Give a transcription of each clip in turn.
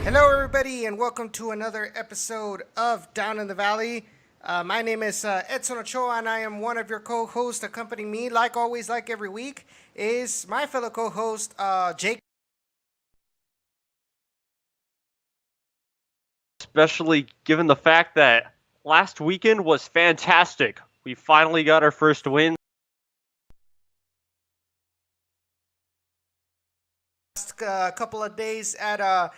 Hello, everybody, and welcome to another episode of Down in the Valley. My name is Edson Ochoa, and I am one of your co-hosts. Accompanying me, like always, like every week, is my fellow co-host, Jake. Especially given the fact that last weekend was fantastic. We finally got our first win. Last couple of days at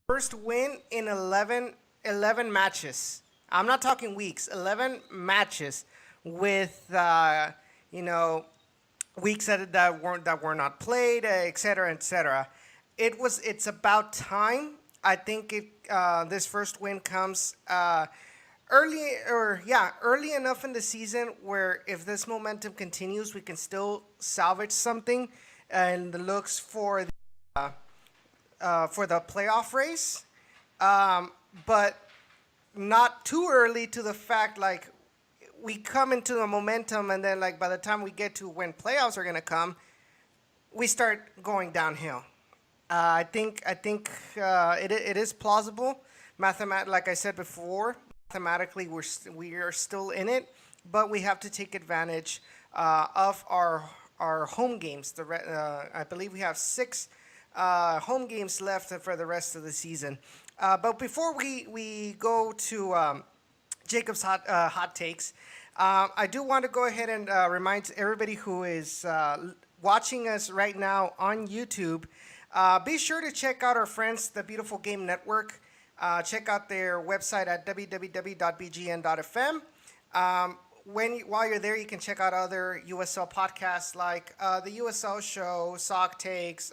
first win in 11 matches. I'm not talking weeks, 11 matches with, you know, weeks that were not played, etc., etc. It's about time. I think this first win comes early enough in the season where if this momentum continues, we can still salvage something and the looks for the playoff race, but not too early to the fact like we come into a momentum and then like by the time we get to when playoffs are gonna come, we start going downhill. I think it is plausible. Like I said before, mathematically we are still in it, but we have to take advantage of our home games. I believe we have six home games left for the rest of the season. But before we go to Jacob's hot takes, I do want to go ahead and remind everybody who is watching us right now on YouTube. Be sure to check out our friends, the Beautiful Game Network. Check out their website at www.bgn.fm. While you're there, you can check out other USL podcasts like the USL Show, Sock Takes,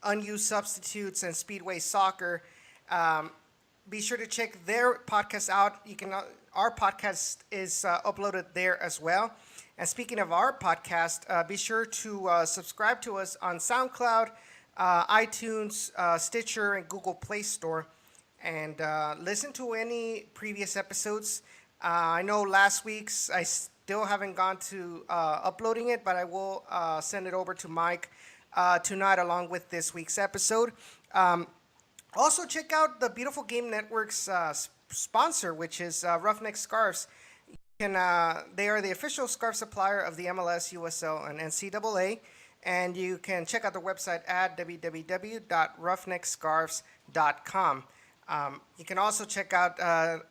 Unused Substitutes, and Speedway Soccer. Be sure to check their podcast out. Our podcast is uploaded there as well. And speaking of our podcast, be sure to subscribe to us on SoundCloud, iTunes, Stitcher, and Google Play Store, and listen to any previous episodes. I know last week's I still haven't gone to uploading it, but I will send it over to Mike tonight along with this week's episode. Also, check out the Beautiful Game Network's sponsor, which is Roughneck Scarves. They are the official scarf supplier of the MLS, USL, and NCAA. And you can check out the website at www.roughneckscarves.com. You can also check out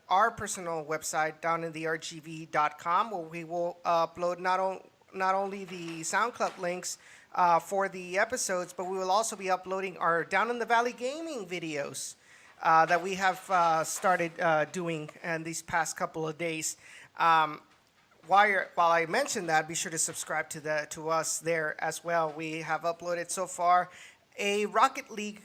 our personal website, downintheRGV.com, where we will upload not only the SoundCloud links for the episodes, but we will also be uploading our Down in the Valley gaming videos that we have started doing in these past couple of days. While I mention that, be sure to subscribe to us there as well. We have uploaded so far a Rocket League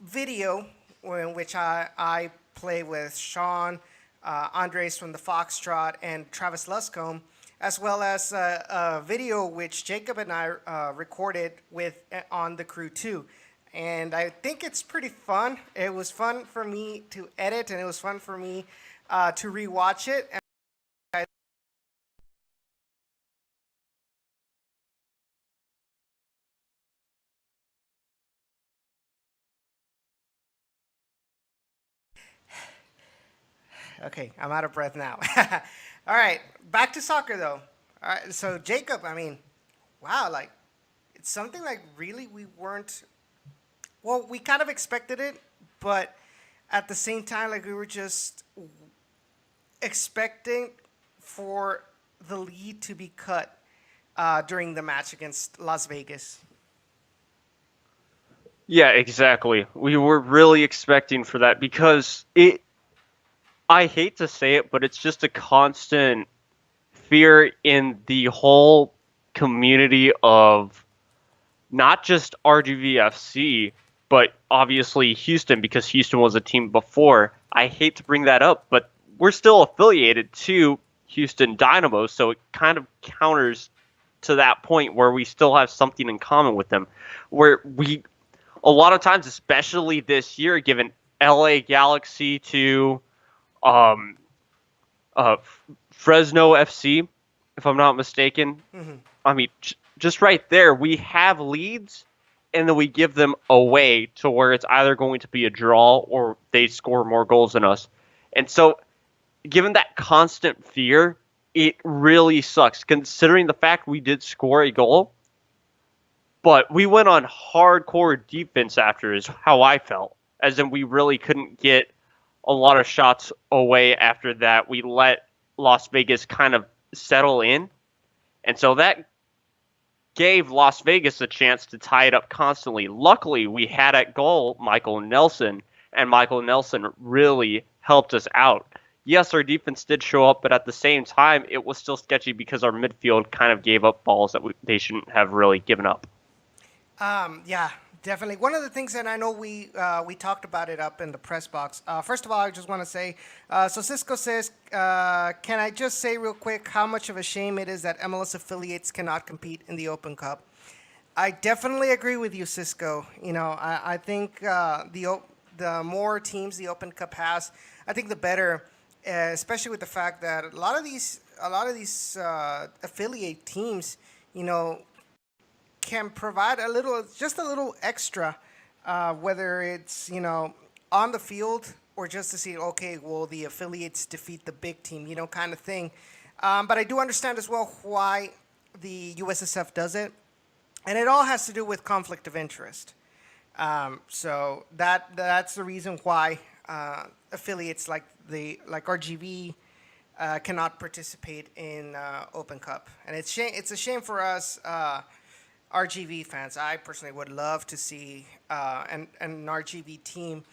video in which I play with Sean, Andres from the Foxtrot, and Travis Luscombe, as well as a video which Jacob and I recorded on the crew too. And I think it's pretty fun. It was fun for me to edit, and it was fun for me to rewatch it. Okay, I'm out of breath now. All right, back to soccer though. All right, so Jacob, I mean, wow, like it's something like really we weren't. Well, we kind of expected it, but at the same time, like we were just expecting for the lead to be cut during the match against Las Vegas. Yeah, exactly. We were really expecting for that because I hate to say it, but it's just a constant fear in the whole community of not just RGVFC, but obviously Houston, because Houston was a team before. I hate to bring that up, but we're still affiliated to Houston Dynamo, so it kind of counters to that point where we still have something in common with them. Where we, a lot of times, especially this year, given LA Galaxy to um, Fresno FC, if I'm not mistaken. Mm-hmm. I mean, just right there, we have leads and then we give them away to where it's either going to be a draw or they score more goals than us. And so, given that constant fear, it really sucks considering the fact we did score a goal, but we went on hardcore defense after, is how I felt. As in, we really couldn't get a lot of shots away after that. We let Las Vegas kind of settle in. And so that gave Las Vegas a chance to tie it up constantly. Luckily, we had at goal Michael Nelson, and Michael Nelson really helped us out. Yes, our defense did show up, but at the same time, it was still sketchy because our midfield kind of gave up balls that they shouldn't have really given up. Yeah, definitely. One of the things that I know we talked about it up in the press box. First of all, I just want to say, so Cisco says, can I just say real quick how much of a shame it is that MLS affiliates cannot compete in the Open Cup? I definitely agree with you, Cisco. You know, I think the more teams the Open Cup has, I think the better. Especially with the fact that a lot of these affiliate teams, you know, can provide just a little extra, whether it's, you know, on the field or just to see, okay, well, the affiliates defeat the big team, you know, kind of thing. But I do understand as well why the USSF does it, and it all has to do with conflict of interest. So that's the reason why affiliates like RGV cannot participate in Open Cup, and it's a shame for us RGV fans. I personally would love to see an RGV team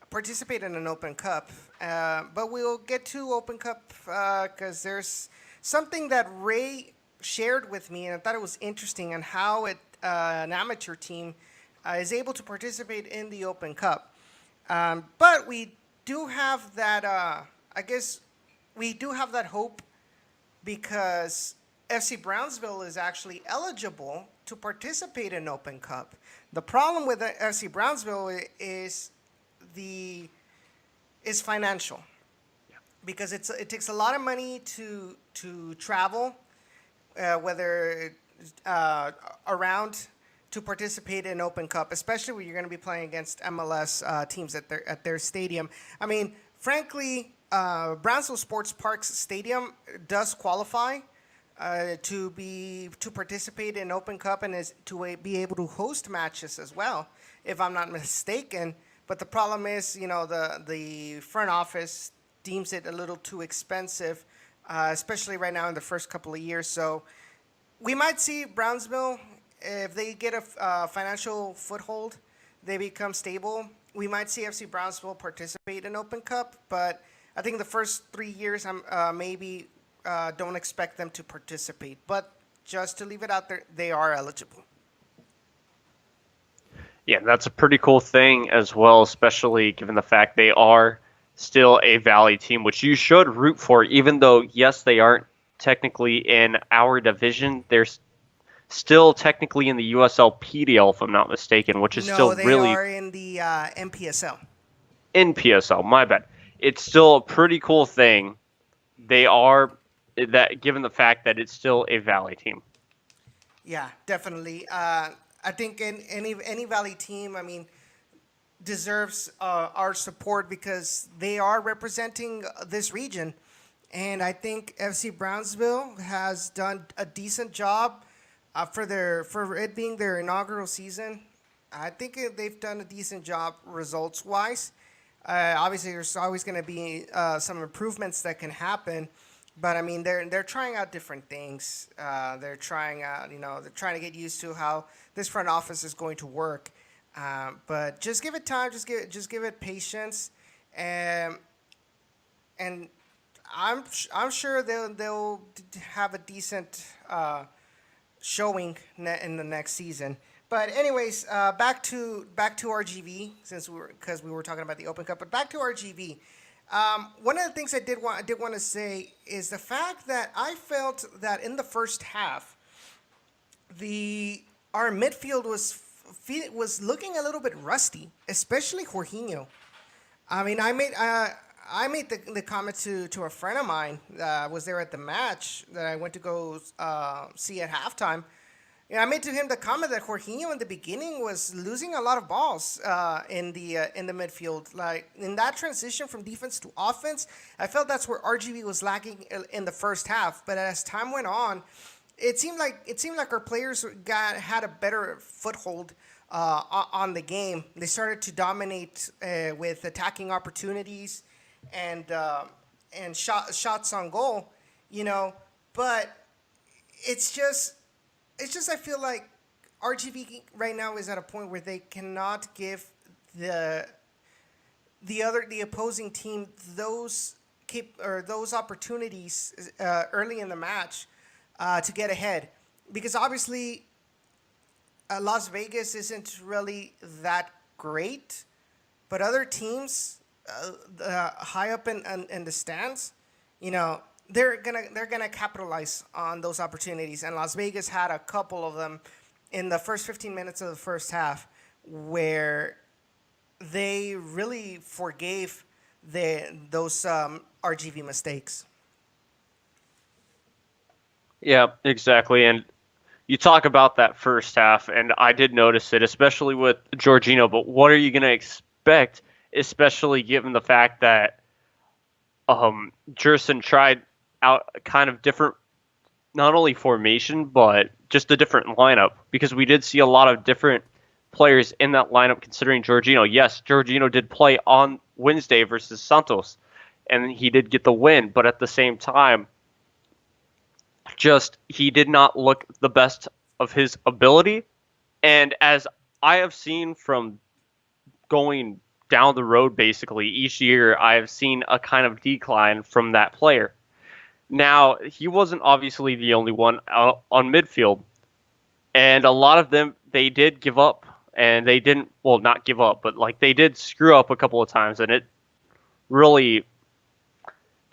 participate in an Open Cup, but we'll get to Open Cup because there's something that Ray shared with me, and I thought it was interesting, on how an amateur team is able to participate in the Open Cup. But we do have that, I guess we do have that hope because FC Brownsville is actually eligible to participate in Open Cup. The problem with the FC Brownsville is financial, because it takes a lot of money to travel, whether around to participate in Open Cup, especially when you're going to be playing against MLS teams at their stadium. I mean, frankly, Brownsville Sports Park's stadium does qualify to participate in Open Cup and is to be able to host matches as well, if I'm not mistaken. But the problem is, you know, the front office deems it a little too expensive, especially right now in the first couple of years. So we might see Brownsville, if they get a financial foothold, they become stable. We might see FC Brownsville participate in Open Cup, but I think the first 3 years, maybe don't expect them to participate. But just to leave it out there, they are eligible. Yeah, that's a pretty cool thing as well, especially given the fact they are still a Valley team, which you should root for, even though, yes, they aren't technically in our division. They're still technically in the USL PDL, if I'm not mistaken, which is still really... No, they are in the NPSL. In PSL, my bad. It's still a pretty cool thing. They are, that given the fact that it's still a Valley team. Yeah, definitely. I think any Valley team, I mean, deserves our support because they are representing this region. And I think FC Brownsville has done a decent job for it being their inaugural season. I think they've done a decent job results-wise. Obviously, there's always going to be some improvements that can happen, but I mean, they're trying out different things. They're trying out, they're trying to get used to how this front office is going to work. But just give it time, just give it patience, and I'm sure they'll have a decent showing in the next season. But anyways, back to RGV, because we were talking about the Open Cup. But back to RGV. One of the things I did want to say is the fact that I felt that in the first half, our midfield was looking a little bit rusty, especially Jorginho. I mean, I made the comment to a friend of mine that was there at the match that I went to go see at halftime. Yeah, I made to him the comment that Jorginho in the beginning was losing a lot of balls in the midfield. Like in that transition from defense to offense, I felt that's where RGV was lacking in the first half. But as time went on, it seemed like our players had a better foothold on the game. They started to dominate with attacking opportunities and shots on goal. You know, but it's just I feel like RGV right now is at a point where they cannot give the the opposing team those opportunities early in the match to get ahead, because obviously Las Vegas isn't really that great, but other teams high up in the stands, you know, they're gonna capitalize on those opportunities. And Las Vegas had a couple of them in the first 15 minutes of the first half, where they really forgave those RGV mistakes. Yeah, exactly. And you talk about that first half, and I did notice it, especially with Jorginho. But what are you going to expect, especially given the fact that Jerson tried out a kind of different, not only formation, but just a different lineup? Because we did see a lot of different players in that lineup considering Jorginho. Yes, Jorginho did play on Wednesday versus Santos, and he did get the win, but at the same time, just he did not look the best of his ability. And as I have seen from going down the road, basically each year, I have seen a kind of decline from that player. Now, he wasn't obviously the only one out on midfield, and a lot of them, they did give up, and they didn't, well, not give up, but like they did screw up a couple of times, and it really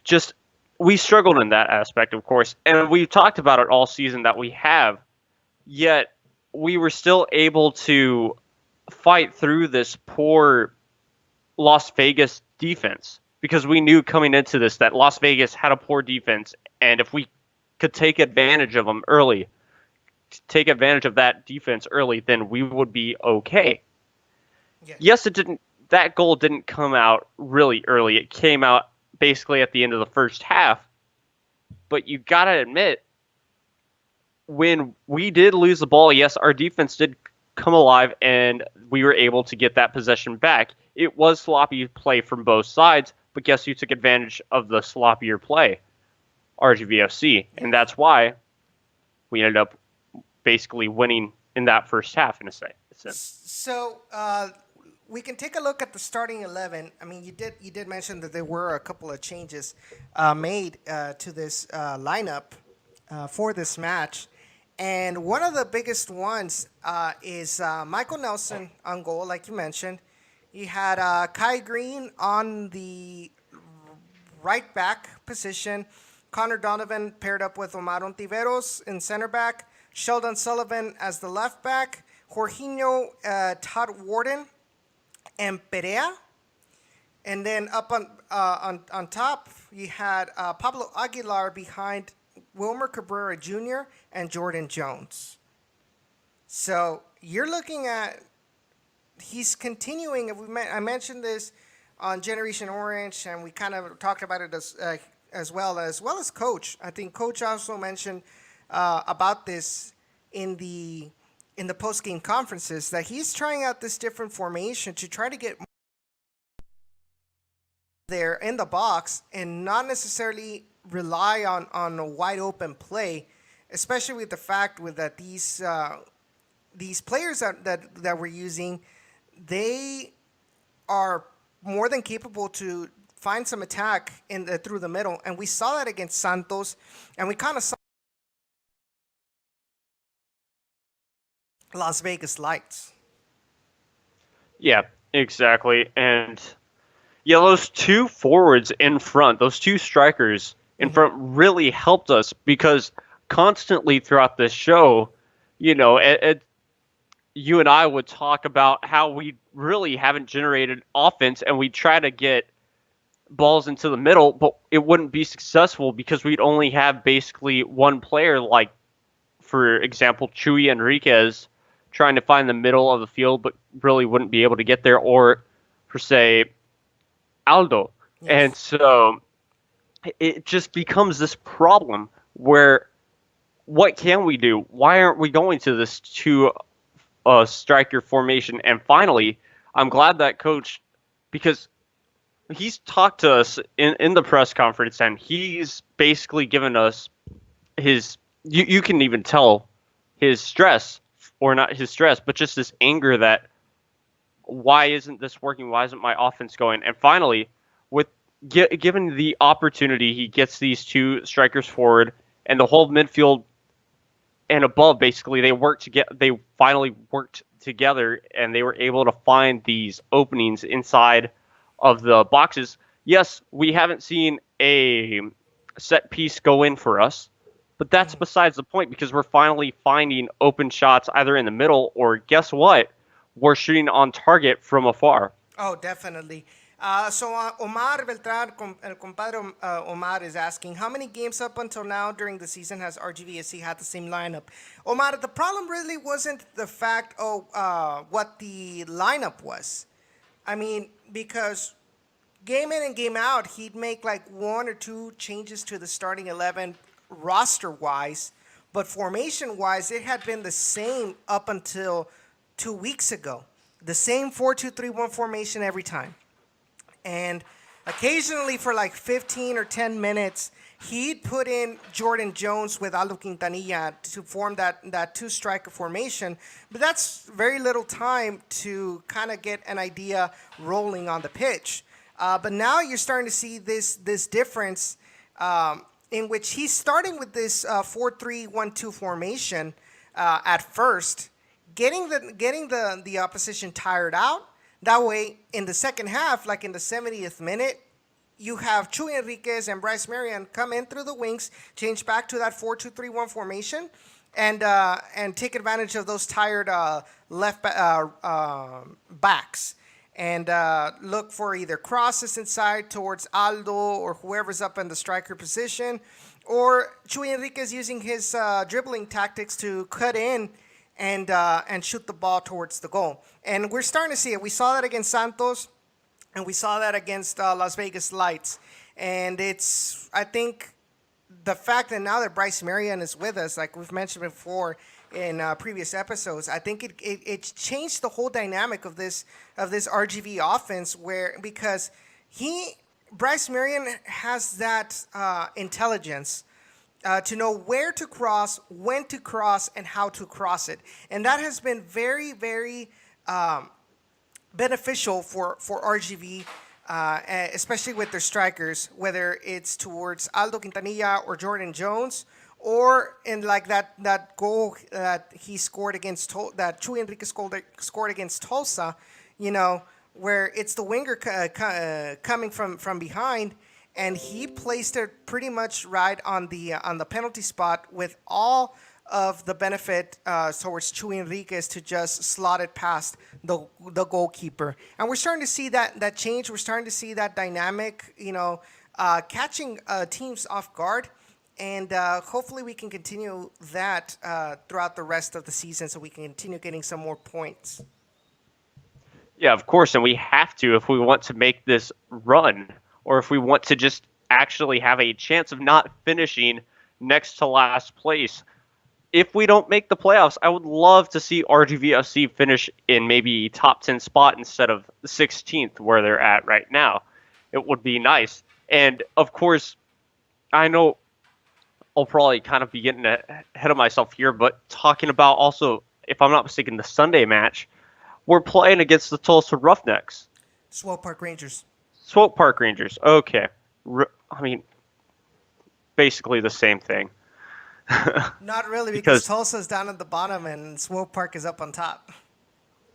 just, we struggled in that aspect, of course, and we've talked about it all season that we have, yet we were still able to fight through this poor Las Vegas defense, because we knew coming into this that Las Vegas had a poor defense, and if we could take advantage of them early, take advantage of that defense early, then we would be okay. Yeah. Yes, it didn't. That goal didn't come out really early. It came out basically at the end of the first half. But you gotta admit, when we did lose the ball, yes, our defense did come alive, and we were able to get that possession back. It was sloppy play from both sides, but guess who took advantage of the sloppier play? RGVFC, and that's why we ended up basically winning in that first half in a sense. So we can take a look at the starting 11. I mean, you did mention that there were a couple of changes made to this lineup for this match, and one of the biggest ones is Michael Nelson on goal, like you mentioned. He had Kai Green on the right back position, Connor Donovan paired up with Omar Ontiveros in center back, Sheldon Sullivan as the left back, Jorginho, Todd Warden, and Perea. And then up on top, you had Pablo Aguilar behind Wilmer Cabrera Jr. and Jordan Jones. So you're looking at, he's continuing. I mentioned this on Generation Orange, and we kind of talked about it as well as Coach. I think Coach also mentioned about this in the post game conferences, that he's trying out this different formation to try to get there in the box and not necessarily rely on a wide open play, especially with the fact with that these players that we're using, they are more than capable to find some attack through the middle, and we saw that against Santos, and we kind of saw Las Vegas Lights. Yeah, exactly. And yeah, those two forwards in front, those two strikers in front really helped us, because constantly throughout this show, you know, you and I would talk about how we really haven't generated offense, and we try to get balls into the middle, but it wouldn't be successful because we'd only have basically one player like for example, Chuy Enriquez trying to find the middle of the field, but really wouldn't be able to get there, or for, say, Aldo. And Yes. so it just becomes this problem where what can we do? Why aren't we going to this two striker formation? And finally, I'm glad that coach, because he's talked to us in the press conference, and he's basically given us his, you can even tell his stress, or not his stress, but just this anger that why isn't this working? Why isn't my offense going? And finally, with given the opportunity, he gets these two strikers forward, and the whole midfield and above, basically, they finally worked together, and they were able to find these openings inside of the boxes. Yes, we haven't seen a set piece go in for us, but that's besides the point, because we're finally finding open shots either in the middle, or guess what? We're shooting on target from afar. Oh, definitely. Omar Beltran, el compadre Omar, is asking, how many games up until now during the season has RGVSC had the same lineup? Omar, the problem really wasn't the fact of what the lineup was. I mean, because game in and game out, he'd make like one or two changes to the starting 11 roster wise, but formation wise, it had been the same up until 2 weeks ago. The same 4-2-3-1 formation every time. And occasionally for like 15 or 10 minutes, he'd put in Jordan Jones with Aldo Quintanilla to form that two-striker formation. But that's very little time to kind of get an idea rolling on the pitch. But now you're starting to see this difference in which he's starting with this 4-3-1-2 formation at first, getting the opposition tired out. That way, in the second half, like in the 70th minute, you have Chuy Enriquez and Bryce Marion come in through the wings, change back to that 4-2-3-1 formation, and take advantage of those tired backs, and look for either crosses inside towards Aldo or whoever's up in the striker position, or Chuy Enriquez using his dribbling tactics to cut in and shoot the ball towards the goal. And we're starting to see it. We saw that against Santos, and we saw that against Las Vegas Lights. And it's, I think, the fact that now that Bryce Marion is with us, like we've mentioned before in previous episodes, I think it changed the whole dynamic of this RGV offense, because Bryce Marion has that intelligence to know where to cross, when to cross, and how to cross it. And that has been very, very beneficial for RGV, especially with their strikers, whether it's towards Aldo Quintanilla or Jordan Jones, or in like that goal that he scored against, that Chuy Enriquez scored against Tulsa, where it's the winger coming from behind, and he placed it pretty much right on the penalty spot, with all of the benefit towards Chuy Enriquez to just slot it past the goalkeeper. And we're starting to see that change. We're starting to see that dynamic, catching teams off guard. And hopefully we can continue that throughout the rest of the season, so we can continue getting some more points. Yeah, of course, and we have to if we want to make this run, or if we want to just actually have a chance of not finishing next to last place. If we don't make the playoffs, I would love to see RGVFC finish in maybe top 10 spot instead of the 16th where they're at right now. It would be nice. And of course, I know I'll probably kind of be getting ahead of myself here, but talking about also, if I'm not mistaken, the Sunday match, we're playing against the Tulsa Roughnecks. Swope Park Rangers. Swope Park Rangers. Okay. Basically the same thing. Not really, because Tulsa's down at the bottom and Swope Park is up on top.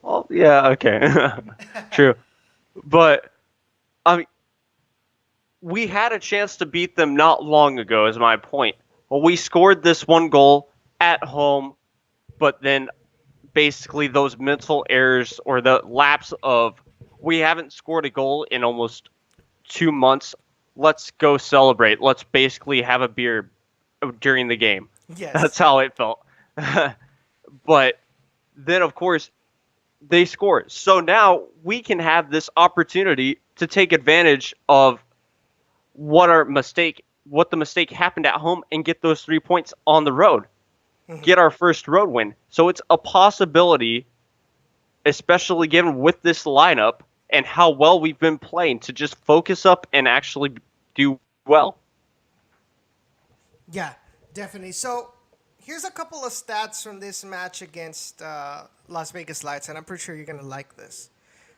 Well, yeah, okay. True. But, we had a chance to beat them not long ago, is my point. Well, we scored this one goal at home, but then basically those mental errors, or the lapse of, we haven't scored a goal in almost 2 months. Let's go celebrate. Let's basically have a beer during the game. Yes. That's how it felt. But then, of course, they score. So now we can have this opportunity to take advantage of what the mistake happened at home, and get those 3 points on the road, get our first road win. So it's a possibility, especially given with this lineup and how well we've been playing, to just focus up and actually do well. Yeah, definitely. So here's a couple of stats from this match against Las Vegas Lights, and I'm pretty sure you're gonna like this.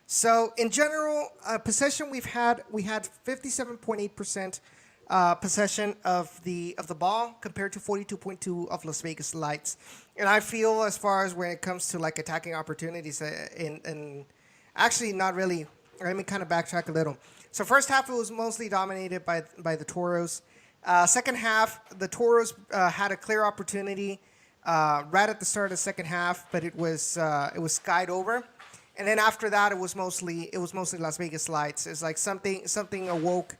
So in general, possession we had 57.8% possession of the ball compared to 42.2 of Las Vegas Lights, and I feel as far as when it comes to like attacking opportunities, in actually not really. Let me kind of backtrack a little. So first half it was mostly dominated by the Toros. Second half, the Toros had a clear opportunity right at the start of the second half, but it was skied over. And then after that, it was mostly Las Vegas Lights. It's like something awoke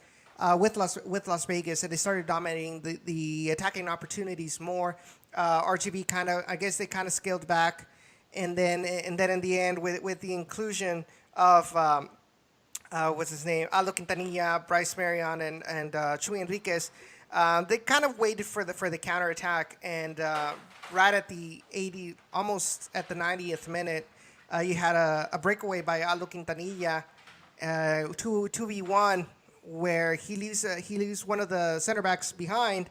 with Las Vegas, and they started dominating the attacking opportunities more. RGB kind of, I guess they kind of scaled back, and then in the end, with the inclusion of what's his name, Aldo Quintanilla, Bryce Marion, and Chuy Enriquez, they kind of waited for the counterattack, and right at the 80, almost at the 90th minute. You had a breakaway by Aldo Quintanilla, 2v1, where he leaves one of the center backs behind,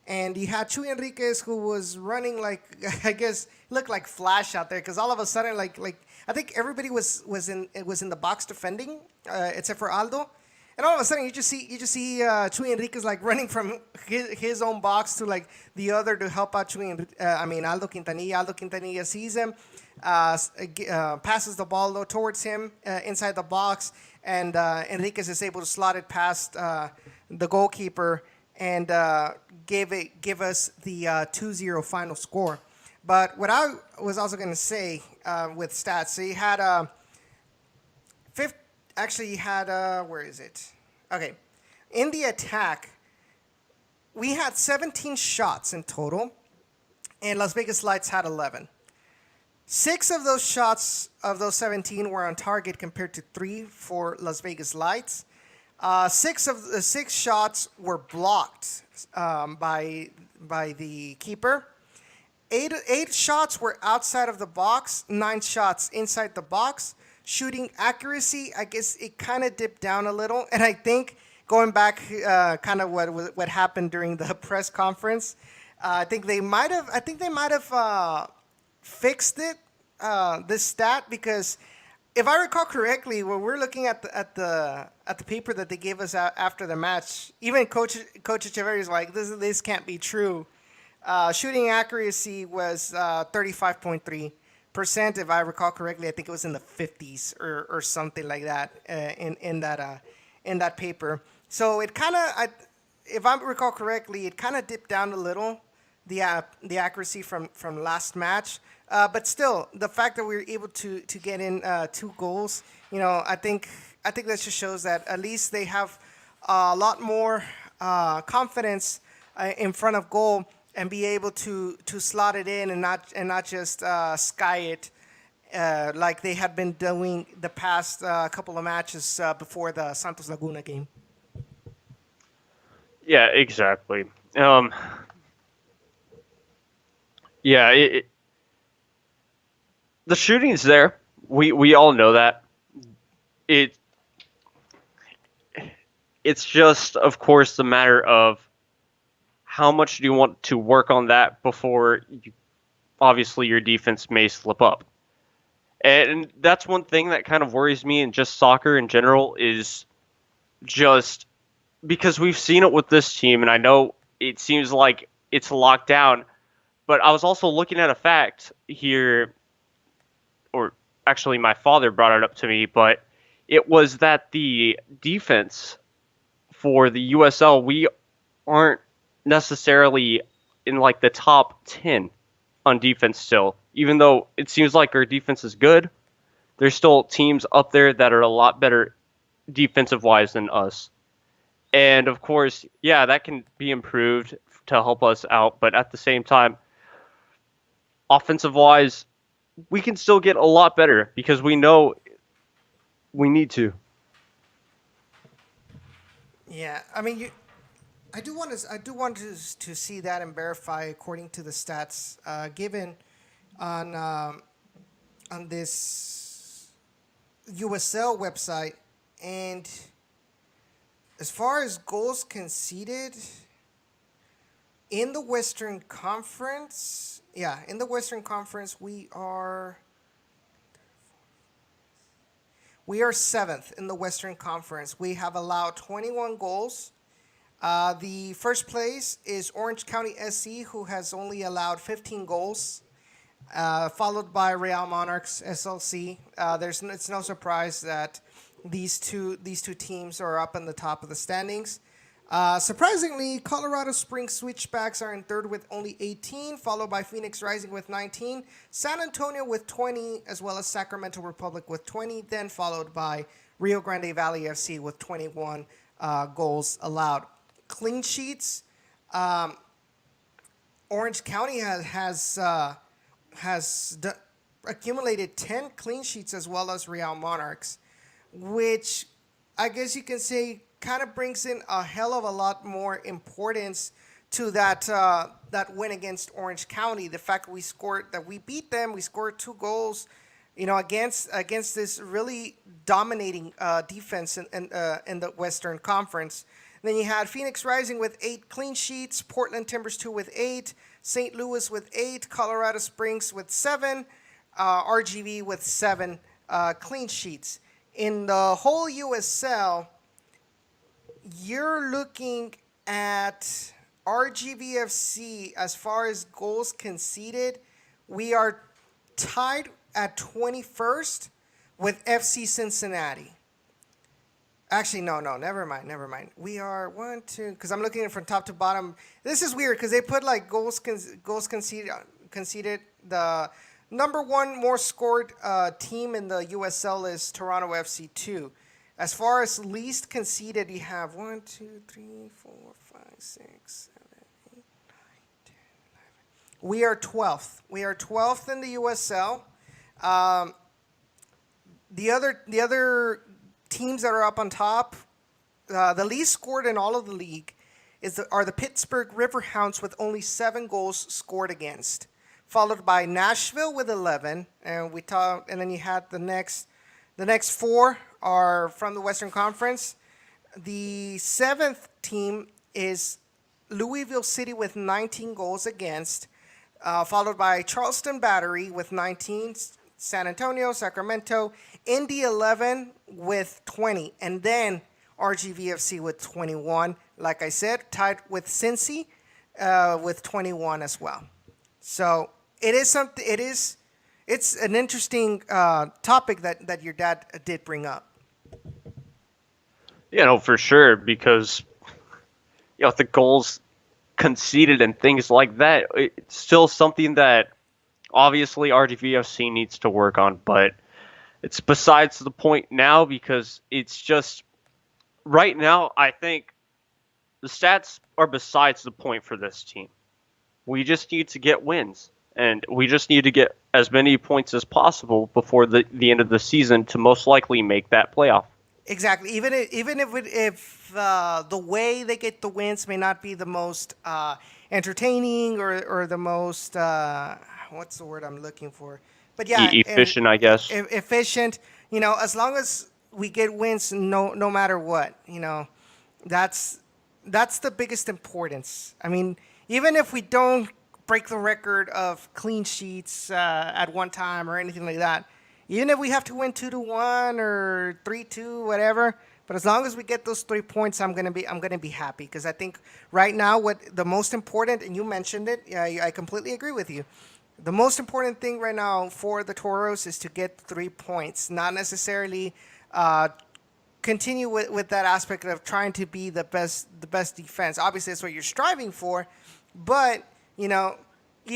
and you had Chuy Enriquez, who was running like, I guess looked like Flash out there, because all of a sudden like I think everybody was in the box defending, except for Aldo. And all of a sudden, you just see Chuy Enriquez like running from his own box to like the other to help out Aldo Quintanilla. Aldo Quintanilla sees him, passes the ball towards him inside the box, and Enriquez is able to slot it past the goalkeeper and give us the 2-0 final score. But what I was also going to say with stats, so you had Actually, you had, where is it? Okay. In the attack, we had 17 shots in total, and Las Vegas Lights had 11. 6 of those shots, of those 17, were on target compared to 3 for Las Vegas Lights. 6 of the 6 shots were blocked by the keeper. 8 shots were outside of the box, 9 shots inside the box. Shooting accuracy, I guess it kind of dipped down a little, and I think going back, kind of what happened during the press conference, I think they might have fixed it, this stat, because if I recall correctly, when we're looking at the paper that they gave us after the match, even Coach Echeverri is like, this can't be true. Shooting accuracy was 35.3%, if I recall correctly. I think it was in the 50s or something like that in that paper. So it kind of, if I recall correctly, it kind of dipped down a little, the accuracy from last match. But still, the fact that we were able to get in 2 goals, I think that just shows that at least they have a lot more confidence in front of goal, and be able to slot it in and not just sky it like they had been doing the past couple of matches before the Santos Laguna game. Yeah, exactly. Yeah, the shooting's there. We all know that. It's just, of course, the matter of how much do you want to work on that before obviously your defense may slip up. And that's one thing that kind of worries me in just soccer in general, is just because we've seen it with this team, and I know it seems like it's locked down, but I was also looking at a fact here, or actually my father brought it up to me, but it was that the defense for the USL, we aren't necessarily in like the top 10 on defense still. Even though it seems like our defense is good, there's still teams up there that are a lot better defensive-wise than us. And of course, yeah, that can be improved to help us out, but at the same time, offensive wise, we can still get a lot better because we know we need to. Yeah, I mean, I do want to see that and verify according to the stats given on on this USL website, and as far as goals conceded in the Western Conference, yeah, in the Western Conference we are seventh in the Western Conference. We have allowed 21 goals. The first place is Orange County SC, who has only allowed 15 goals, followed by Real Monarchs SLC. It's no surprise that these two teams are up in the top of the standings. Surprisingly, Colorado Springs Switchbacks are in third with only 18, followed by Phoenix Rising with 19, San Antonio with 20, as well as Sacramento Republic with 20, then followed by Rio Grande Valley FC with 21 goals allowed. Clean sheets, Orange County accumulated 10 clean sheets as well as Real Monarchs, which I guess you can say kind of brings in a hell of a lot more importance to that win against Orange County. The fact that we beat them, we scored 2 goals, against this really dominating defense in the Western Conference. Then you had Phoenix Rising with 8 clean sheets, Portland Timbers 2 with 8, St. Louis with 8, Colorado Springs with 7, RGV with 7 clean sheets. In the whole USL, you're looking at RGVFC as far as goals conceded. We are tied at 21st with FC Cincinnati. Actually, no, never mind. We are 1, 2, because I'm looking at it from top to bottom. This is weird because they put like goals conceded. The number 1 more scored team in the USL is Toronto FC 2. As far as least conceded, you have 1, 2, 3, 4, 5, 6, 7, 8, 9, 10, 11. We are 12th. We are 12th in the USL. The other teams that are up on top, the least scored in all of the league are the Pittsburgh Riverhounds with only 7 goals scored against, followed by Nashville with 11, and then you had the next 4 are from the Western Conference. The 7th team is Louisville City with 19 goals against, followed by Charleston Battery with 19, San Antonio, Sacramento, Indy 11 with 20, and then RGVFC with 21. Like I said, tied with Cincy with 21 as well. So it's an interesting topic that your dad did bring up. For sure, because the goals conceded and things like that, it's still something that obviously RGVFC needs to work on, but it's besides the point now because it's just right now I think the stats are besides the point for this team. We just need to get wins, and we just need to get as many points as possible before the end of the season to most likely make that playoff. Exactly. Even if the way they get the wins may not be the most entertaining or the most what's the word I'm looking for? But yeah, efficient, I guess. Efficient. As long as we get wins, no matter what. That's the biggest importance. I mean, even if we don't break the record of clean sheets at one time or anything like that. Even if we have to win 2-1 or 3-2, whatever, but as long as we get those 3 points, I'm gonna be happy because I think right now what the most important, and you mentioned it, I completely agree with you. The most important thing right now for the Toros is to get 3 points, not necessarily continue with that aspect of trying to be the best defense. Obviously, that's what you're striving for, but you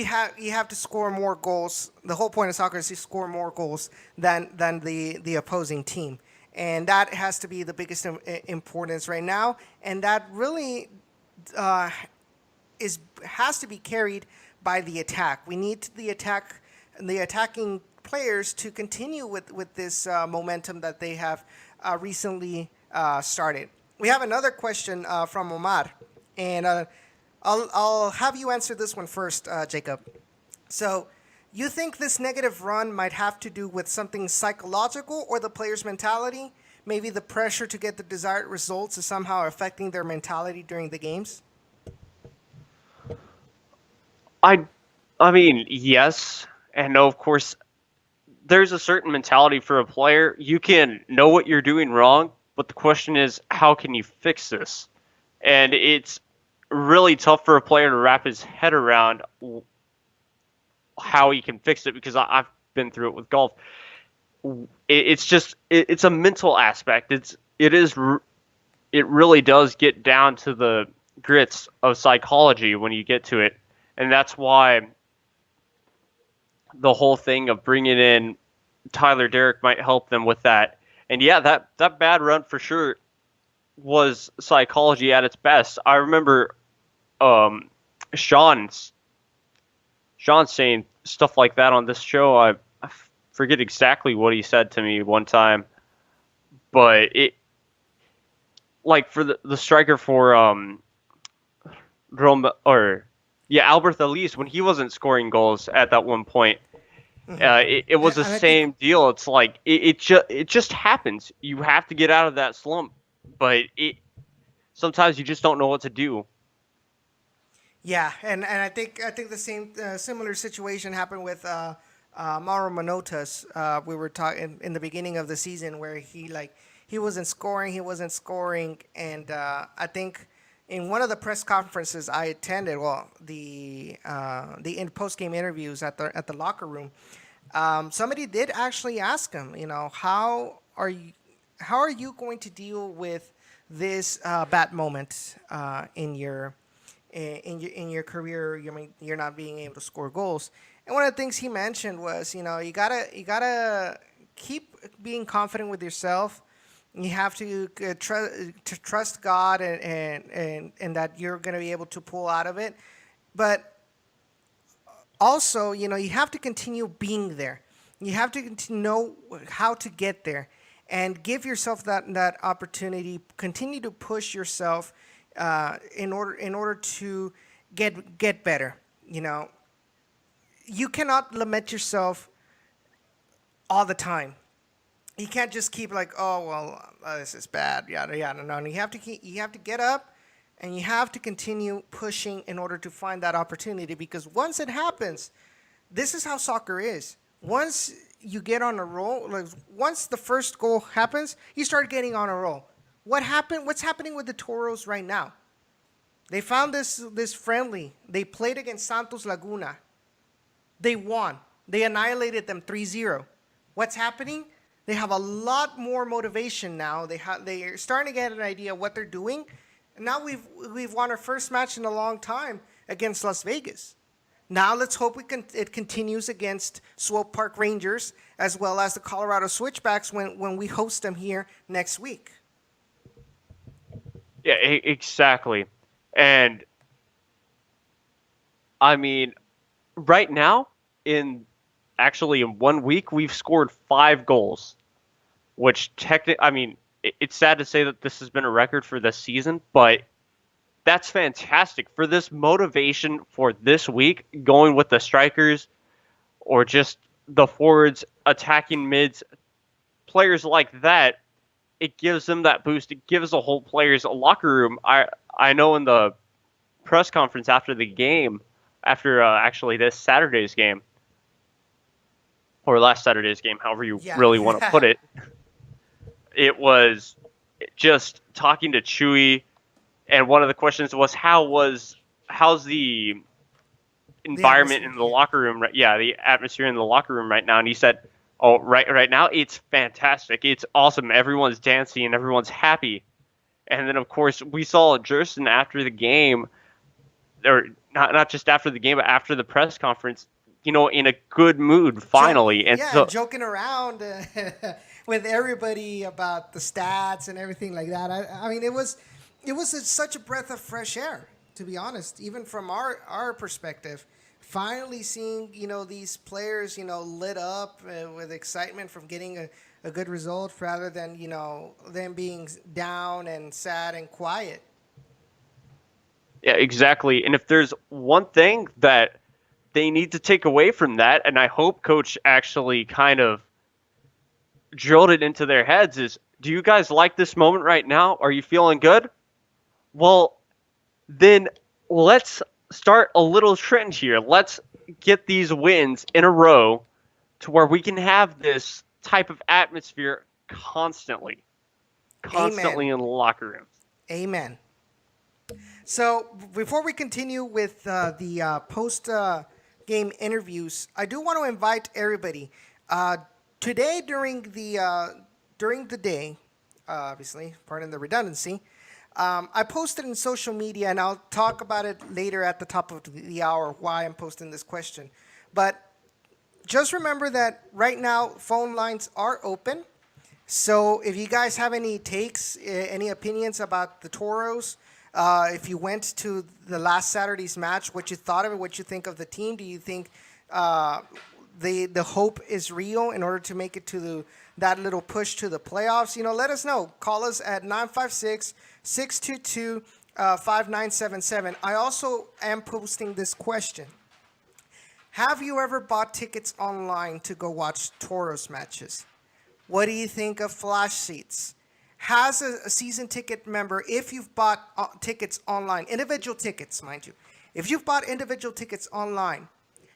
have to score more goals. The whole point of soccer is to score more goals than the opposing team, and that has to be the biggest importance right now. And that really has to be carried by the attack. We need the attacking players to continue with this momentum that they have recently started. We have another question from Omar, and I'll have you answer this one first, Jacob. So, you think this negative run might have to do with something psychological or the player's mentality? Maybe the pressure to get the desired results is somehow affecting their mentality during the games? I I mean, yes and no, of course. There's a certain mentality for a player. You can know what you're doing wrong, but the question is, how can you fix this? And it's really tough for a player to wrap his head around how he can fix it because I've been through it with golf. It's just it's a mental aspect. It really does get down to the grits of psychology when you get to it, and that's why the whole thing of bringing in Tyler Derrick might help them with that. And yeah, that bad run for sure was psychology at its best. I remember um, Sean saying stuff like that on this show. I forget exactly what he said to me one time, but it like for the striker for Rome or yeah Albert Elise when he wasn't scoring goals at that one point. It was the And I think same deal. It's like it just happens. You have to get out of that slump, but it sometimes you just don't know what to do. Yeah, and I think the same similar situation happened with Mauro Manotas. We were talking in the beginning of the season where he wasn't scoring, and I think in one of the press conferences I attended, well, the in post game interviews at the locker room, somebody did actually ask him, how are you going to deal with this bad moment in your career? You mean you're not being able to score goals, and one of the things he mentioned was, you gotta keep being confident with yourself. You have to trust God and that you're gonna be able to pull out of it, but also, you have to continue being there. You have to know how to get there and give yourself that opportunity. Continue to push yourself in order to get better. You cannot lament yourself all the time. You can't just keep like, oh well, this is bad, yada yada. No, you have to get up, and you have to continue pushing in order to find that opportunity. Because once it happens, this is how soccer is. Once you get on a roll, like once the first goal happens, you start getting on a roll. What happened? What's happening with the Toros right now? They found this friendly. They played against Santos Laguna. They won. They annihilated them 3-0. What's happening? They have a lot more motivation now. They're starting to get an idea of what they're doing. And now we've won our first match in a long time against Las Vegas. Now let's hope it continues against Swope Park Rangers as well as the Colorado Switchbacks when we host them here next week. Yeah, exactly. And I mean, right now in 1 week we've scored 5 goals, which technically, I mean, it's sad to say that this has been a record for this season, but that's fantastic for this motivation for this week, going with the strikers or just the forwards, attacking mids, players like that. It gives them that boost. It gives the whole players a locker room. I know in the press conference after the game, after actually this Saturday's game, or last Saturday's game, however you Yeah. really want to put it, it was just talking to Chewy, and one of the questions was how's the environment in the atmosphere. locker room? Yeah, the atmosphere in the locker room right now, and he said, "Oh, right now it's fantastic. It's awesome. Everyone's dancing and everyone's happy." And then of course we saw Jerson after the game, or not just after the game, but after the press conference, in a good mood finally. And Yeah, and so joking around with everybody about the stats and everything like that. I mean, it was such a breath of fresh air, to be honest, even from our perspective. finally seeing, these players, lit up with excitement from getting a good result rather than, them being down and sad and quiet. Yeah, exactly. And if there's one thing that they need to take away from that, and I hope coach actually kind of drilled it into their heads, is do you guys like this moment right now? Are you feeling good? Well, then let's start a little trend here. Let's get these wins in a row to where we can have this type of atmosphere constantly Amen. in the locker rooms. Amen. So before we continue with the post game interviews, I do want to invite everybody. Today during the day, obviously, pardon the redundancy, I posted in social media, and I'll talk about it later at the top of the hour why I'm posting this question. But just remember that right now phone lines are open. So if you guys have any takes, any opinions about the Toros, if you went to the last Saturday's match, what you thought of it, what you think of the team, do you think the hope is real in order to make it to that little push to the playoffs? Let us know. Call us at 956-622-5977. I also am posting this question. Have you ever bought tickets online to go watch Toros matches? What do you think of flash seats? Has a season ticket member, if you've bought tickets online, individual tickets, mind you, if you've bought individual tickets online,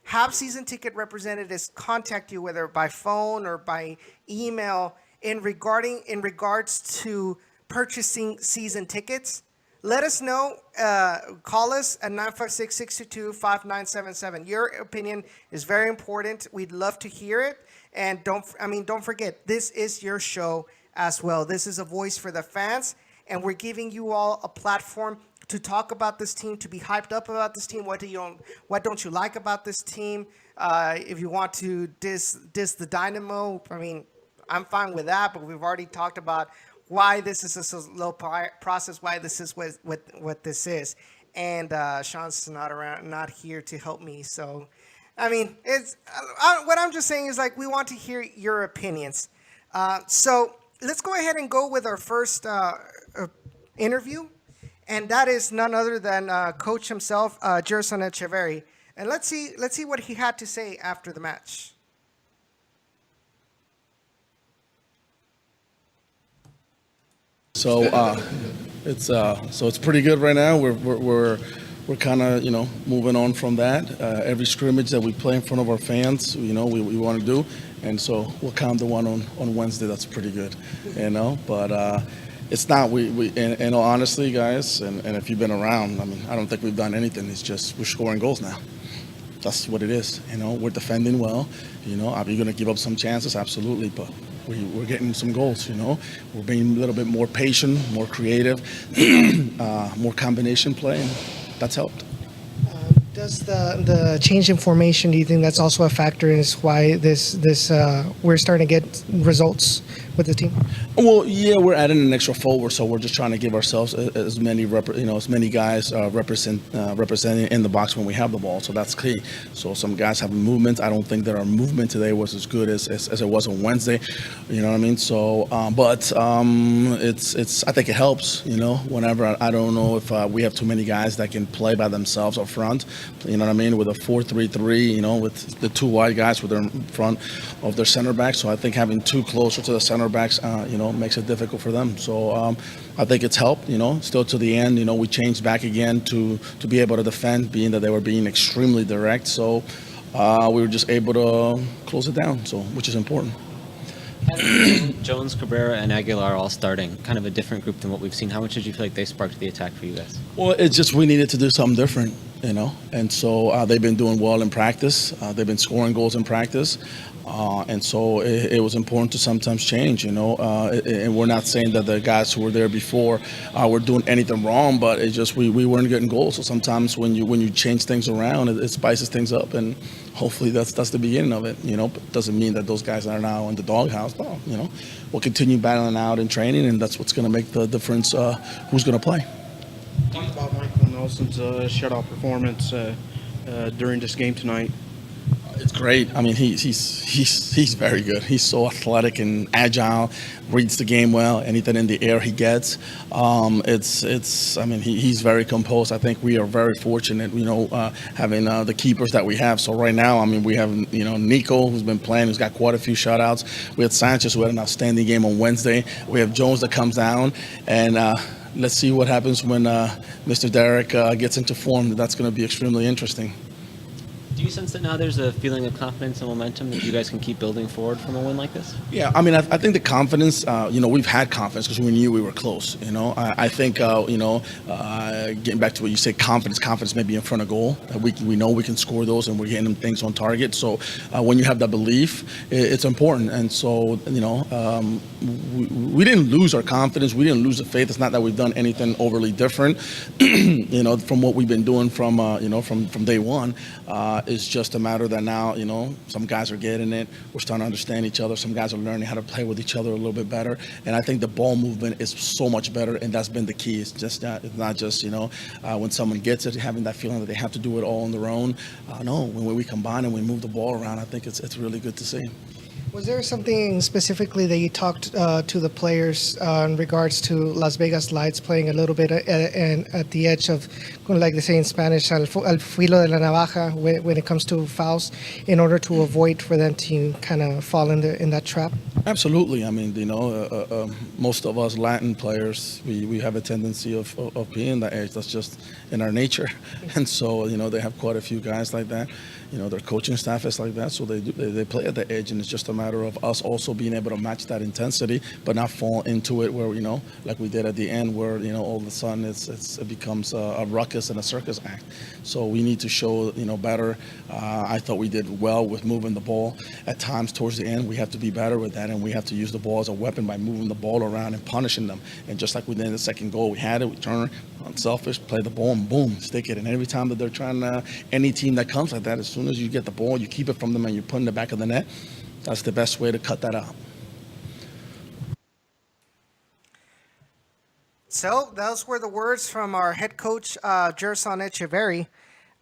have season ticket representatives contact you, whether by phone or by email, in regards to purchasing season tickets? Let us know. Call us at 956-622-5977. Your opinion is very important. We'd love to hear it. And don't forget, this is your show as well. This is a voice for the fans, and we're giving you all a platform to talk about this team, to be hyped up about this team. What don't you like about this team? If you want to diss the Dynamo, I'm fine with that. But we've already talked about why this is a slow process, why this is what this is. And Sean's not here to help me. So, it's what I'm just saying is, like, we want to hear your opinions. So let's go ahead and go with our first interview, and that is none other than coach himself, Gerson Echeverry. And let's see what he had to say after the match. So it's pretty good right now. We're kind of moving on from that. Every scrimmage that we play in front of our fans, we want to do, and so we'll count the one on Wednesday. That's pretty good, But it's not and honestly, guys, and if you've been around, I don't think we've done anything. It's just we're scoring goals now. That's what it is. We're defending well. Are we going to give up some chances? Absolutely, but we're getting some goals. We're being a little bit more patient, more creative, more combination play, and that's helped. Does the change in formation, do you think that's also a factor in why we're starting to get results with the team? Well, yeah, we're adding an extra forward, so we're just trying to give ourselves as many guys representing in the box when we have the ball. So that's key. So some guys have movement. I don't think that our movement today was as good as it was on Wednesday. You know what I mean? So, it's I think it helps. Whenever I don't know if we have too many guys that can play by themselves up front. You know what I mean? With a 4-3-3, with the two wide guys with their in front of their center backs. So I think having two closer to the center backs, makes it difficult for them. So I think it's helped. Still to the end, we changed back again to be able to defend, being that they were being extremely direct. So we were just able to close it down. So which is important. Jones, Cabrera, and Aguilar all starting, kind of a different group than what we've seen. How much did you feel like they sparked the attack for you guys? Well, it's just we needed to do something different, and so they've been doing well in practice. They've been scoring goals in practice, and so it was important to sometimes change, and we're not saying that the guys who were there before were doing anything wrong, but it's just we weren't getting goals. So sometimes when you change things around, it spices things up, and hopefully that's the beginning of it. But it doesn't mean that those guys are now in the doghouse. No, we'll continue battling out in training, and that's what's going to make the difference. Who's going to play? Talk about Michael Nelson's shutout performance. during this game tonight? It's great. I mean, he's very good. He's so athletic and agile, reads the game well. Anything in the air he gets. It's. I mean, he's very composed. I think we are very fortunate, having the keepers that we have. So right now, I mean, we have Nico, who's been playing, who's got quite a few shutouts. We had Sanchez, who had an outstanding game on Wednesday. We have Jones that comes down, and let's see what happens when Mr. Derek gets into form. That's going to be extremely interesting. Do you sense that now there's a feeling of confidence and momentum that you guys can keep building forward from a win like this? Yeah, I mean, I think the confidence, we've had confidence because we knew we were close, I think, getting back to what you said, confidence may be in front of goal. We know we can score those and we're getting them things on target. So when you have that belief, it's important. And so, we didn't lose our confidence. We didn't lose the faith. It's not that we've done anything overly different, from what we've been doing from day one. It's just a matter that now, some guys are getting it. We're starting to understand each other. Some guys are learning how to play with each other a little bit better. And I think the ball movement is so much better, and that's been the key. It's just it's not just, when someone gets it, having that feeling that they have to do it all on their own. No, when we combine and we move the ball around, I think it's really good to see. Was there something specifically that you talked to the players in regards to Las Vegas Lights playing a little bit at the edge of, like they say in Spanish, al filo de la navaja when it comes to fouls, in order to avoid for them to kind of fall in that trap? Absolutely. I mean, most of us Latin players, we have a tendency of being that edge. That's just in our nature. And so, they have quite a few guys like that. Their coaching staff is like that, so they play at the edge, and it's just a matter of us also being able to match that intensity, but not fall into it where, like we did at the end, where, all of a sudden it becomes a ruckus and a circus act. So we need to show, better. I thought we did well with moving the ball. At times towards the end, we have to be better with that, and we have to use the ball as a weapon by moving the ball around and punishing them. And just like we did in the second goal, we had it, we turn, unselfish, play the ball, and boom, stick it. And every time that they're trying to, any team that comes like that, as soon as you get the ball, you keep it from them and you put it in the back of the net. That's the best way to cut that out. So those were the words from our head coach, Gerson Echeverry.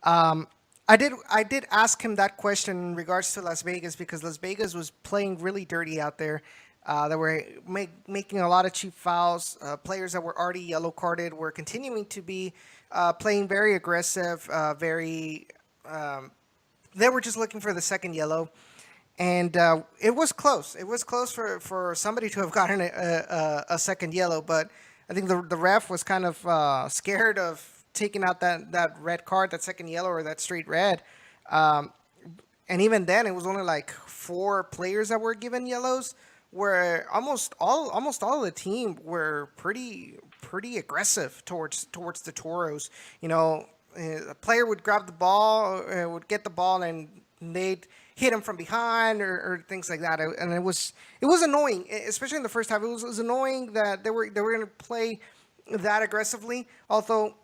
I did ask him that question in regards to Las Vegas, because Las Vegas was playing really dirty out there. They were making a lot of cheap fouls. Players that were already yellow carded were continuing to be playing very aggressive, they were just looking for the second yellow. And it was close. It was close for somebody to have gotten a second yellow, but I think the ref was kind of scared of taking out that red card, that second yellow, or that straight red. And even then, it was only like 4 players that were given yellows, where almost all of the team were pretty aggressive towards the Toros. A player would grab the ball, would get the ball, and they'd hit him from behind or things like that. And it was annoying, especially in the first half. It was annoying that they were going to play that aggressively. Although,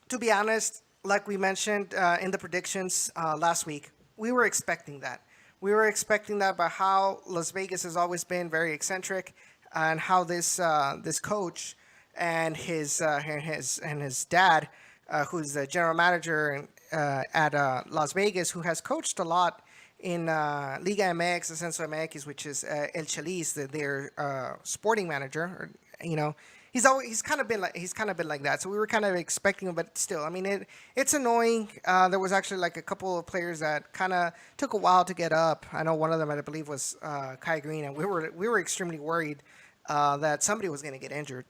to be honest, like we mentioned in the predictions last week, we were expecting that. We were expecting that by how Las Vegas has always been very eccentric, and how this coach and his dad, who's the general manager at Las Vegas, who has coached a lot in Liga MX, Ascenso MX, which is El Chelis, their sporting manager. He's kind of been like that. So we were kind of expecting him, but still, I mean, it's annoying. There was actually like a couple of players that kind of took a while to get up. I know one of them, I believe, was Kai Green, and we were extremely worried that somebody was going to get injured.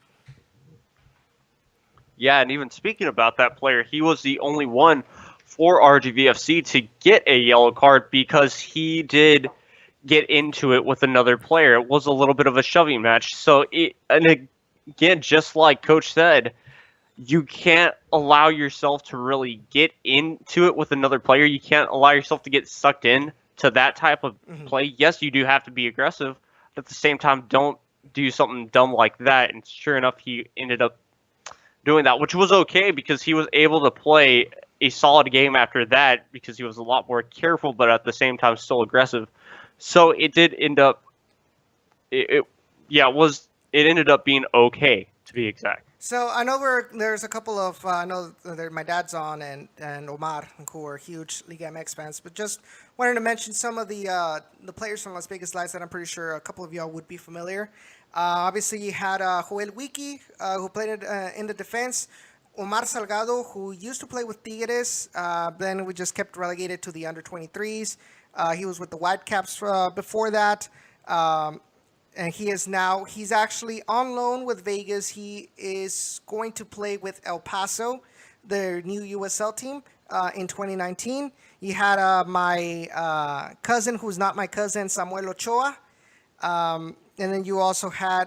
Yeah, and even speaking about that player, he was the only one for RGVFC to get a yellow card because he did get into it with another player. It was a little bit of a shoving match. So, again, just like Coach said, you can't allow yourself to really get into it with another player. You can't allow yourself to get sucked in to that type of play. Yes, you do have to be aggressive, but at the same time, don't do something dumb like that. And sure enough, he ended up doing that, which was okay because he was able to play a solid game after that because he was a lot more careful, but at the same time still aggressive. So it did end up, it ended up being okay, to be exact. So I know there's a couple of I know my dad's on and Omar who are huge Liga MX fans, but just wanted to mention some of the players from Las Vegas Lights that I'm pretty sure a couple of y'all would be familiar. Obviously, you had Joel Wiki who played in the defense. Omar Salgado, who used to play with Tigres, then we just kept relegated to the under 23s. He was with the Whitecaps before that. And he's actually on loan with Vegas. He is going to play with El Paso, their new USL team, in 2019. You had my cousin, who's not my cousin, Samuel Ochoa. And then you also had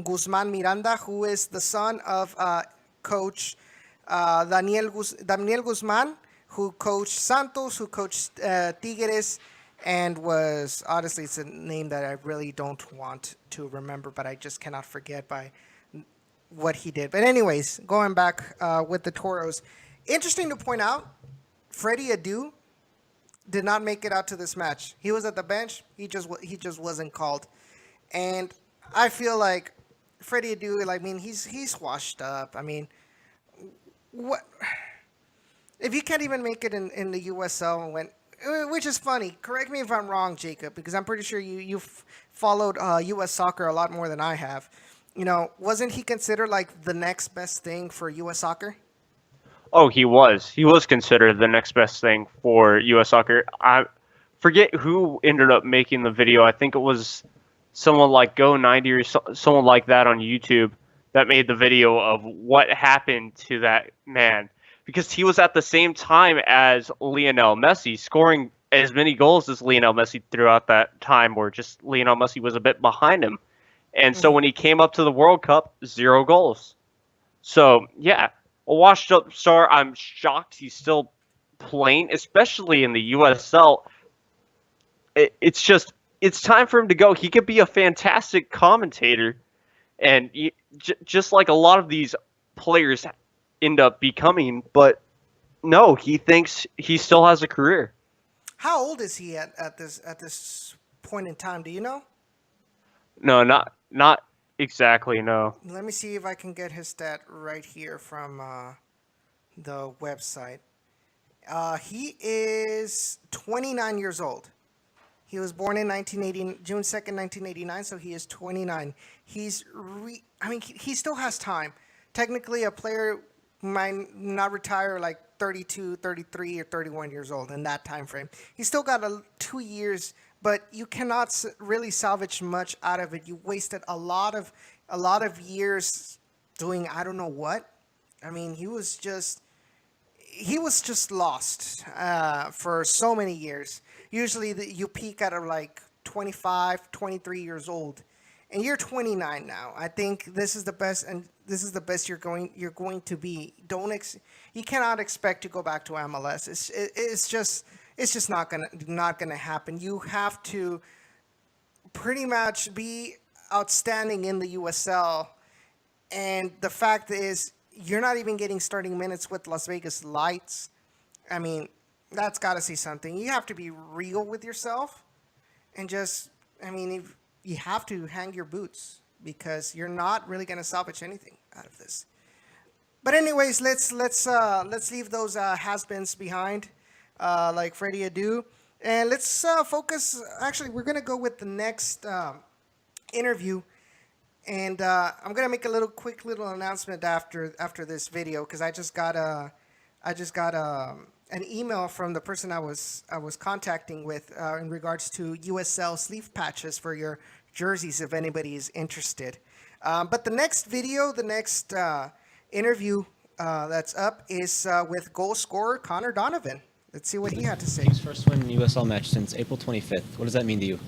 Guzman Miranda, who is the son of coach Daniel Guzman, who coached Santos, who coached Tigres, and was, honestly, it's a name that I really don't want to remember, but I just cannot forget by what he did. But anyways, going back with the Toros, interesting to point out, Freddie Adu did not make it out to this match. He was at the bench. He just wasn't called. And I feel like Freddie Adu, I mean, he's washed up. I mean, what if you can't even make it in the USL and went, which is funny. Correct me if I'm wrong, Jacob, because I'm pretty sure you've followed U.S. soccer a lot more than I have. You know, wasn't he considered like the next best thing for U.S. soccer? Oh, he was. He was considered the next best thing for U.S. soccer. I forget who ended up making the video. I think it was someone like Go90 or someone like that on YouTube that made the video of what happened to that man. Because he was at the same time as Lionel Messi, scoring as many goals as Lionel Messi throughout that time, where just Lionel Messi was a bit behind him. And so when he came up to the World Cup, 0 goals. So, yeah, a washed-up star. I'm shocked he's still playing, especially in the USL. It's time for him to go. He could be a fantastic commentator. And just like a lot of these players end up becoming, but no, he thinks he still has a career. How old is he at this point in time? Do you know? No, not exactly. No. Let me see if I can get his stat right here from the website. He is 29 years old. He was born in June 2nd, 1989, so he is 29. He still has time. Technically, a player might not retire like 32, 33, or 31 years old in that time frame. He's still got 2 years, but you cannot really salvage much out of it. You wasted a lot of years doing I don't know what. I mean, he was just lost for so many years. Usually you peak at like 25, 23 years old. And you're 29 now. I think this is the best, and this is the best you're going to be. You cannot expect to go back to MLS. It's just not gonna happen. You have to pretty much be outstanding in the USL. And the fact is, you're not even getting starting minutes with Las Vegas Lights. I mean, that's got to say something. You have to be real with yourself, and you have to hang your boots, because you're not really going to salvage anything out of this. But anyways, let's leave those has-beens behind, like Freddie Adu, and let's focus. Actually, we're going to go with the next interview, and I'm going to make a quick little announcement after this video, because I just got an email from the person I was contacting with in regards to USL sleeve patches for your jerseys, if anybody is interested. But the next video, the next interview that's up is with goal scorer Connor Donovan. Let's see what he had to say. His first win in USL match since April 25th. What does that mean to you?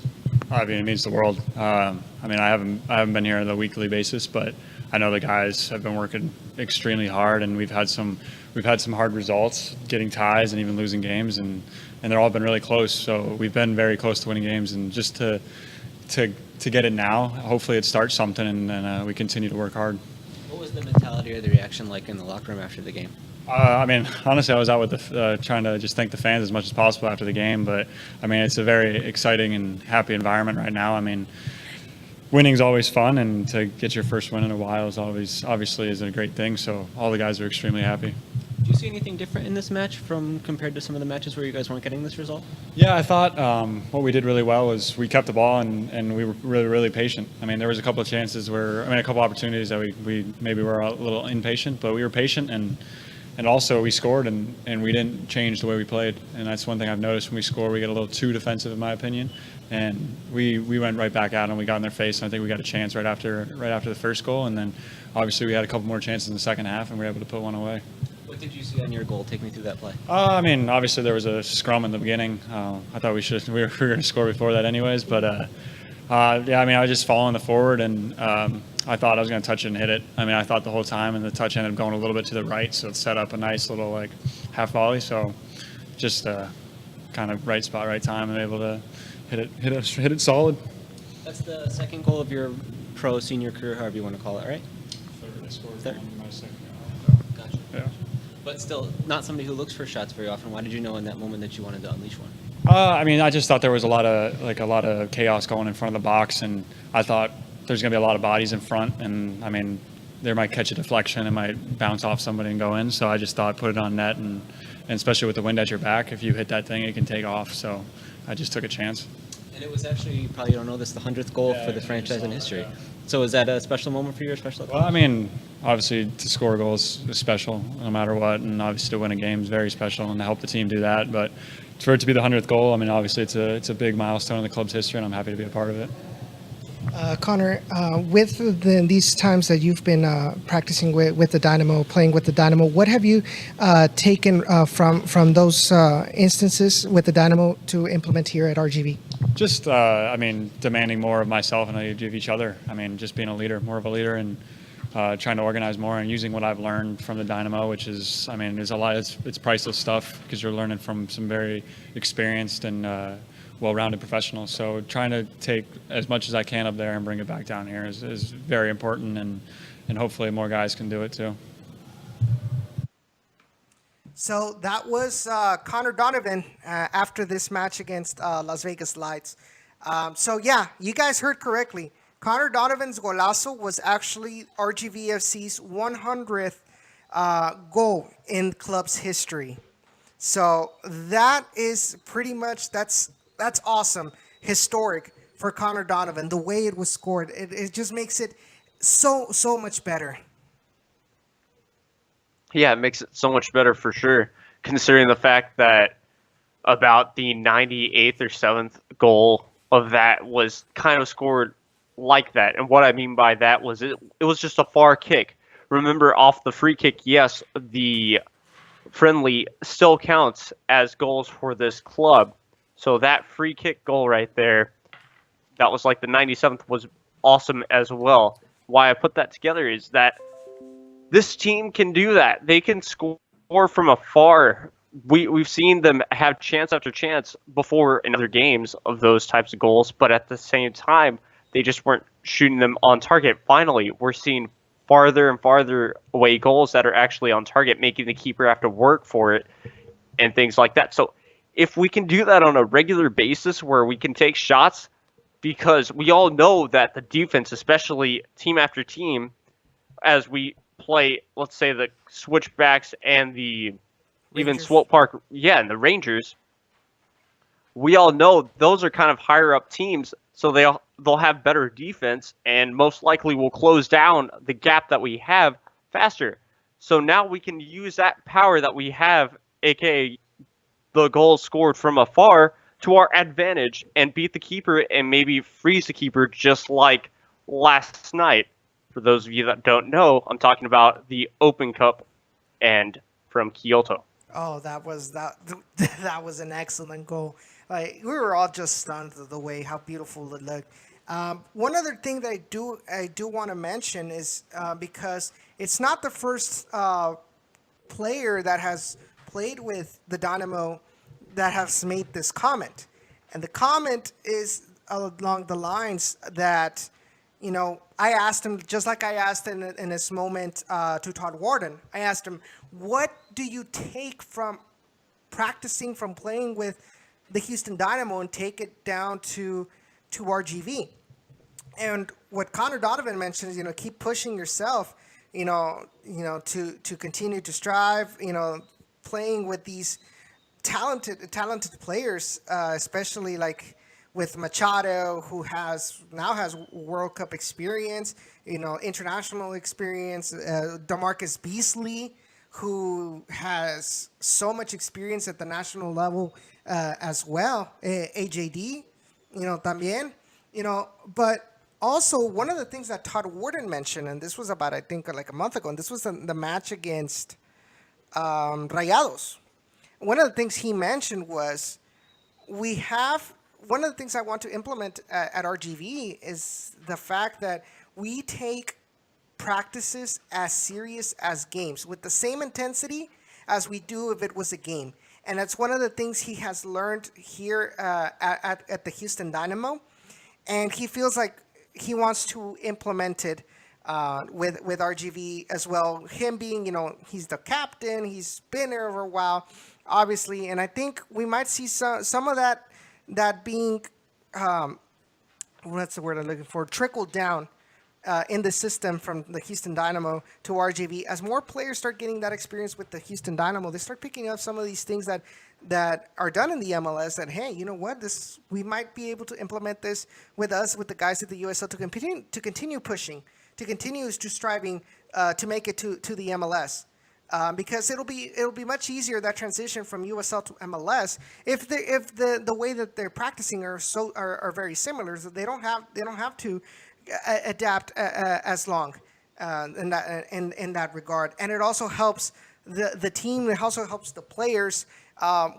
I mean, it means the world. I haven't been here on a weekly basis, but I know the guys have been working extremely hard, and we've had some hard results, getting ties and even losing games, and they're all been really close. So we've been very close to winning games, and just to get it now, hopefully it starts something, and then we continue to work hard. What was the mentality or the reaction like in the locker room after the game? I mean, honestly, I was out with trying to just thank the fans as much as possible after the game. But I mean, it's a very exciting and happy environment right now. I mean, winning's always fun, and to get your first win in a while is always obviously is a great thing. So all the guys are extremely happy. Do you see anything different in this match from compared to some of the matches where you guys weren't getting this result? Yeah, I thought what we did really well was we kept the ball and we were really, really patient. I mean, there was a couple of chances where, a couple opportunities that we maybe were a little impatient, but we were patient and also we scored and we didn't change the way we played. And that's one thing I've noticed when we score, we get a little too defensive, in my opinion. And we went right back at them. We got in their face, and I think we got a chance right after the first goal. And then obviously we had a couple more chances in the second half, and we were able to put one away. What did you see on your goal? Take me through that play. I mean, obviously there was a scrum in the beginning. I thought we were going to score before that anyways. But yeah, I mean, I was just following the forward, and I thought I was going to touch it and hit it. I mean, I thought the whole time, and the touch ended up going a little bit to the right, so it set up a nice little like half volley. So just kind of right spot, right time, and able to hit it solid. That's the second goal of your pro senior career, however you want to call it, right? Third, I scored Third. one in my second. Gotcha. Yeah. But still, not somebody who looks for shots very often. Why did you know in that moment that you wanted to unleash one? I mean, I just thought there was a lot of chaos going in front of the box, and I thought there's going to be a lot of bodies in front, and I mean, they might catch a deflection, it might bounce off somebody and go in. So I just thought put it on net, and especially with the wind at your back, if you hit that thing, it can take off. So I just took a chance. And it was actually, you probably don't know this, the 100th goal for the franchise in history. So is that a special moment for you, or special? Well, I mean, obviously to score goals is special no matter what, and obviously to win a game is very special, and to help the team do that. But for it to be the 100th goal, I mean, obviously it's a big milestone in the club's history, and I'm happy to be a part of it. Connor, with these times that you've been practicing with the Dynamo, playing with the Dynamo, what have you taken from those instances with the Dynamo to implement here at RGV? Just, I mean, demanding more of myself and of each other. I mean, just being more of a leader, and trying to organize more and using what I've learned from the Dynamo, which is, I mean, there's a lot. It's priceless stuff because you're learning from some very experienced and well-rounded professionals. So trying to take as much as I can up there and bring it back down here is very important, and hopefully more guys can do it too. So that was Connor Donovan after this match against Las Vegas Lights. So yeah, you guys heard correctly. Connor Donovan's golazo was actually RGVFC's 100th goal in club's history. So that is pretty much, that's awesome, historic for Connor Donovan. The way it was scored, it just makes it so much better. Yeah, it makes it so much better for sure, considering the fact that about the 98th or 7th goal of that was kind of scored like that. And what I mean by that was it was just a far kick. Remember, off the free kick, yes, the friendly still counts as goals for this club. So that free kick goal right there, that was like the 97th, was awesome as well. Why I put that together is that this team can do that. They can score from afar. We've seen them have chance after chance before in other games of those types of goals, but at the same time, they just weren't shooting them on target. Finally, we're seeing farther and farther away goals that are actually on target, making the keeper have to work for it and things like that. So if we can do that on a regular basis where we can take shots, because we all know that the defense, especially team after team, as we play, let's say, the Switchbacks and the even Rangers. Swope Park, and the Rangers, we all know those are kind of higher up teams, so they'll have better defense and most likely will close down the gap that we have faster. So now we can use that power that we have, aka the goals scored from afar, to our advantage and beat the keeper and maybe freeze the keeper, just like last night. For those of you that don't know, I'm talking about the Open Cup and from Kyoto. Oh, that was an excellent goal. Like, we were all just stunned at the way how beautiful it looked. One other thing that I do want to mention is because it's not the first player that has played with the Dynamo that has made this comment, and the comment is along the lines that, you know, I asked him, just like I asked in this moment to Todd Warden, I asked him, what do you take from practicing, from playing with the Houston Dynamo, and take it down to RGV? And what Connor Donovan mentioned is, keep pushing yourself, to continue to strive, playing with these talented players, especially like with Machado, who has World Cup experience, international experience. Demarcus Beasley, who has so much experience at the national level as well. AJD, también, but also one of the things that Todd Warden mentioned, and this was about I think like a month ago, and this was the match against Rayados. One of the things he mentioned was we have one of the things I want to implement at RGV is the fact that we take practices as serious as games with the same intensity as we do if it was a game. And that's one of the things he has learned here at the Houston Dynamo. And he feels like he wants to implement it with RGV as well. Him being, he's the captain, he's been there for a while, obviously. And I think we might see some of that being, what's the word I'm looking for, trickled down in the system from the Houston Dynamo to RGV. As more players start getting that experience with the Houston Dynamo, they start picking up some of these things that are done in the MLS. That hey, you know what, we might be able to implement this with the guys at the USL to continue pushing, to continue to striving to make it to the MLS. Because it'll be much easier, that transition from USL to MLS, if the way that they're practicing are very similar, so they don't have to adapt as long in that regard. And it also helps the team. It also helps the players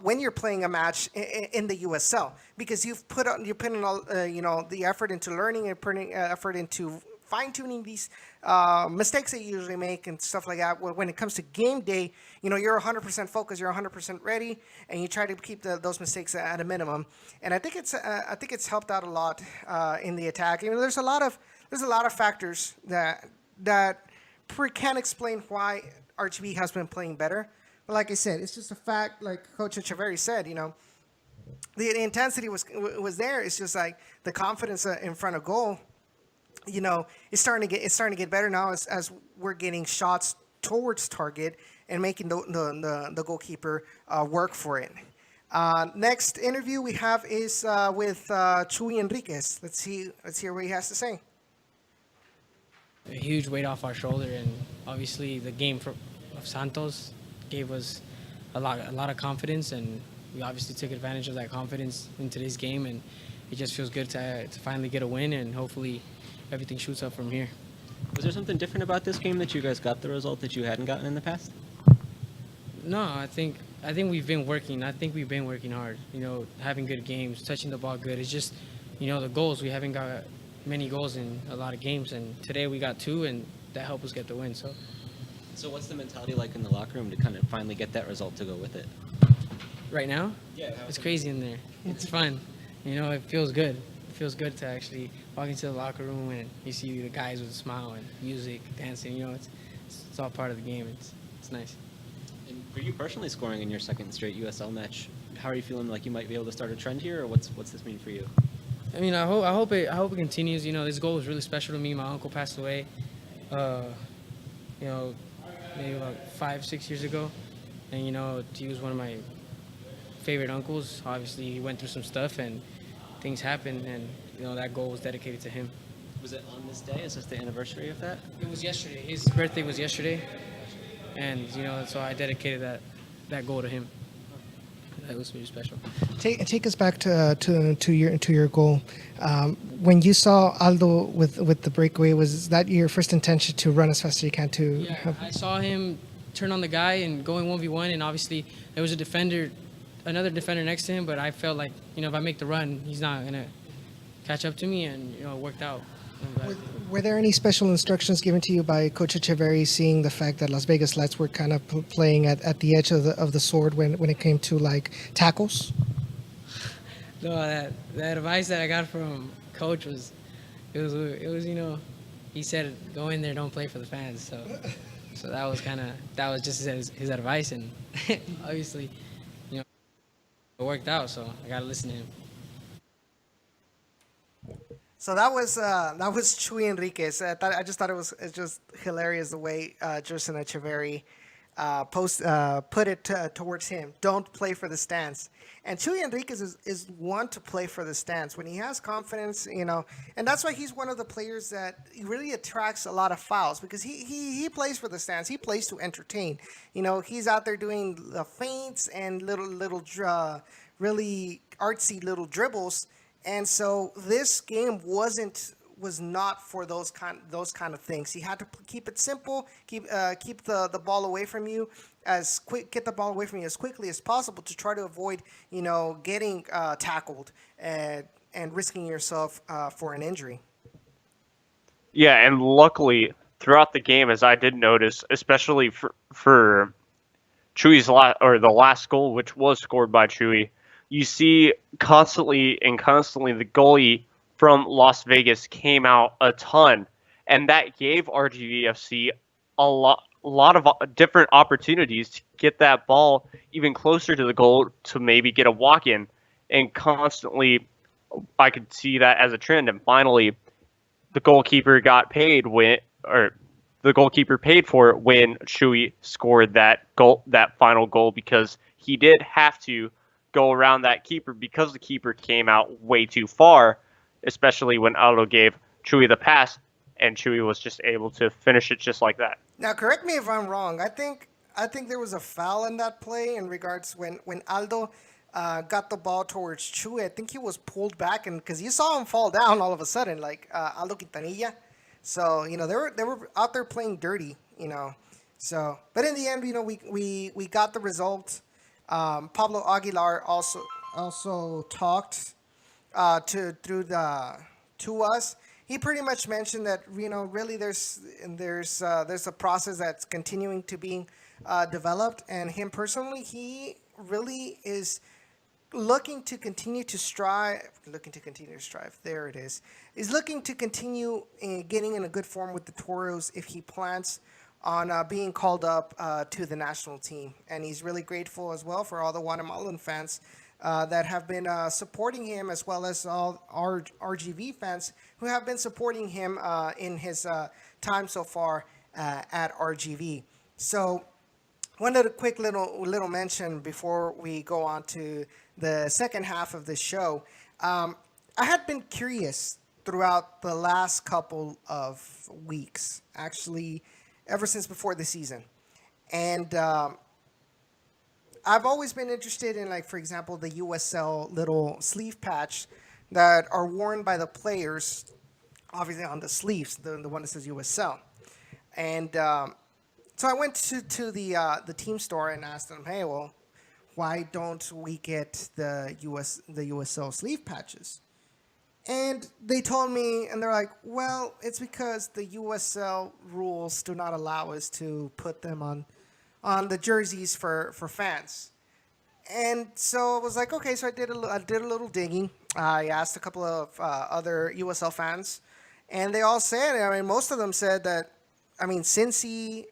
when you're playing a match in the USL, because you're putting all the effort into learning and putting effort into fine-tuning these mistakes that you usually make and stuff like that. When it comes to game day, you're 100% focused, you're 100% ready, and you try to keep those mistakes at a minimum. And I think it's helped out a lot in the attack. There's a lot of factors that can explain why RGB has been playing better. But like I said, it's just a fact. Like Coach Echeverri said, the intensity was there. It's just like the confidence in front of goal. It's starting to get better now as we're getting shots towards target and making the goalkeeper work for it. Next interview we have is with Chuy Enriquez. Let's hear what he has to say. A huge weight off our shoulder, and obviously the game of Santos gave us a lot of confidence, and we obviously took advantage of that confidence in today's game, and it just feels good to finally get a win, and hopefully everything shoots up from here. Was there something different about this game that you guys got the result that you hadn't gotten in the past? No, I think we've been working. I think we've been working hard. Having good games, touching the ball good. It's just, the goals. We haven't got many goals in a lot of games, and today we got 2, and that helped us get the win. So what's the mentality like in the locker room to kind of finally get that result to go with it? Right now, Yeah, it's crazy in there. It's fun. It feels good. It feels good to actually walk into the locker room and you see the guys with a smile and music, dancing. It's all part of the game. It's nice. And for you personally, scoring in your second straight USL match, how are you feeling? Like you might be able to start a trend here, or what's this mean for you? I hope it continues. This goal was really special to me. My uncle passed away, maybe about 5-6 years ago, and he was one of my favorite uncles. Obviously, he went through some stuff and things happened, and that goal was dedicated to him. Was it on this day? Is this the anniversary of that? It was yesterday. His birthday was yesterday, and so I dedicated that goal to him. That was really special. Take us back to your goal. When you saw Aldo with the breakaway, was that your first intention to run as fast as you can to? Yeah, I saw him turn on the guy and going 1v1, and obviously there was another defender next to him, but I felt like if I make the run, he's not gonna catch up to me, and it worked out. Were there any special instructions given to you by Coach Echeverri, seeing the fact that Las Vegas Lights were kind of playing at the edge of the sword when it came to like tackles? No, that advice that I got from Coach was he said go in there, don't play for the fans. So that was just his advice, and obviously it worked out. So I gotta listen to him. So that was Chuy Enriquez. I just thought it's just hilarious the way Jerson Echeverry put it towards him. Don't play for the stands. And Chuy Enriquez is one to play for the stands when he has confidence, and that's why he's one of the players that really attracts a lot of fouls because he plays for the stands. He plays to entertain. He's out there doing the feints and little really artsy little dribbles. And so this game was not for those kind of things. He had to keep it simple, keep the ball away from you get the ball away from you as quickly as possible to try to avoid getting tackled and risking yourself for an injury. Yeah, and luckily throughout the game, as I did notice, especially for Chuy's the last goal, which was scored by Chuy, you see constantly the goalie from Las Vegas came out a ton, and that gave RGVFC a lot of different opportunities to get that ball even closer to the goal to maybe get a walk-in, and constantly I could see that as a trend. And finally, the goalkeeper paid for it when Chuy scored that final goal, because he did have to go around that keeper because the keeper came out way too far, especially when Aldo gave Chuy the pass, and Chuy was just able to finish it just like that. Now, correct me if I'm wrong. I think there was a foul in that play in regards when Aldo got the ball towards Chuy. I think he was pulled back, and because you saw him fall down all of a sudden, like Aldo Quintanilla. So they were out there playing dirty. So, but in the end, we got the result. Pablo Aguilar also talked to us. He pretty much mentioned that really there's a process that's continuing to be developed, and him personally, he really is looking to continue to strive. There it is. He's looking to continue getting in a good form with the Toros if he plans on being called up to the national team. And he's really grateful as well for all the Guatemalan fans that have been supporting him, as well as all our RGV fans who have been supporting him in his time so far at RGV. So wanted a quick little mention before we go on to the second half of the show. I had been curious throughout the last couple of weeks, actually ever since before the season. And I've always been interested in, like, for example, the USL little sleeve patch that are worn by the players, obviously on the sleeves, the one that says USL. And so I went to the team store and asked them, hey, well, why don't we get the USL sleeve patches? And they told me, and they're like, well, it's because the USL rules do not allow us to put them on the jerseys for fans. And so I was like, okay, so I did a little digging. I asked a couple of other USL fans, and they all said, most of them said that, Cincy,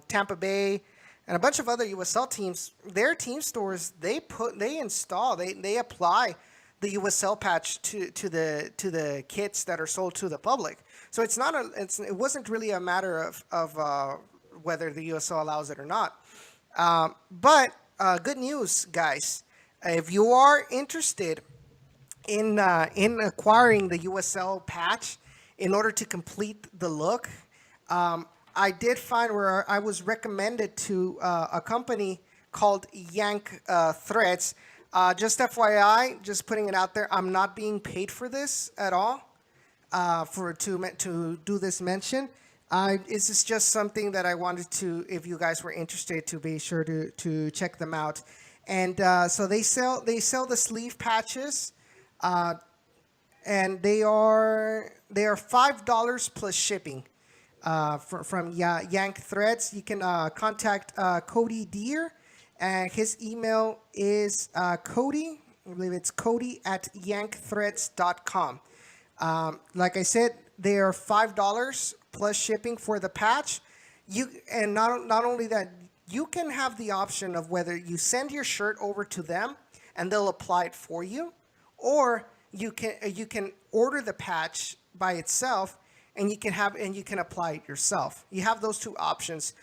Tampa Bay, and a bunch of other USL teams, their team stores, they apply the USL patch to the kits that are sold to the public. So it wasn't really a matter of whether the USL allows it or not. But good news, guys. If you are interested in acquiring the USL patch in order to complete the look, I did find where I was recommended to a company called Yank Threads. Just FYI, just putting it out there, I'm not being paid for this at all. To do this mention. This is just something that I wanted to, if you guys were interested, to be sure to check them out. And so they sell the sleeve patches, and they are $5 plus shipping. From Yank Threads. You can contact Cody Deer, and his email is Cody. I believe it's Cody@yankthreads.com. Like I said, they are $5 plus shipping for the patch. And not only that, you can have the option of whether you send your shirt over to them and they'll apply it for you, or you can order the patch by itself, and you can apply it yourself. You have those two options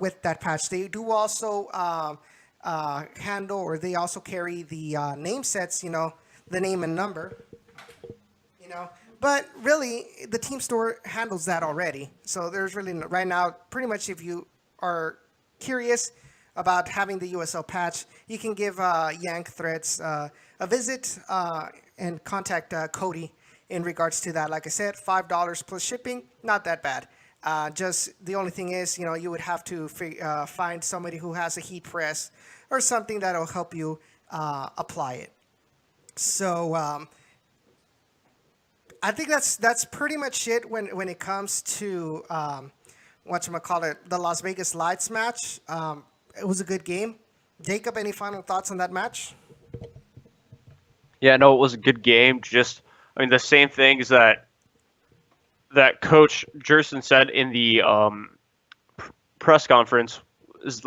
with that patch. They do also handle, or they also carry the name sets. The name and number. But really, the team store handles that already. So there's really right now, pretty much, if you are curious about having the USL patch, you can give Yank Threads a visit and contact Cody in regards to that. Like I said, $5 plus shipping, not that bad. Just the only thing is, you would have to find somebody who has a heat press or something that'll help you apply it. So I think that's pretty much it when it comes to the Las Vegas Lights match. It was a good game. Jacob, any final thoughts on that match? Yeah, no, it was a good game. The same things that Coach Jerson said in the press conference is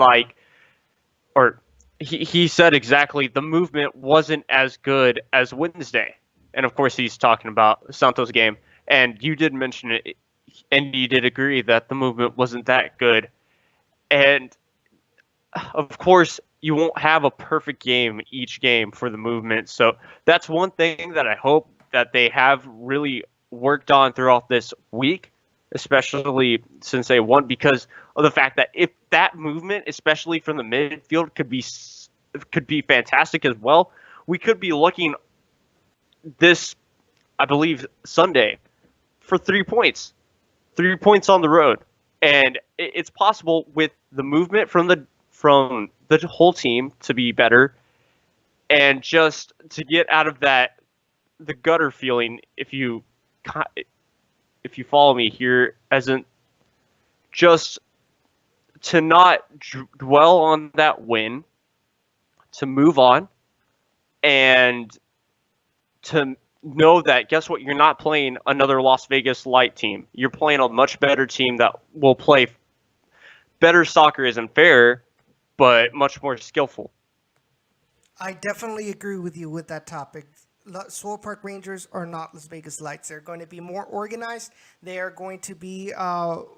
he said exactly, the movement wasn't as good as Wednesday. And of course, he's talking about Santos' game. And you did mention it, and you did agree that the movement wasn't that good. And of course, you won't have a perfect game each game for the movement. So that's one thing that I hope that they have really worked on throughout this week, especially since they won, because of the fact that if that movement, especially from the midfield, could be fantastic as well, we could be looking this, I believe, Sunday for 3 points. 3 points on the road. And it's possible with the movement from the whole team to be better, and just to get out of the gutter feeling, if you follow me here, as in just to not dwell on that win, to move on, and to know that, guess what, you're not playing another Las Vegas Light team. You're playing a much better team that will play better soccer, isn't fair, but much more skillful. I definitely agree with you with that topic. Swolle Park Rangers are not Las Vegas Lights. They're going to be more organized. They are going to be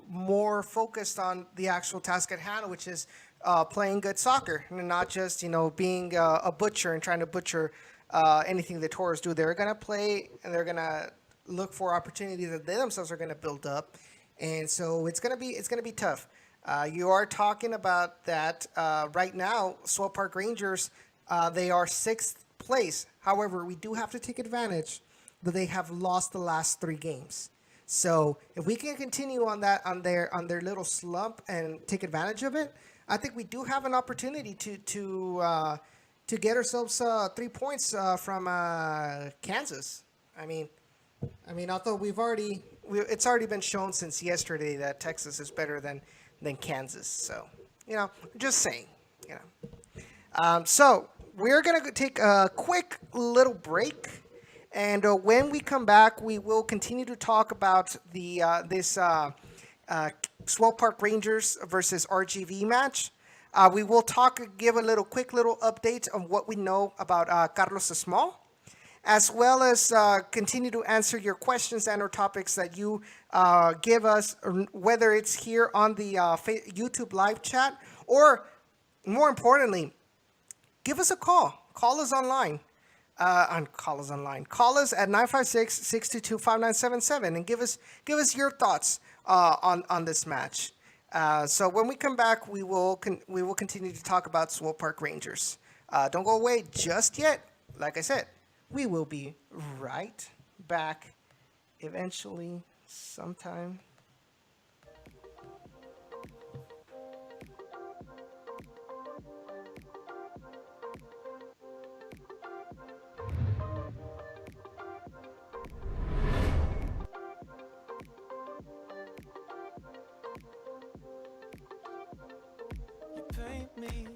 more focused on the actual task at hand, which is playing good soccer, and not just being a butcher and trying to butcher anything the Toros do. They're going to play, and they're going to look for opportunities that they themselves are going to build up, and so it's going to be tough. You are talking about that right now. Swolle Park Rangers, they are 6th place. However, we do have to take advantage that they have lost the last 3 games. So if we can continue on that on their little slump and take advantage of it, I think we do have an opportunity to get ourselves 3 points from Kansas. I mean, although it's already been shown since yesterday that Texas is better than Kansas. So just saying. So we're going to take a quick little break, and when we come back, we will continue to talk about this Swolle Park Rangers versus RGV match. We will give a quick little update on what we know about Carlos Esmal, as well as continue to answer your questions and or topics that you give us, whether it's here on the YouTube live chat, or more importantly, give us a call. Call us online. Call us at 956-622-5977 and give us your thoughts on this match. So when we come back, we will continue to talk about Swolle Park Rangers. Don't go away just yet. Like I said, we will be right back eventually, sometime. Paint me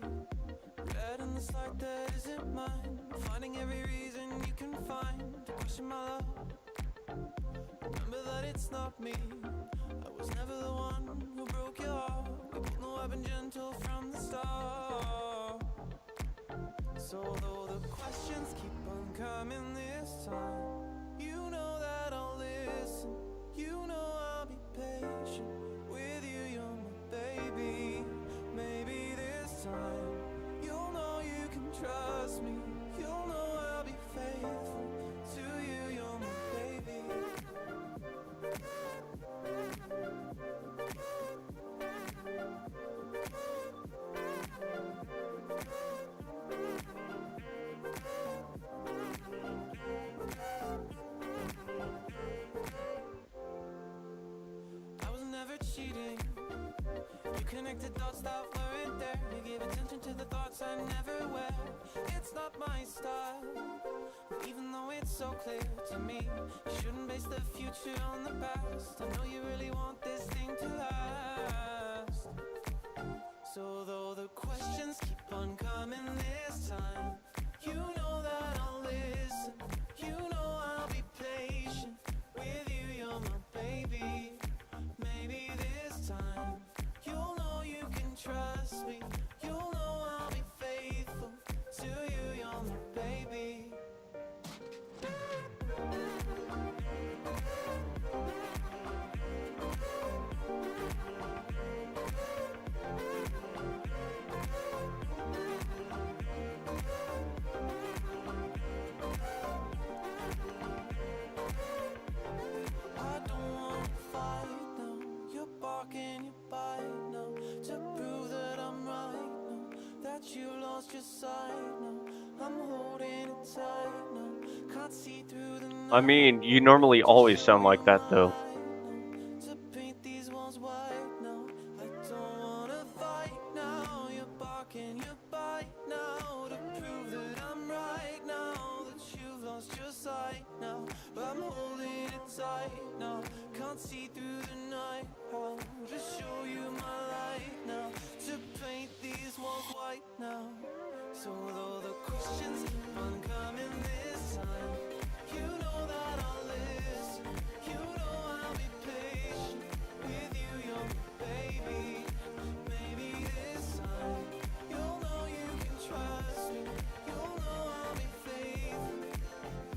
red in this light that isn't mine, finding every reason you can find to question my love. Remember that it's not me, I was never the one who broke your heart. We both know I've been gentle from the start. So though the questions keep on coming this time, connected dots that weren't there. You give attention to the thoughts I never wear. It's not my style, even though it's so clear to me. You shouldn't base the future on the past. I know you really want this thing to last. So though the questions keep on coming this time, you know that I'll listen. You know I'll be patient with you, you're my baby. Maybe this time you'll know you can trust me. You'll know I'll be faithful to you, you're my baby. I don't wanna fight now. You're barking, you bite now. To prove that I'm right now, that you lost your sight now. I'm holding it tight now. Can't see through the night. I mean, you normally always sound like that, though. To paint these walls white now. I don't wanna fight now. You're barking, you bite now. To prove that I'm right now, that you've lost your sight now. I'm holding it tight now. Can't see through the night. How to show you my light now. To paint these walls white now. So though the questions keep on coming this time, you know that I'll listen. You know I'll be patient with you, you're my baby. Maybe this time you'll know you can trust me. You'll know I'll be faithful.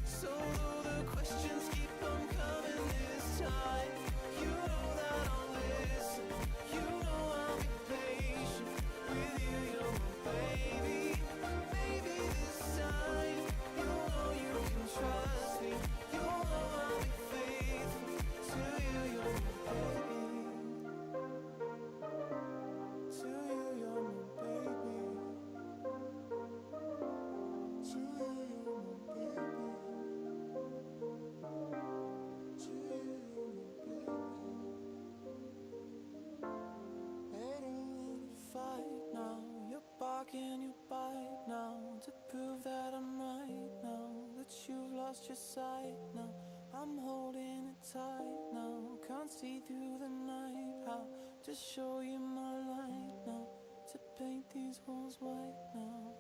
So though the questions keep on coming this time, you know that I'll listen. You know I'll be patient with you, you're my baby. Maybe this time you'll know you can trust me. You'll know I'll be faithful to you, you're my baby. To you, you're my baby. To you, you're my baby. To you, you're my baby. I don't wanna fight now. You're barking, you bite now. To prove that I'm right now, that you've lost your sight now. I'm holding it tight now. Can't see through the night. How to show you my light now. To paint these walls white now.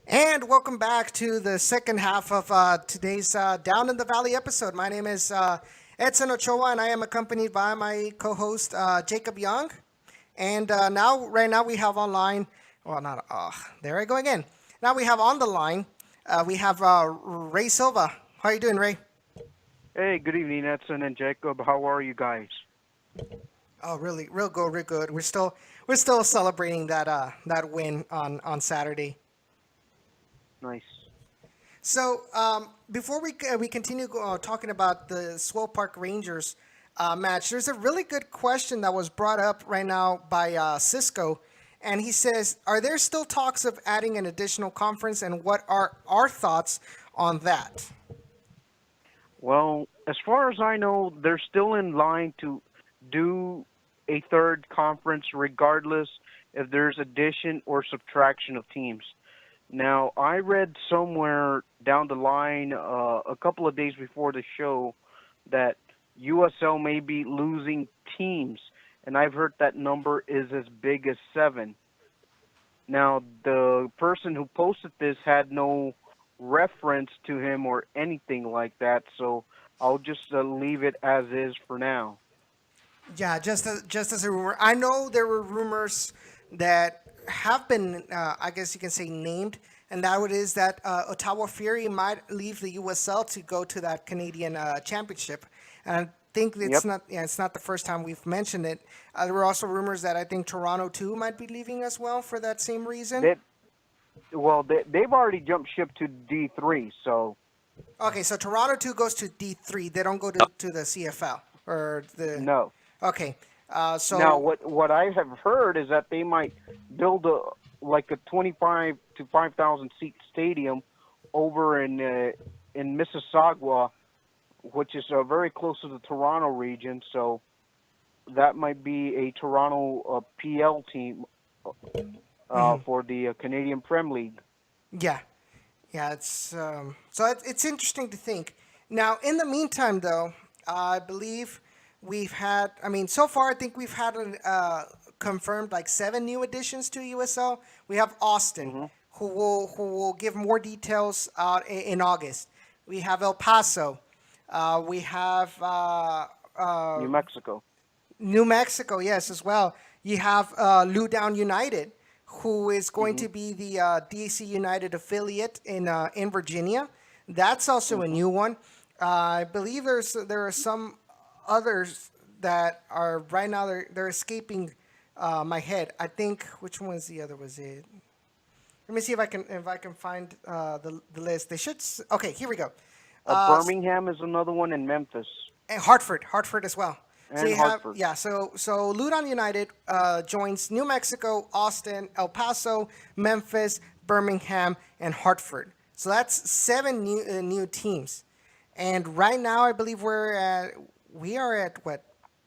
And welcome back to the second half of today's Down in the Valley episode. My name is Edson Ochoa, and I am accompanied by my co-host Jacob Young. And right now we have online. Well, not. There I go again. Now we have on the line. We have Ray Silva. How are you doing, Ray? Hey, good evening, Edson and Jacob. How are you guys? Oh, really, real good. We're still celebrating that win on Saturday. Nice. So before we continue talking about the Swell Park Rangers match, there's a really good question that was brought up right now by Cisco, and he says, "Are there still talks of adding an additional conference, and what are our thoughts on that?" Well, as far as I know, they're still in line to do a third conference regardless if there's addition or subtraction of teams. Now, I read somewhere down the line a couple of days before the show that USL may be losing teams, and I've heard that number is as big as 7. Now, the person who posted this had no reference to him or anything like that, so I'll just leave it as is for now. Yeah, just as a rumor. I know there were rumors that have been, I guess you can say, named, and is that Ottawa Fury might leave the USL to go to that Canadian Championship. And I think it's Yep. it's not the first time we've mentioned it. There were also rumors that I think Toronto too might be leaving as well for that same reason. They've already jumped ship to D3, so Okay, so Toronto too goes to D3. They don't go to the CFL or the. no. Okay, so Now, what I have heard is that they might build a 25 to 5,000 seat stadium over in Mississauga, which is very close to the Toronto region. So that might be a Toronto PL team for the Canadian Premier League. Yeah, it's it's interesting to think. Now, in the meantime, though, I believe we've had. I mean, so far, I think we've had confirmed like 7 new additions to USL. We have Austin, who will give more details out in August. We have El Paso. We have New Mexico. New Mexico, yes, as well. You have Loudoun United, who is going to be the DC United affiliate in Virginia. That's also a new one. I believe there are some others that are right now they're escaping my head. I think which one was the other? Was it? Let me see if I can find the list. They should. Okay, here we go. Birmingham is another one, in Memphis. And Hartford as well. So And you Hartford. have so Loudoun United joins New Mexico, Austin, El Paso, Memphis, Birmingham, and Hartford. So that's 7 new teams. And right now, I believe we are at what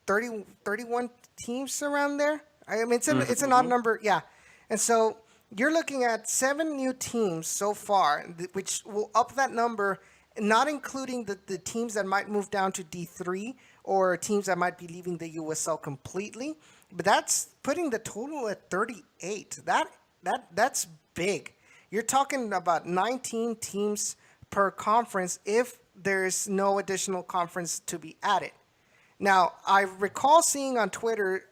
31 teams around there. I mean, it's an odd number, yeah. And so you're looking at 7 new teams so far, which will up that number, not including the teams that might move down to D3 or teams that might be leaving the USL completely. But that's putting the total at 38. That's big. You're talking about 19 teams per conference if there's no additional conference to be added. Now, I recall seeing on Twitter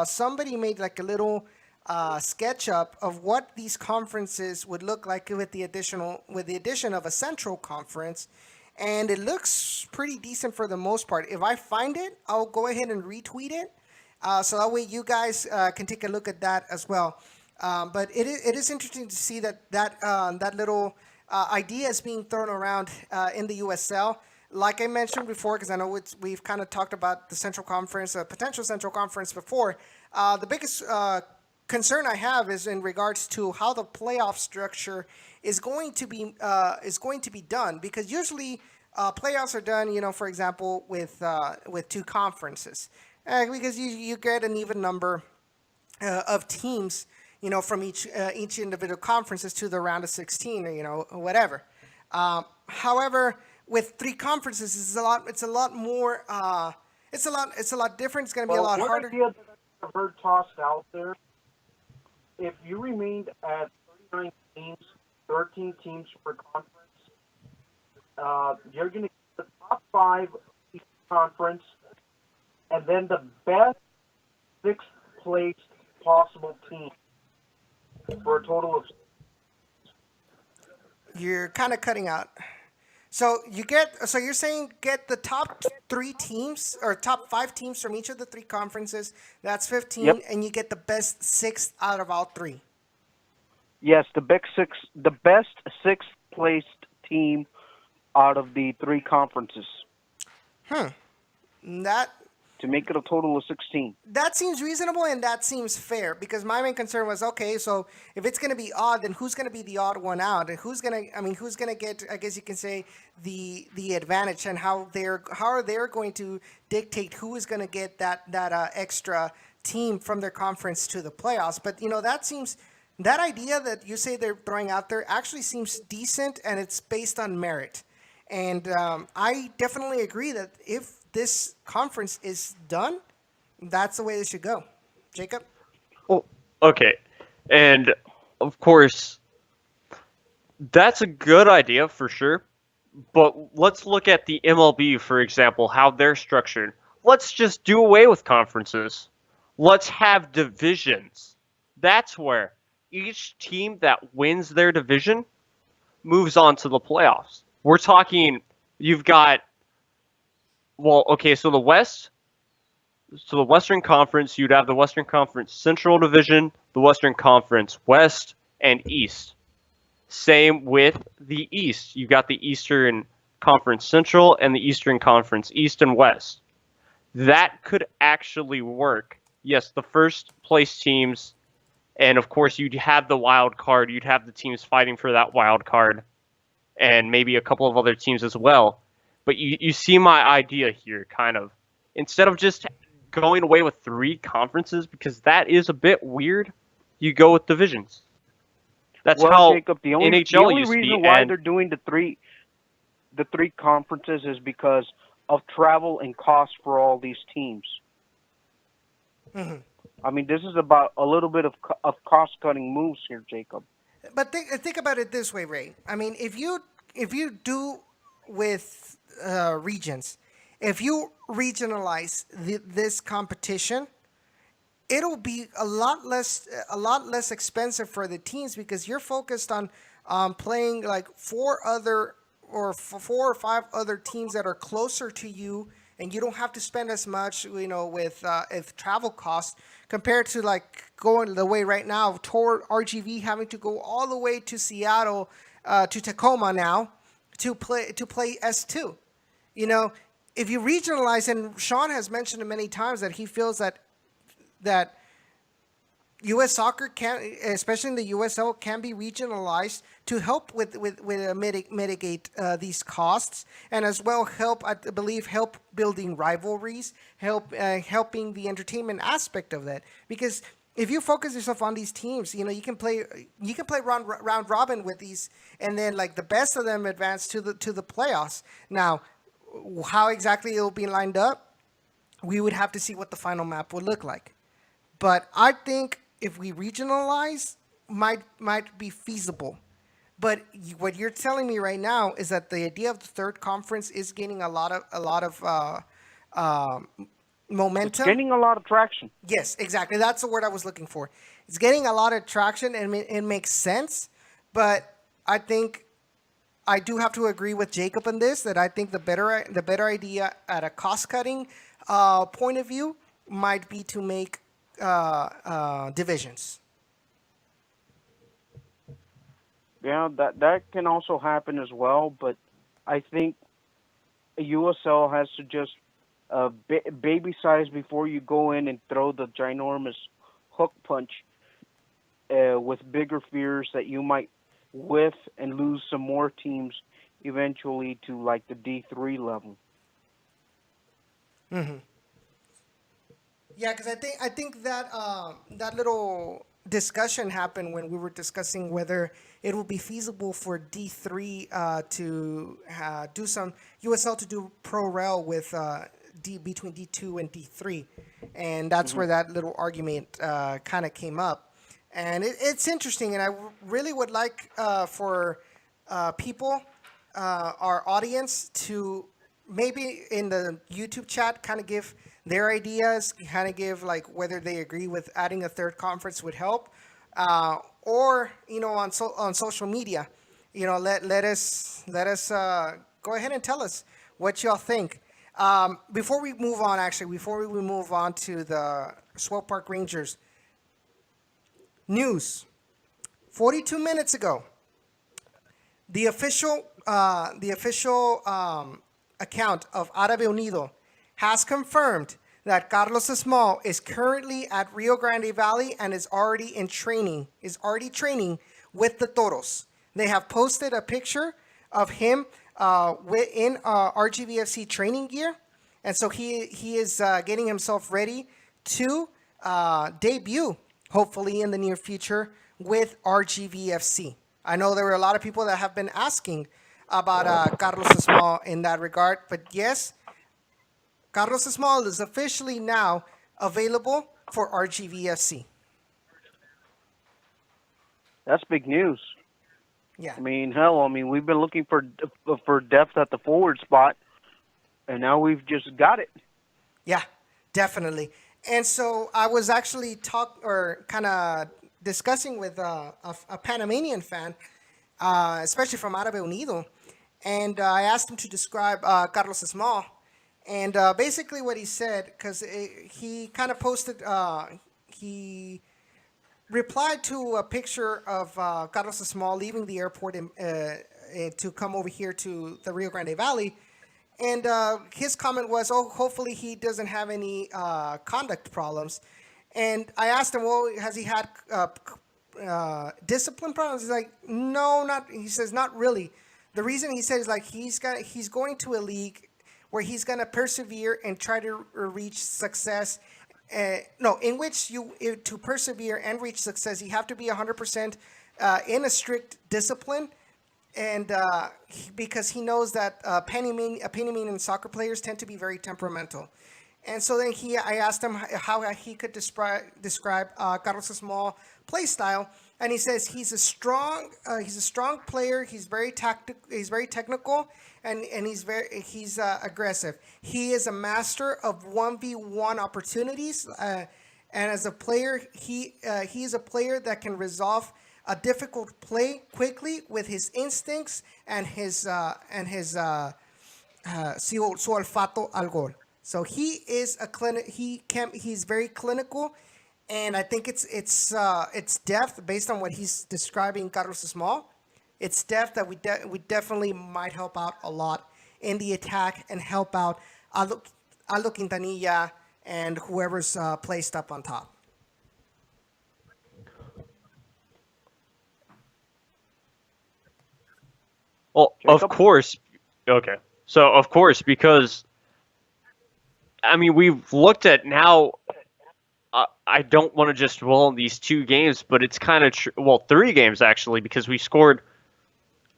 somebody made like a little sketch up of what these conferences would look like with the addition of a central conference, and it looks pretty decent for the most part. If I find it, I'll go ahead and retweet it, so that way you guys can take a look at that as well. But it is interesting to see that little idea is being thrown around in the USL. Like I mentioned before, because I know we've kind of talked about the Central Conference, potential Central Conference before. The biggest concern I have is in regards to how the playoff structure is going to be done, because usually playoffs are done, for example, with 2 conferences, because you get an even number of teams, from each individual conferences to the round of 16, or whatever. However, with 3 conferences, it's a lot more. It's a lot different. It's going to be a lot harder. One idea that I've heard tossed out there: if you remained at 39 teams, 13 teams per conference, you're going to get the top 5 of each conference, and then the best 6th placed possible team for a total of. You're kind of cutting out. So you're saying get the top 3 teams or top 5 teams from each of the 3 conferences. That's 15, Yep. and you get the best 6th out of all 3. Yes, the best 6th placed team out of the 3 conferences. That to make it a total of 16. That seems reasonable and that seems fair because my main concern was, okay, so if it's going to be odd, then who's going to be the odd one out, and who's going to get, I guess you can say, the advantage, and how are they going to dictate who is going to get that extra team from their conference to the playoffs. But that idea that you say they're throwing out there actually seems decent, and it's based on merit. And I definitely agree that if this conference is done, that's the way it should go. Jacob? Well, okay. And of course, that's a good idea for sure. But let's look at the MLB, for example, how they're structured. Let's just do away with conferences. Let's have divisions. That's where each team that wins their division moves on to the playoffs. We're talking, you've got, well, okay, so the Western Conference, you'd have the Western Conference Central Division, the Western Conference West, and East. Same with the East. You've got the Eastern Conference Central and the Eastern Conference East and West. That could actually work. Yes, the first place teams, and of course you'd have the wild card. You'd have the teams fighting for that wild card, and maybe a couple of other teams as well. But you see my idea here, kind of. Instead of just going away with 3 conferences, because that is a bit weird, you go with divisions. That's how Jacob, the only NHL used to reason be. why And they're doing the three conferences is because of travel and cost for all these teams. Mm-hmm. I mean, this is about a little bit of cost-cutting moves here, Jacob. But think about it this way, Ray. I mean, if you do with regions, if you regionalize this competition, it'll be a lot less expensive for the teams because you're focused on playing like 4 or 5 other teams that are closer to you, and you don't have to spend as much, with travel costs compared to like going the way right now toward RGV having to go all the way to Seattle, to Tacoma now to play S2. If you regionalize, and Sean has mentioned it many times that he feels that U.S. soccer can, especially in the USL, can be regionalized to help with mitigate these costs, and as well help building rivalries, helping the entertainment aspect of that. Because if you focus yourself on these teams, you can play round robin with these, and then like the best of them advance to the playoffs. Now, how exactly it'll be lined up, we would have to see what the final map would look like. But I think if we regionalize, might be feasible. But what you're telling me right now is that the idea of the third conference is gaining a lot of momentum. It's gaining a lot of traction. Yes, exactly. That's the word I was looking for. It's getting a lot of traction, and it makes sense. But I think I do have to agree with Jacob on this, that I think the better idea at a cost-cutting point of view might be to make divisions. Yeah, that can also happen as well, but I think USL has to just baby size before you go in and throw the ginormous hook punch with bigger fears that you might whiff and lose some more teams eventually to like the D3 level. Mm-hmm. Yeah, because I think that that little discussion happened when we were discussing whether it will be feasible for D3 to do some USL to do pro rel with between D2 and D3, and that's where that little argument kind of came up. And it's interesting, and I really would like for people, our audience, to maybe in the YouTube chat kind of give their ideas, kind of give like whether they agree with adding a third conference would help, or on social media, let us go ahead and tell us what y'all think. Before we move on to the Swope Park Rangers news, 42 minutes ago, the official account of Árabe Unido has confirmed that Carlos Esmal is currently at Rio Grande Valley and is already in training, with the Toros. They have posted a picture of him in RGVFC training gear, and so he is getting himself ready to debut, hopefully in the near future, with RGVFC. I know there were a lot of people that have been asking about Carlos Esmal in that regard, but yes, Carlos Esmal is officially now available for RGVFC. That's big news. Yeah. I mean, hell, we've been looking for depth at the forward spot, and now we've just got it. Yeah, definitely. And so I was actually kind of discussing with a Panamanian fan, especially from Árabe Unido, and I asked him to describe Carlos Esmal, and basically what he said, because he kind of posted, he replied to a picture of Carlos Esmal leaving the airport to come over here to the Rio Grande Valley. And his comment was, oh, hopefully he doesn't have any conduct problems. And I asked him, well, has he had discipline problems? He's like, no, not. He says, not really. The reason he said is like he's going to a league where he's going to persevere and try to reach success. In which to persevere and reach success, you have to be 100% in a strict discipline. And because he knows that Panamanian soccer players tend to be very temperamental. And so then I asked him how he could describe Carlos Esmal play style, and he says he's a strong player. He's very technical, and he's aggressive. He is a master of 1v1 opportunities, and as a player, he is a player that can resolve a difficult play quickly with his instincts and his su olfato al gol. So he is he's very clinical, and I think it's depth based on what he's describing Carlos Esmal. It's depth that we definitely might help out a lot in the attack and help out Aldo Quintanilla and whoever's placed up on top. Well, of course. Okay. So, of course, because, we've looked at now, I don't want to just dwell on these 2 games, but it's kind of, 3 games, actually, because we scored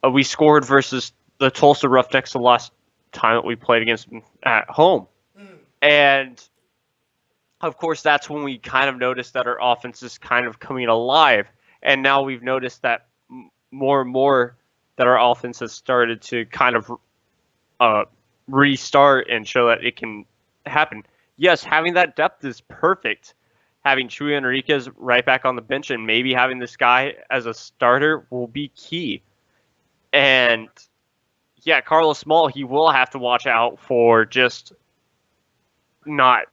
versus the Tulsa Roughnecks the last time that we played against them at home. And, of course, that's when we kind of noticed that our offense is kind of coming alive. And now we've noticed that more and more that our offense has started to kind of restart and show that it can happen. Yes, having that depth is perfect. Having Chuy Enriquez right back on the bench and maybe having this guy as a starter will be key. And, yeah, Carlos Esmal, he will have to watch out for just not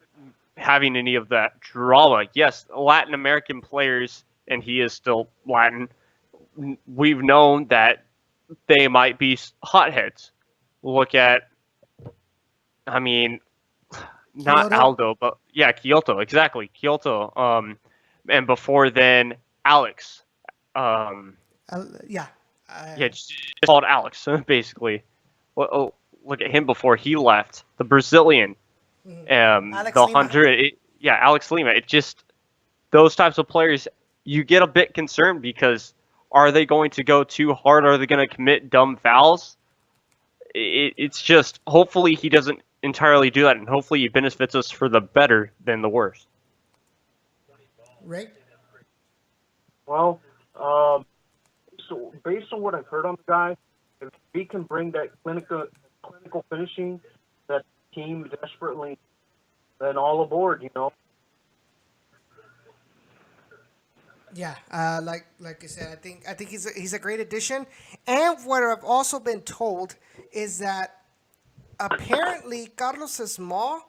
having any of that drama. Yes, Latin American players, and he is still Latin, we've known that they might be hotheads. Look at, not Kyoto. Aldo, but yeah, Kyoto, exactly, Kyoto. And before then, Alex. Just called Alex, basically. Well, look at him before he left, the Brazilian, Alex the Lima. 100. Alex Lima. It just, those types of players, you get a bit concerned because are they going to go too hard? Are they going to commit dumb fouls? It's just, hopefully he doesn't entirely do that, and hopefully he benefits us for the better than the worse. Right? Well, so based on what I've heard on the guy, if he can bring that clinical finishing that team desperately, then all aboard, Yeah, like I said, I think he's a great addition. And what I've also been told is that apparently Carlos Esmal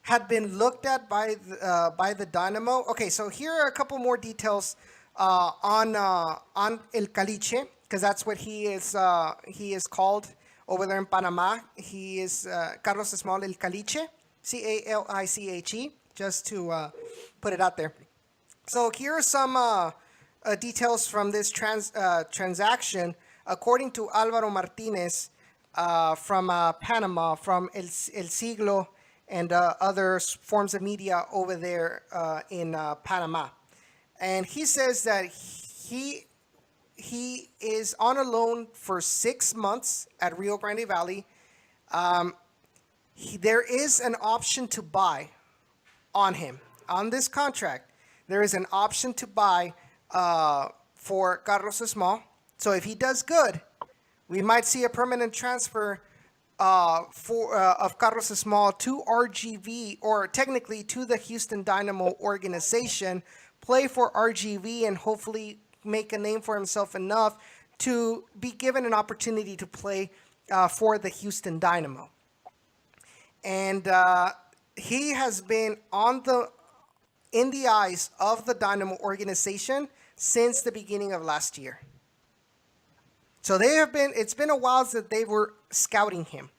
had been looked at by the Dynamo. Okay, so here are a couple more details on El Caliche, because that's what he is called over there in Panama. He is Carlos Esmal El Caliche. Caliche, just to put it out there. So here are some details from this transaction. According to Alvaro Martinez from Panama, from El Siglo and other forms of media over there in Panama. And he says that he is on a loan for 6 months at Rio Grande Valley. There is an option to buy on him. On this contract, there is an option to buy for Carlos Esmal. So if he does good, we might see a permanent transfer of Carlos Esmal to RGV, or technically to the Houston Dynamo organization, play for RGV, and hopefully make a name for himself enough to be given an opportunity to play for the Houston Dynamo. And he has been in the eyes of the Dynamo organization since the beginning of last year. So it's been a while that they were scouting him,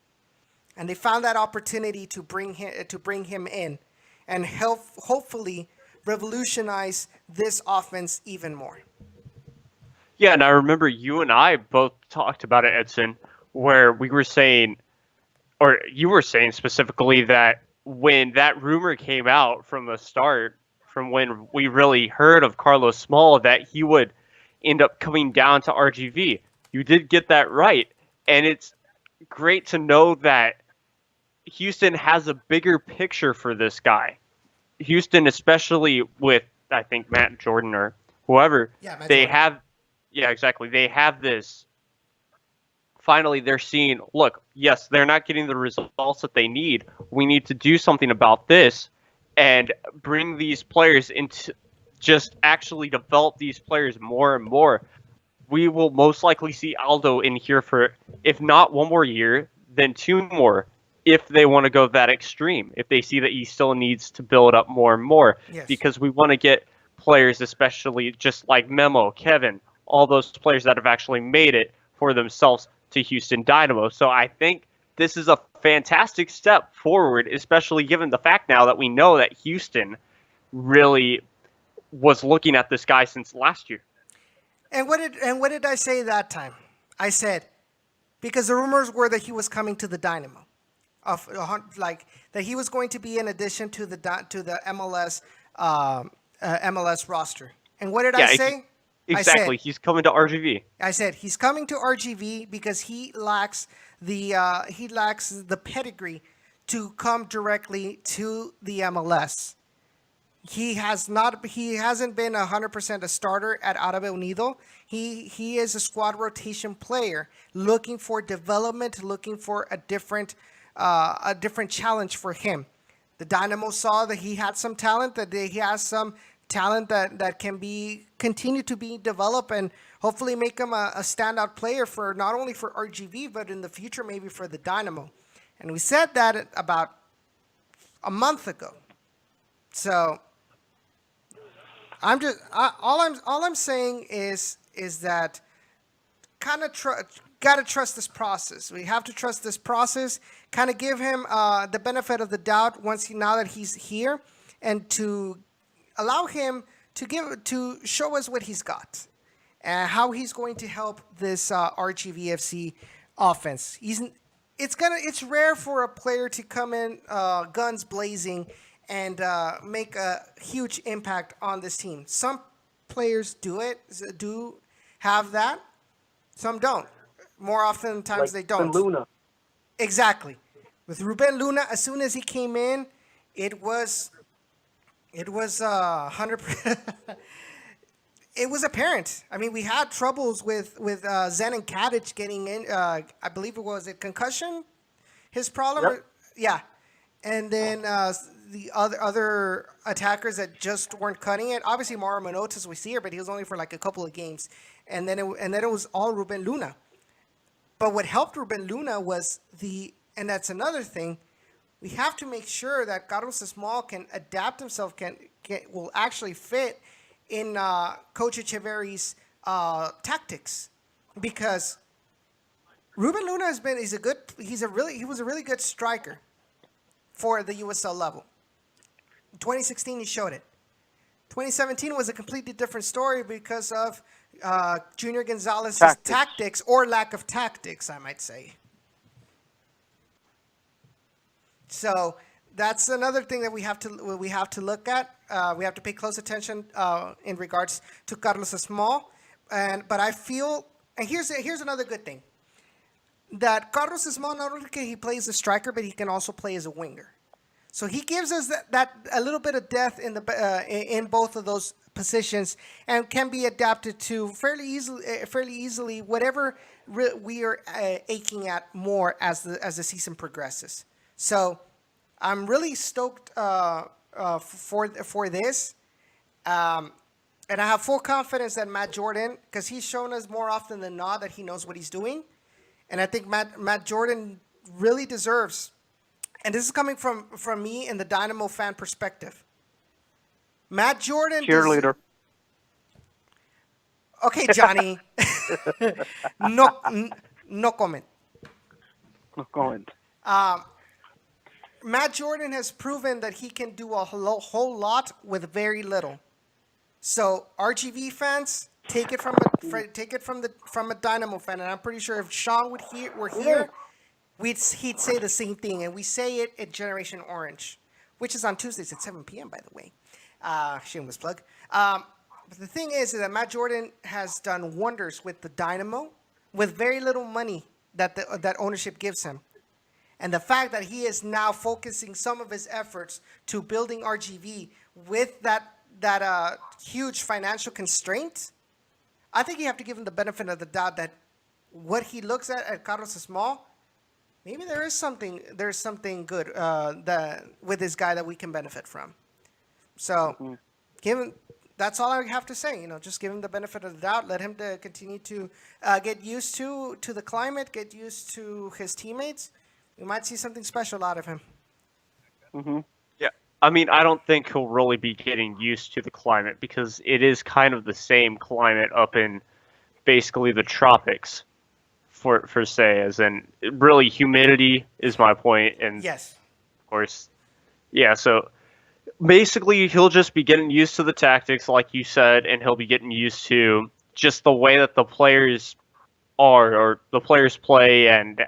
and they found that opportunity to bring him in and hopefully revolutionize this offense even more. Yeah, and I remember you and I both talked about it, Edson, where we were saying, or you were saying specifically, that when that rumor came out from the start, from when we really heard of Carlos Small, that he would end up coming down to RGV. You did get that right. And it's great to know that Houston has a bigger picture for this guy. Houston, especially with, I think, Matt Jordan or whoever, they have this. Finally, they're seeing, look, yes, they're not getting the results that they need. We need to do something about this and bring these players into, just actually develop these players more and more. We will most likely see Aldo in here for, if not one more year, then 2 more, if they want to go that extreme, if they see that he still needs to build up more and more. Yes. Because we want to get players, especially just like Memo, Kevin, all those players that have actually made it for themselves to Houston Dynamo. So I think this is a fantastic step forward, especially given the fact now that we know that Houston really was looking at this guy since last year. And what did I say that time? I said, because the rumors were that he was coming to the Dynamo, that he was going to be an addition to the MLS MLS roster. And what did I say? Exactly. He's coming to RGV. I said he's coming to RGV because he lacks the pedigree to come directly to the MLS. He hasn't been 100% a starter at Árabe Unido. He is a squad rotation player looking for development, looking for a different challenge for him. The Dynamo saw that he had some talent, that he has some talent that can continue to be developed, and hopefully make him a standout player for not only for RGV, but in the future maybe for the Dynamo. And we said that about a month ago. So all I'm saying is that kind of gotta trust this process. We have to trust this process. Kind of give him the benefit of the doubt now that he's here, and to allow him to show us what he's got and how he's going to help this RGVFC offense. It's rare for a player to come in guns blazing and make a huge impact on this team. Some players do have that. Some don't. More often than times they don't. Luna. Exactly. With Ruben Luna, as soon as he came in, it was 100%. It was apparent. I mean, we had troubles with Zen and Kadic getting in. I believe it was a concussion. His problem. Yep. Yeah, and then the other attackers that just weren't cutting it. Obviously, Mauro Manotas was here, but he was only for like a couple of games, and then it was all Ruben Luna. But what helped Ruben Luna was and that's another thing. We have to make sure that Carlos Esmal can adapt himself, will actually fit in Coach Echeverry's tactics, because Ruben Luna he was a really good striker. for the USL level. 2016, he showed it. 2017 was a completely different story because of Junior Gonzalez's tactics or lack of tactics, I might say. So that's another thing that we have to look at. We have to pay close attention in regards to Carlos Small. But I feel, and here's another good thing, that Carlos Small, not only can he play as a striker, but he can also play as a winger. So he gives us that a little bit of depth in both of those positions, and can be adapted to fairly easily whatever we are aching at more as the season progresses. So I'm really stoked for this, and I have full confidence that Matt Jordan, because he's shown us more often than not that he knows what he's doing, and I think Matt Jordan really deserves. And this is coming from me in the Dynamo fan perspective. Matt Jordan. Cheerleader. Okay, Johnny. No comment. No comment. Matt Jordan has proven that he can do a whole lot with very little. So RGV fans, take it from a Dynamo fan, and I'm pretty sure if Sean were here, he'd say the same thing, and we say it at Generation Orange, which is on Tuesdays at 7 p.m., by the way. Shameless plug. But the thing is that Matt Jordan has done wonders with the Dynamo with very little money that ownership gives him. And the fact that he is now focusing some of his efforts to building RGV with that huge financial constraint, I think you have to give him the benefit of the doubt that what he looks at Carlos Small, maybe there's something good with this guy that we can benefit from. So, that's all I have to say. Just give him the benefit of the doubt. Let him continue to get used to the climate, get used to his teammates. We might see something special out of him. Mm-hmm. Yeah, I mean, I don't think he'll really be getting used to the climate because it is kind of the same climate up in basically the tropics. For say, as in really humidity is my point, and yes, of course, yeah. So basically, he'll just be getting used to the tactics, like you said, and he'll be getting used to just the way that the players are, or the players play, and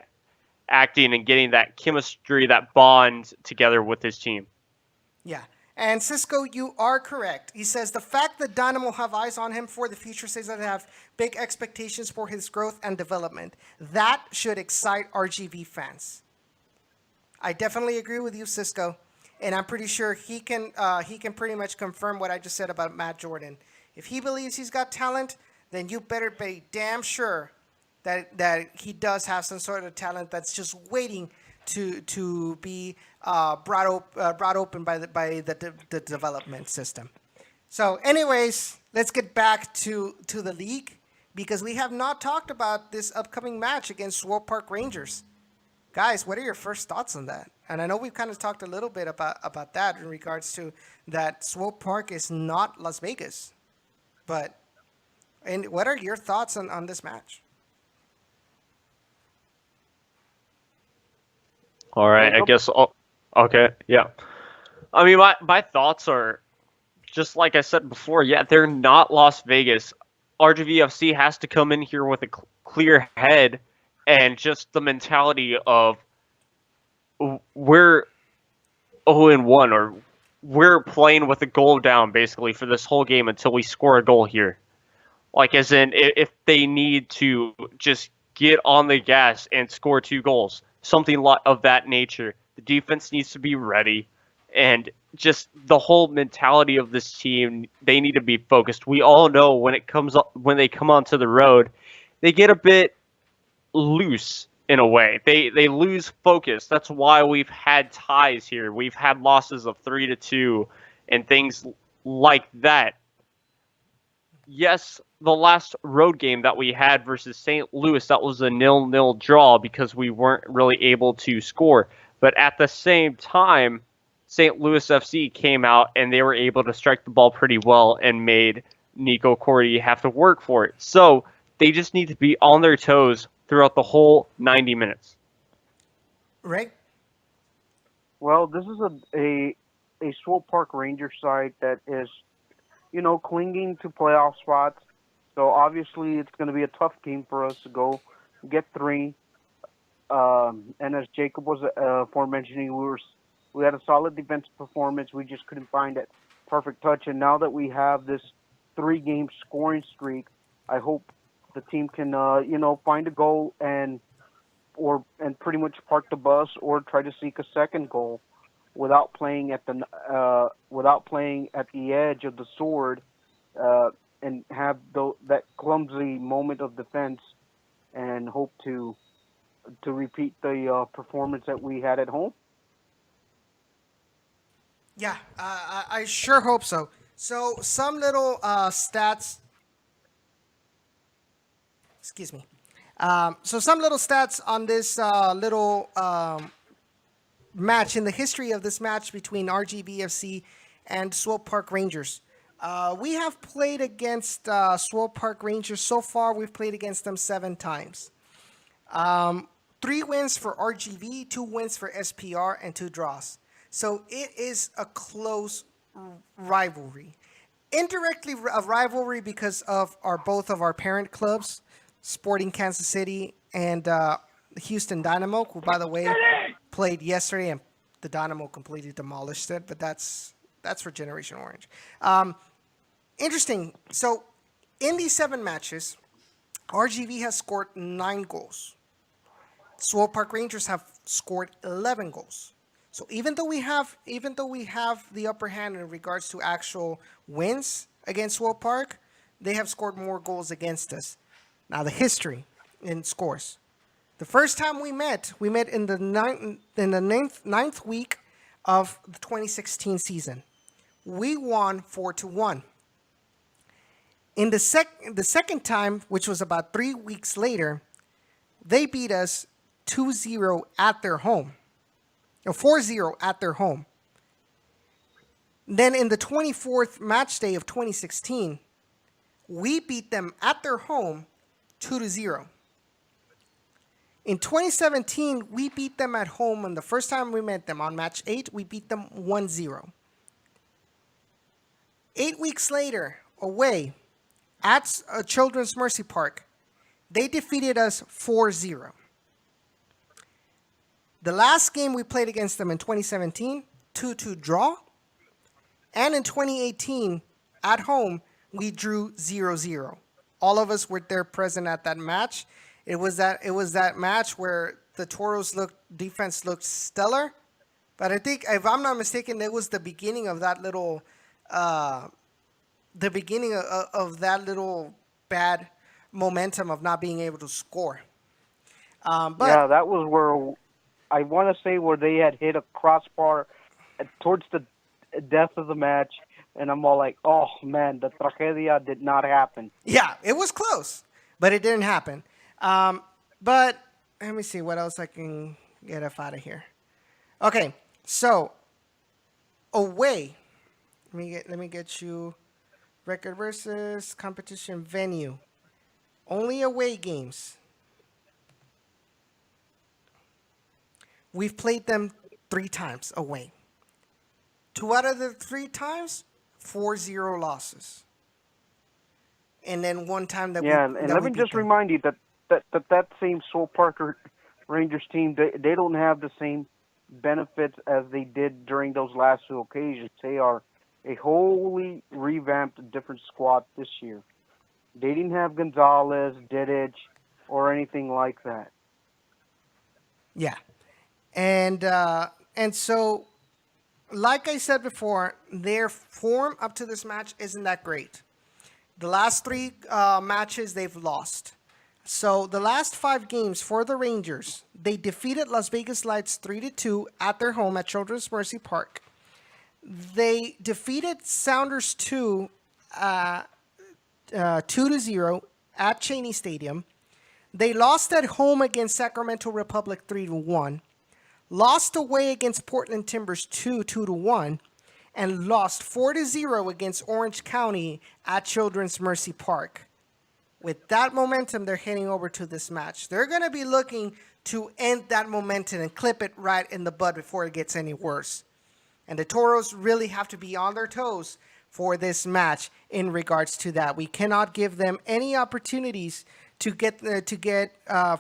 acting, and getting that chemistry, that bond together with his team. Yeah. And Cisco, you are correct. He says the fact that Dynamo have eyes on him for the future says that they have big expectations for his growth and development. That should excite RGV fans. I definitely agree with you, Cisco, and I'm pretty sure he can pretty much confirm what I just said about Matt Jordan. If he believes he's got talent, then you better be damn sure that he does have some sort of talent that's just waiting to be brought open by the development system. So, anyways, let's get back to the league, because we have not talked about this upcoming match against Swope Park Rangers. Guys, what are your first thoughts on that? And I know we've kind of talked a little bit about that in regards to that Swope Park is not Las Vegas. And what are your thoughts on this match? All right, I guess. Okay, yeah. I mean, my thoughts are just like I said before. Yeah, they're not Las Vegas. RGVFC has to come in here with a clear head and just the mentality of we're 0-1, or we're playing with a goal down basically for this whole game until we score a goal here. Like, as in, if they need to just get on the gas and score 2 goals. Something of that nature. The defense needs to be ready, and just the whole mentality of this team, they need to be focused. We all know when they come onto the road, they get a bit loose in a way. They lose focus. That's why we've had ties here. We've had losses of 3-2 and things like that. Yes, the last road game that we had versus St. Louis, that was a 0-0 draw because we weren't really able to score. But at the same time, St. Louis FC came out and they were able to strike the ball pretty well and made Nico Cordy have to work for it. So they just need to be on their toes throughout the whole 90 minutes. Right? Well, this is a Swope Park Ranger side that is, clinging to playoff spots. So obviously, it's going to be a tough game for us to go get three. And as Jacob was aforementioning, we had a solid defensive performance. We just couldn't find that perfect touch. And now that we have this 3-game scoring streak, I hope the team can find a goal and pretty much park the bus or try to seek a second goal without playing at the edge of the sword, and have that clumsy moment of defense, and hope to repeat the performance that we had at home. Yeah, I sure hope so. So some little stats. Excuse me. So some little stats on this little match, in the history of this match between RGVFC and Swope Park Rangers. We have played against Swope Park Rangers so far. We've played against them 7 times. 3 wins for RGV, 2 wins for SPR, and 2 draws. So it is a close rivalry. Indirectly a rivalry because of both of our parent clubs, Sporting Kansas City and Houston Dynamo, who, by the way, played yesterday, and the Dynamo completely demolished it. But that's for Generation Orange. Interesting. So in these 7 matches, RGV has scored 9 goals. Swope Park Rangers have scored 11 goals. So even though we have the upper hand in regards to actual wins against Swope Park, they have scored more goals against us. Now the history in scores. The first time we met in the ninth week of the 2016 season. We won 4-1. In the second time, which was about 3 weeks later, they beat us 2-0 at their home. Or 4-0 at their home. Then in the 24th match day of 2016, we beat them at their home 2-0. In 2017, we beat them at home, and the first time we met them on match 8, we beat them 1-0. 8 weeks later, away at Children's Mercy Park, they defeated us 4-0. The last game we played against them in 2017, 2-2 draw. And in 2018, at home, we drew 0-0. All of us were there present at that match. It was that match where the Toros defense looked stellar. But I think, if I'm not mistaken, it was the beginning of that little of that little bad momentum of not being able to score. But yeah, that was where I want to say where they had hit a crossbar towards the death of the match, and I'm all like, oh man, the tragedia did not happen. Yeah, it was close, but it didn't happen. But let me see what else I can get us out of here. Okay, so away. Let me get you record versus competition venue. Only away games. We've played them 3 times away. 2 out of the 3 times, 4-0 losses. And then 1 time that and let me just remind you that same Swope Park Rangers team, they don't have the same benefits as they did during those last 2 occasions. They are a wholly revamped, different squad this year. They didn't have Gonzalez, Didic, or anything like that. Yeah. And so, like I said before, their form up to this match isn't that great. The last 3 matches they've lost. So the last 5 games for the Rangers, they defeated Las Vegas Lights 3-2 at their home at Children's Mercy Park. They defeated Sounders 2 2-0 at Cheney Stadium. They lost at home against Sacramento Republic 3-1. Lost away against Portland Timbers 2-1, and lost 4-0 against Orange County at Children's Mercy Park. With that momentum, they're heading over to this match. They're going to be looking to end that momentum and clip it right in the bud before it gets any worse. And the Toros really have to be on their toes for this match in regards to that. We cannot give them any opportunities to get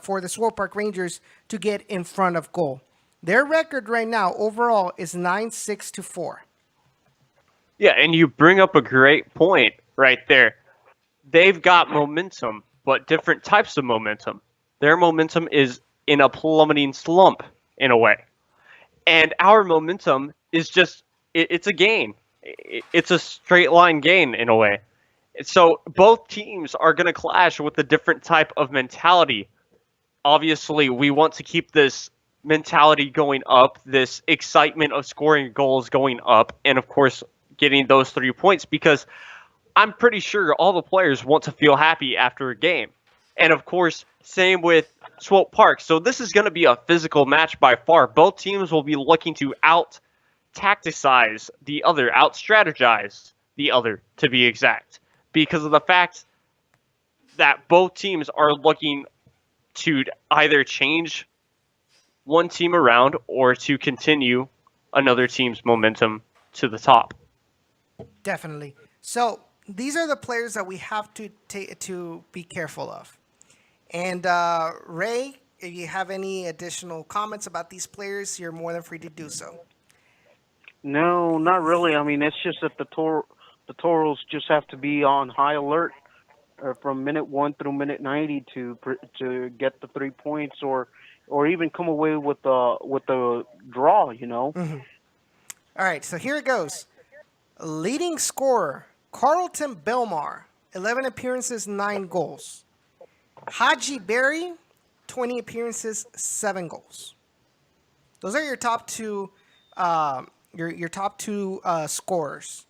for the Swope Park Rangers to get in front of goal. Their record right now overall is 9-6-4. Yeah, and you bring up a great point right there. They've got momentum, but different types of momentum. Their momentum is in a plummeting slump in a way. And our momentum is just, it's a gain. It's a straight line gain in a way. So both teams are going to clash with a different type of mentality. Obviously, we want to keep this mentality going up, this excitement of scoring goals going up, and of course, getting those 3 points, because I'm pretty sure all the players want to feel happy after a game. And of course, same with Swope Park. So this is going to be a physical match by far. Both teams will be looking to out-tacticize the other, out-strategize the other, to be exact, because of the fact that both teams are looking to either change one team around or to continue another team's momentum to the top. Definitely. So these are the players that we have to be careful of. And Ray, if you have any additional comments about these players, you're more than free to do so. No, not really. I mean, it's just that the Toros just have to be on high alert from minute 1 through minute 90 to get the 3 points or even come away with a draw. You know. Mm-hmm. All right, so here it goes. Leading scorer Carlton Belmar, 11 appearances, 9 goals. Haji Berry, 20 appearances, 7 goals. Those are your top two. Your top two scorers.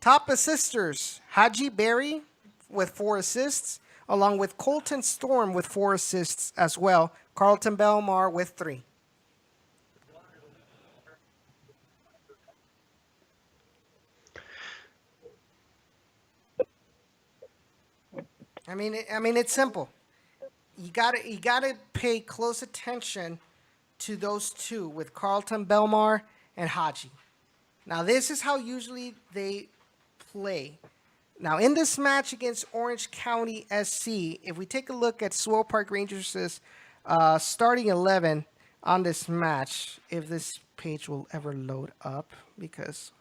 Top assisters, Haji Berry with 4 assists, along with Colton Storm with 4 assists as well. Carlton Belmar with 3. I mean, it's simple. You gotta pay close attention to those two with Carlton Belmar and Haji. Now, this is how usually they play. Now, in this match against Orange County SC, if we take a look at Swope Park Rangers' starting 11 on this match, if this page will ever load up, because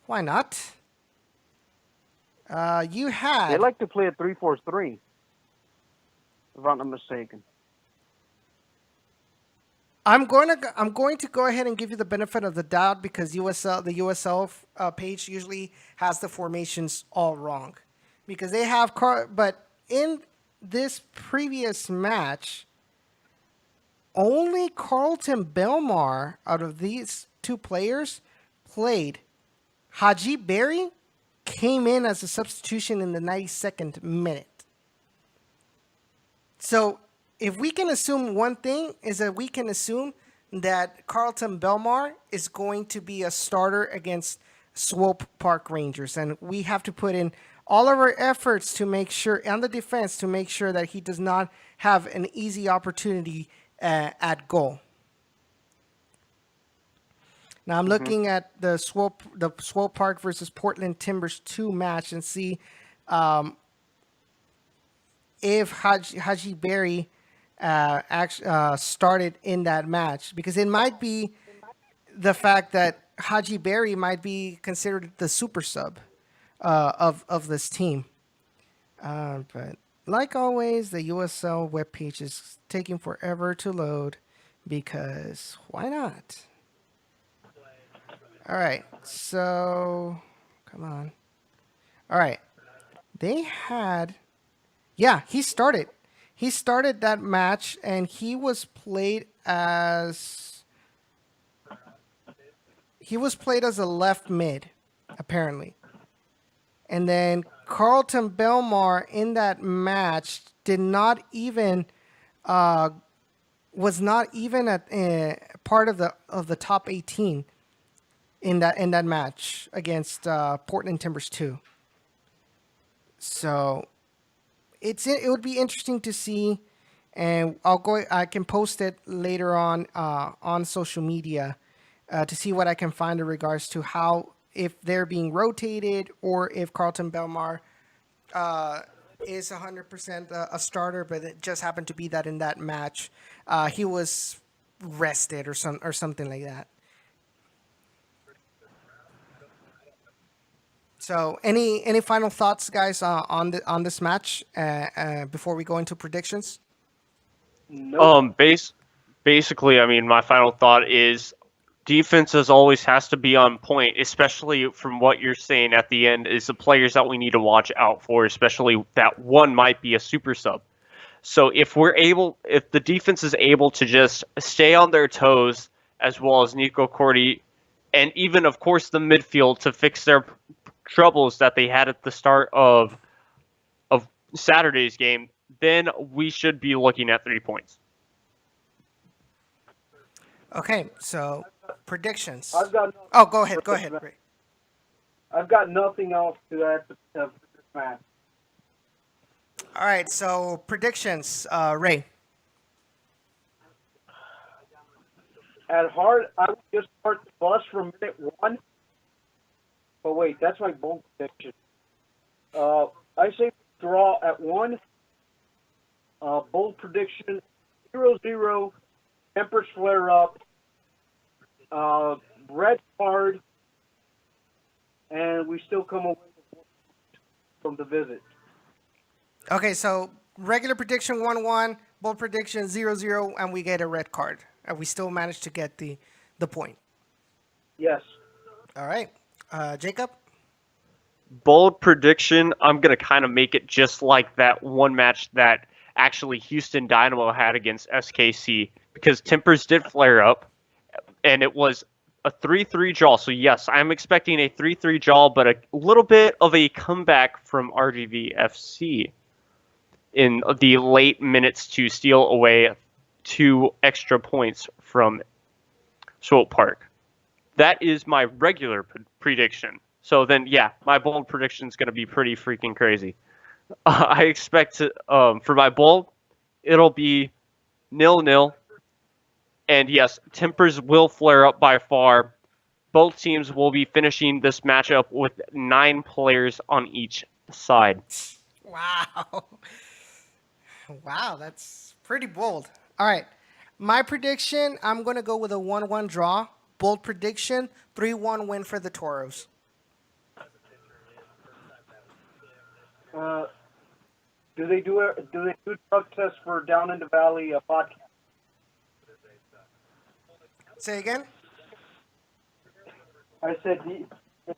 why not? You had... They like to play a 3-4-3, if I'm not mistaken. I'm going to go ahead and give you the benefit of the doubt because the USL page usually has the formations all wrong, because they have but in this previous match, only Carlton Belmar out of these two players played. Haji Berry came in as a substitution in the 92nd minute. So if we can assume one thing, is that we can assume that Carlton Belmar is going to be a starter against Swope Park Rangers. And we have to put in all of our efforts to make sure, and the defense, to make sure that he does not have an easy opportunity at goal. Now I'm looking at the Swope Park versus Portland Timbers 2 match and see if Haji Berry started in that match, because it might be the fact that Haji Berry might be considered the super sub of this team. But like always, the USL webpage is taking forever to load, because why not? All right, so come on. All right, they had, yeah, he started. He started that match, and he was played as a left mid, apparently. And then Carlton Belmar in that match did not even was not even at part of the top 18 in that match against Portland Timbers 2. So it would be interesting to see and I can post it later on social media to see what I can find in regards to how if they're being rotated or if Carlton Belmar is 100% a starter, but it just happened to be that in that match he was rested or something like that. So, any final thoughts, guys, on this match before we go into predictions? Nope. Basically, I mean, my final thought is defense as always has to be on point, especially from what you're saying at the end is the players that we need to watch out for, especially that one might be a super sub. So if the defense is able to just stay on their toes, as well as Nico Cordy, and even of course the midfield to fix their troubles that they had at the start of Saturday's game, then we should be looking at 3 points. Okay, so predictions. I've got Oh, go ahead, Ray. I've got nothing else to add to this match. All right, so predictions, Ray. At heart, I would just start the bus from minute 1. But wait, that's my bold prediction. I say draw at 1. Bold prediction 0-0. Tempers flare up. Red card. And we still come away from the visit. Okay, so regular prediction 1-1, bold prediction 0-0, and we get a red card. And we still manage to get the point. Yes. All right. Jacob? Bold prediction, I'm going to kind of make it just like that one match that actually Houston Dynamo had against SKC, because tempers did flare up, and it was a 3-3 draw. So yes, I'm expecting a 3-3 draw, but a little bit of a comeback from RGV FC in the late minutes to steal away 2 extra points from Swope Park. That is my regular prediction. So then, yeah, my bold prediction is going to be pretty freaking crazy. I expect to, for my bold, it'll be 0-0. And yes, tempers will flare up by far. Both teams will be finishing this matchup with 9 players on each side. Wow. Wow, that's pretty bold. All right. My prediction, I'm going to go with a 1-1 draw. Bold prediction, 3-1 win for the Toros. Do they do drug tests for Down in the Valley podcast? Say again? I said, do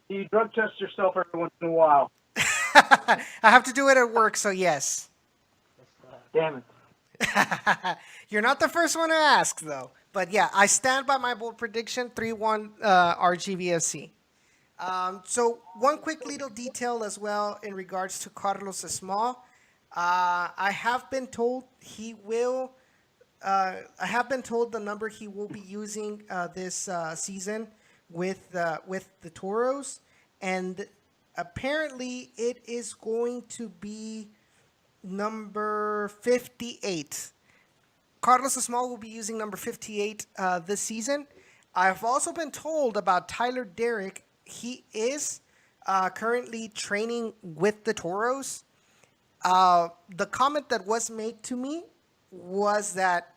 you drug test yourself every once in a while? I have to do it at work, so yes. Damn it. You're not the first one to ask, though. But yeah, I stand by my bold prediction, 3-1 RGVFC. So one quick little detail as well in regards to Carlos Small. I have been told he will. I have been told the number he will be using this season with the Toros, and apparently it is going to be number 58. Carlos Small will be using number 58 this season. I've also been told about Tyler Derrick. He is currently training with the Toros. The comment that was made to me was that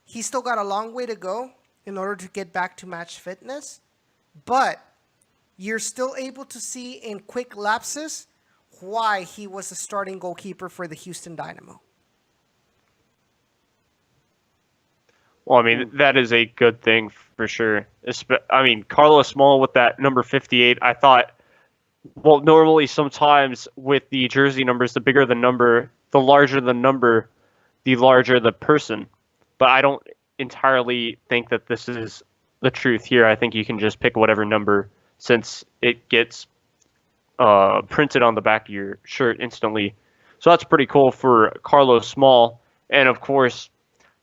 he still got a long way to go in order to get back to match fitness, but you're still able to see in quick lapses why he was the starting goalkeeper for the Houston Dynamo. Well, I mean, that is a good thing for sure. I mean, Carlos Small with that number 58, I thought, well, normally sometimes with the jersey numbers, the bigger the number, the larger the number, the larger the person. But I don't entirely think that this is the truth here. I think you can just pick whatever number since it gets printed on the back of your shirt instantly. So that's pretty cool for Carlos Small. And of course,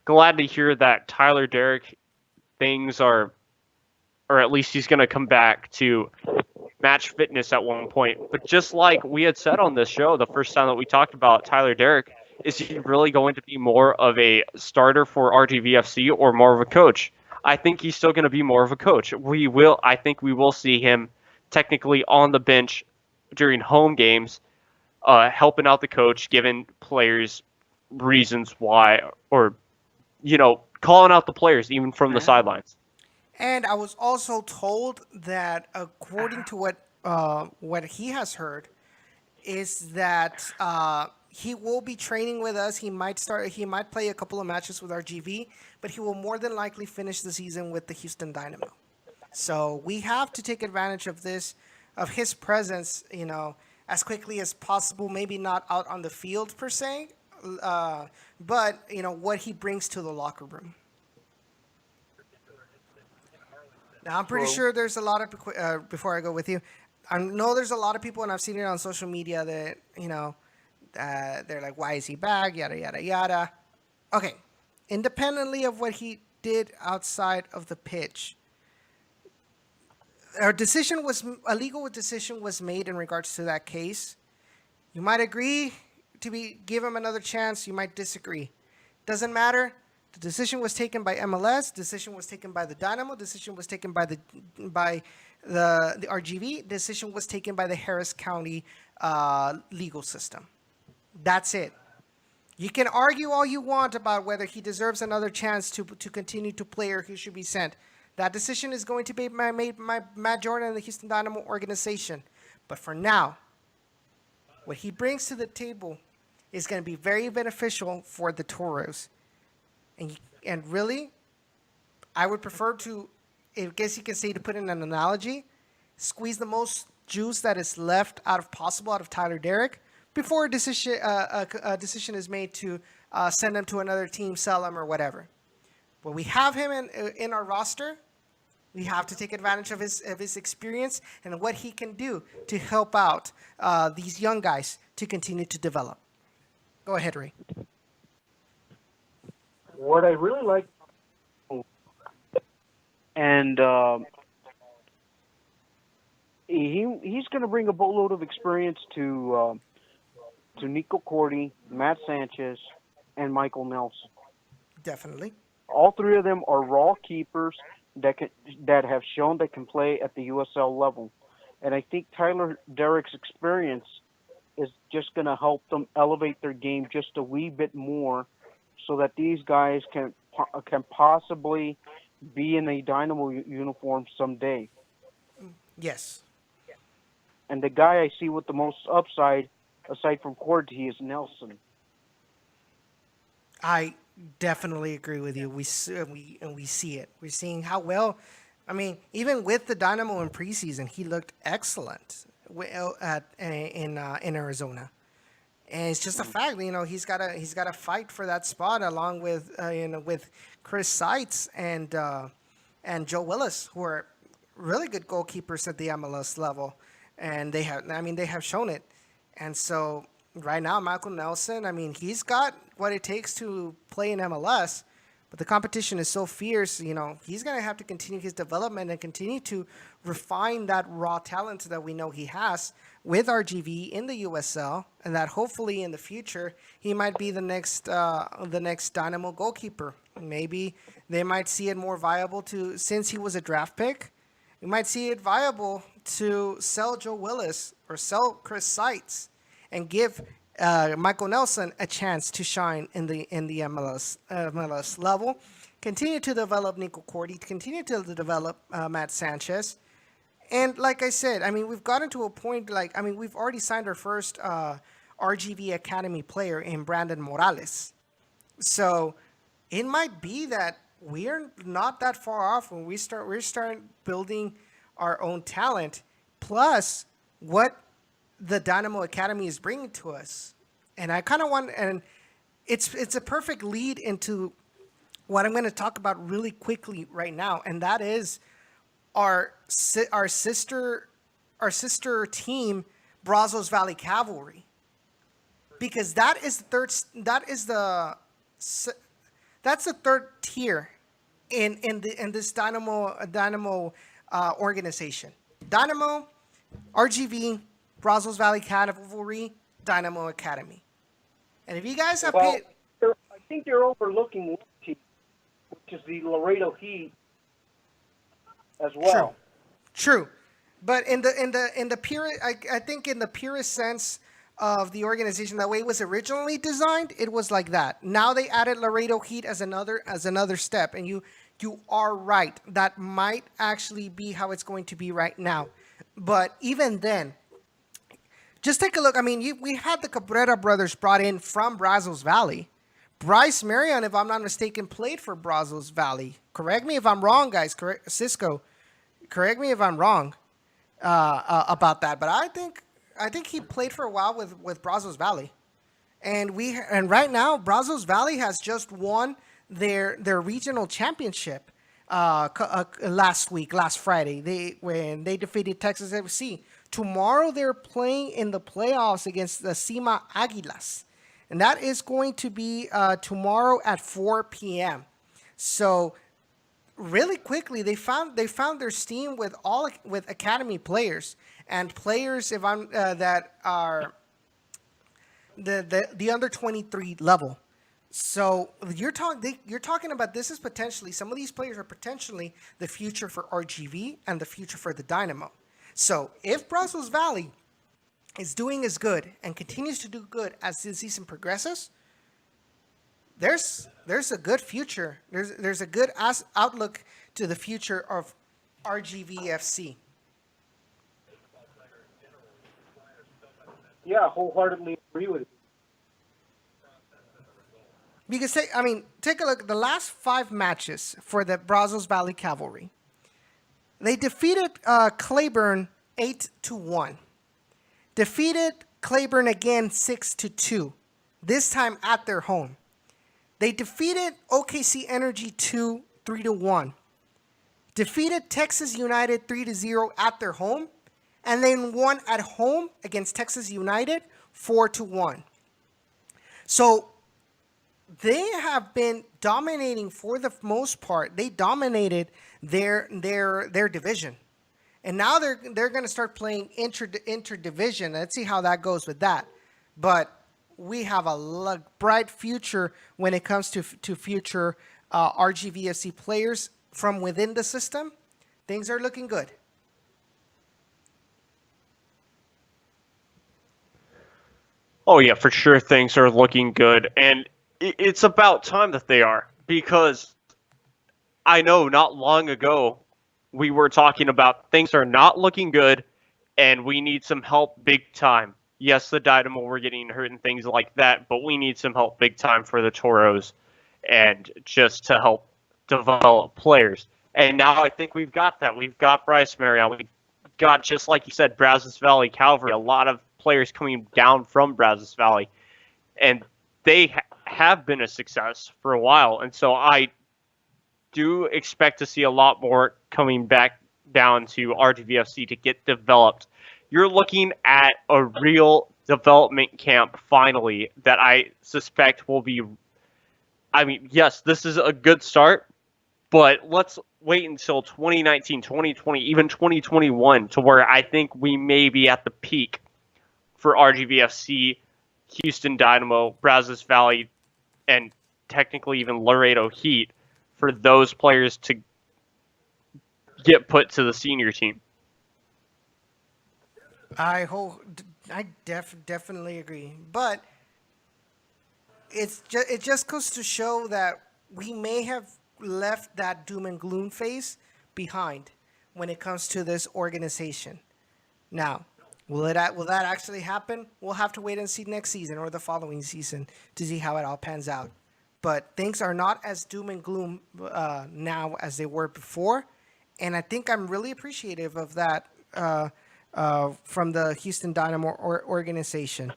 glad to hear that Tyler Derrick things are, or at least he's going to come back to match fitness at one point. But just like we had said on this show, the first time that we talked about Tyler Derrick, is he really going to be more of a starter for RGVFC or more of a coach? I think he's still going to be more of a coach. I think we will see him technically on the bench during home games, helping out the coach, giving players reasons why, or, calling out the players even from the sidelines. And I was also told that according to what he has heard, is that he will be training with us. He might play a couple of matches with RGV, but he will more than likely finish the season with the Houston Dynamo. So we have to take advantage of his presence, as quickly as possible. Maybe not out on the field per se, but what he brings to the locker room. Now, I'm pretty sure there's a lot of, before I go with you, I know there's a lot of people, and I've seen it on social media, that, they're like, why is he back? Yada, yada, yada. Okay. Independently of what he did outside of the pitch, a legal decision was made in regards to that case. You might agree to give him another chance. You might disagree. Doesn't matter. The decision was taken by MLS. Decision was taken by the Dynamo. Decision was taken by the RGV. Decision was taken by the Harris County legal system. That's it. You can argue all you want about whether he deserves another chance to continue to play or he should be sent. That decision is going to be made by Matt Jordan and the Houston Dynamo organization. But for now, what he brings to the table is going to be very beneficial for the Toros. And really, I would prefer to, I guess you can say, to put in an analogy, squeeze the most juice that is left possible out of Tyler Derrick before a decision is made to send him to another team, sell him, or whatever. When we have him in our roster, we have to take advantage of his experience and what he can do to help out these young guys to continue to develop. Go ahead, Ray. What I really like, and he's going to bring a boatload of experience to Nico Corti, Matt Sanchez, and Michael Nelson. Definitely. All three of them are raw keepers that have shown they can play at the USL level, and I think Tyler Derrick's experience is just going to help them elevate their game just a wee bit more, so that these guys can possibly be in a Dynamo uniform someday. Yes. And the guy I see with the most upside, aside from Corti, is Nelson. I definitely agree with you. We see it. We're seeing how well. I mean, even with the Dynamo in preseason, he looked excellent in Arizona. And it's just a fact, he's got to fight for that spot along with with Chris Seitz and Joe Willis, who are really good goalkeepers at the MLS level, and they have shown it. And so right now, Michael Nelson, he's got what it takes to play in MLS, but the competition is so fierce. He's going to have to continue his development and continue to refine that raw talent that we know he has with RGV in the USL, and that hopefully in the future he might be the next Dynamo goalkeeper. Maybe they might see it more viable since he was a draft pick, we might see it viable to sell Joe Willis or sell Chris Seitz and give Michael Nelson a chance to shine in the MLS level. Continue to develop Nico Corti, continue to develop Matt Sanchez. And like I said, we've gotten to a point, we've already signed our first RGV Academy player in Brandon Morales. So it might be that we're not that far off when we're starting building our own talent, plus what the Dynamo Academy is bringing to us. And I kind of want, and it's a perfect lead into what I'm going to talk about really quickly right now, and that is our sister team, Brazos Valley Cavalry, because that's the third tier in this Dynamo organization. Dynamo, RGV, Brazos Valley Cavalry, Dynamo Academy. And if you guys have Well, paid, I think they're overlooking one team, which is the Laredo Heat as well. true, but in the pure, I think in the purest sense of the organization, the way it was originally designed, it was like that. Now they added Laredo Heat as another step, and you are right. That might actually be how it's going to be right now. But even then, just take a look. I mean, we had the Cabrera brothers brought in from Brazos Valley. Bryce Marion, if I'm not mistaken, played for Brazos Valley. Correct me if I'm wrong, guys. Cisco, correct me if I'm wrong about that. But I think he played for a while with Brazos Valley, and right now Brazos Valley has just won their regional championship last Friday. When they defeated Texas FC. Tomorrow they're playing in the playoffs against the Cima Águilas, and that is going to be tomorrow at 4 p.m. So really quickly they found their steam with academy players and players that are the under 23 level. So you're talking about this is potentially, some of these players are potentially the future for RGV and the future for the Dynamo. So if Brazos Valley is doing as good and continues to do good as the season progresses, there's a good future. There's a good outlook to the future of RGVFC. Yeah, wholeheartedly agree with you. Because take a look at the last 5 matches for the Brazos Valley Cavalry. They defeated Claiborne 8-1. Defeated Claiborne again 6-2. This time at their home. They defeated OKC Energy 3-1. Defeated Texas United 3-0 at their home, and then won at home against Texas United 4-1. So they have been dominating for the most part. They dominated their division, and now they're going to start playing interdivision. Let's see how that goes with that. But we have a bright future when it comes to future RGVFC players from within the system. Things are looking good. Oh yeah, for sure things are looking good, and it's about time that they are, because I know not long ago we were talking about things are not looking good and we need some help big time. Yes, the Dynamo were getting hurt and things like that, but we need some help big time for the Toros and just to help develop players. And now I think we've got that. We've got Bryce Marion. We've got, just like you said, Brazos Valley Cavalry, a lot of players coming down from Brazos Valley. And they have been a success for a while. And so I do expect to see a lot more coming back down to RGVFC to get developed. You're looking at a real development camp finally that I suspect will be, I mean, yes, this is a good start, but let's wait until 2019, 2020, even 2021 to where I think we may be at the peak for RGVFC, Houston Dynamo, Brazos Valley, and technically even Laredo Heat for those players to get put to the senior team. I definitely agree, but it just goes to show that we may have left that doom and gloom phase behind when it comes to this organization. Now, will that actually happen? We'll have to wait and see next season or the following season to see how it all pans out. But things are not as doom and gloom now as they were before, and I think I'm really appreciative of that. From the Houston Dynamo organization.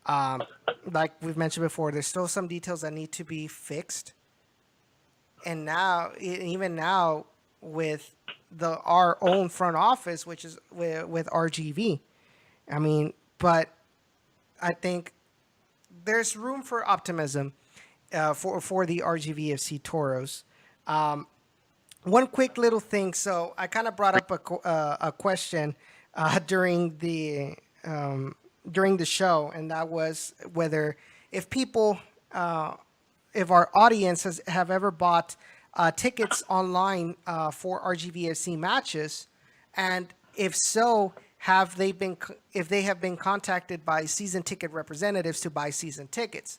Like we've mentioned before, there's still some details that need to be fixed. And now, even now, with our own front office, which is with RGV, I mean, but I think there's room for optimism for the RGVFC Toros. One quick little thing. So I kind of brought up a question during the show, and that was whether if people, if our audience have ever bought tickets online for RGVFC matches, and if so, if they have been contacted by season ticket representatives to buy season tickets.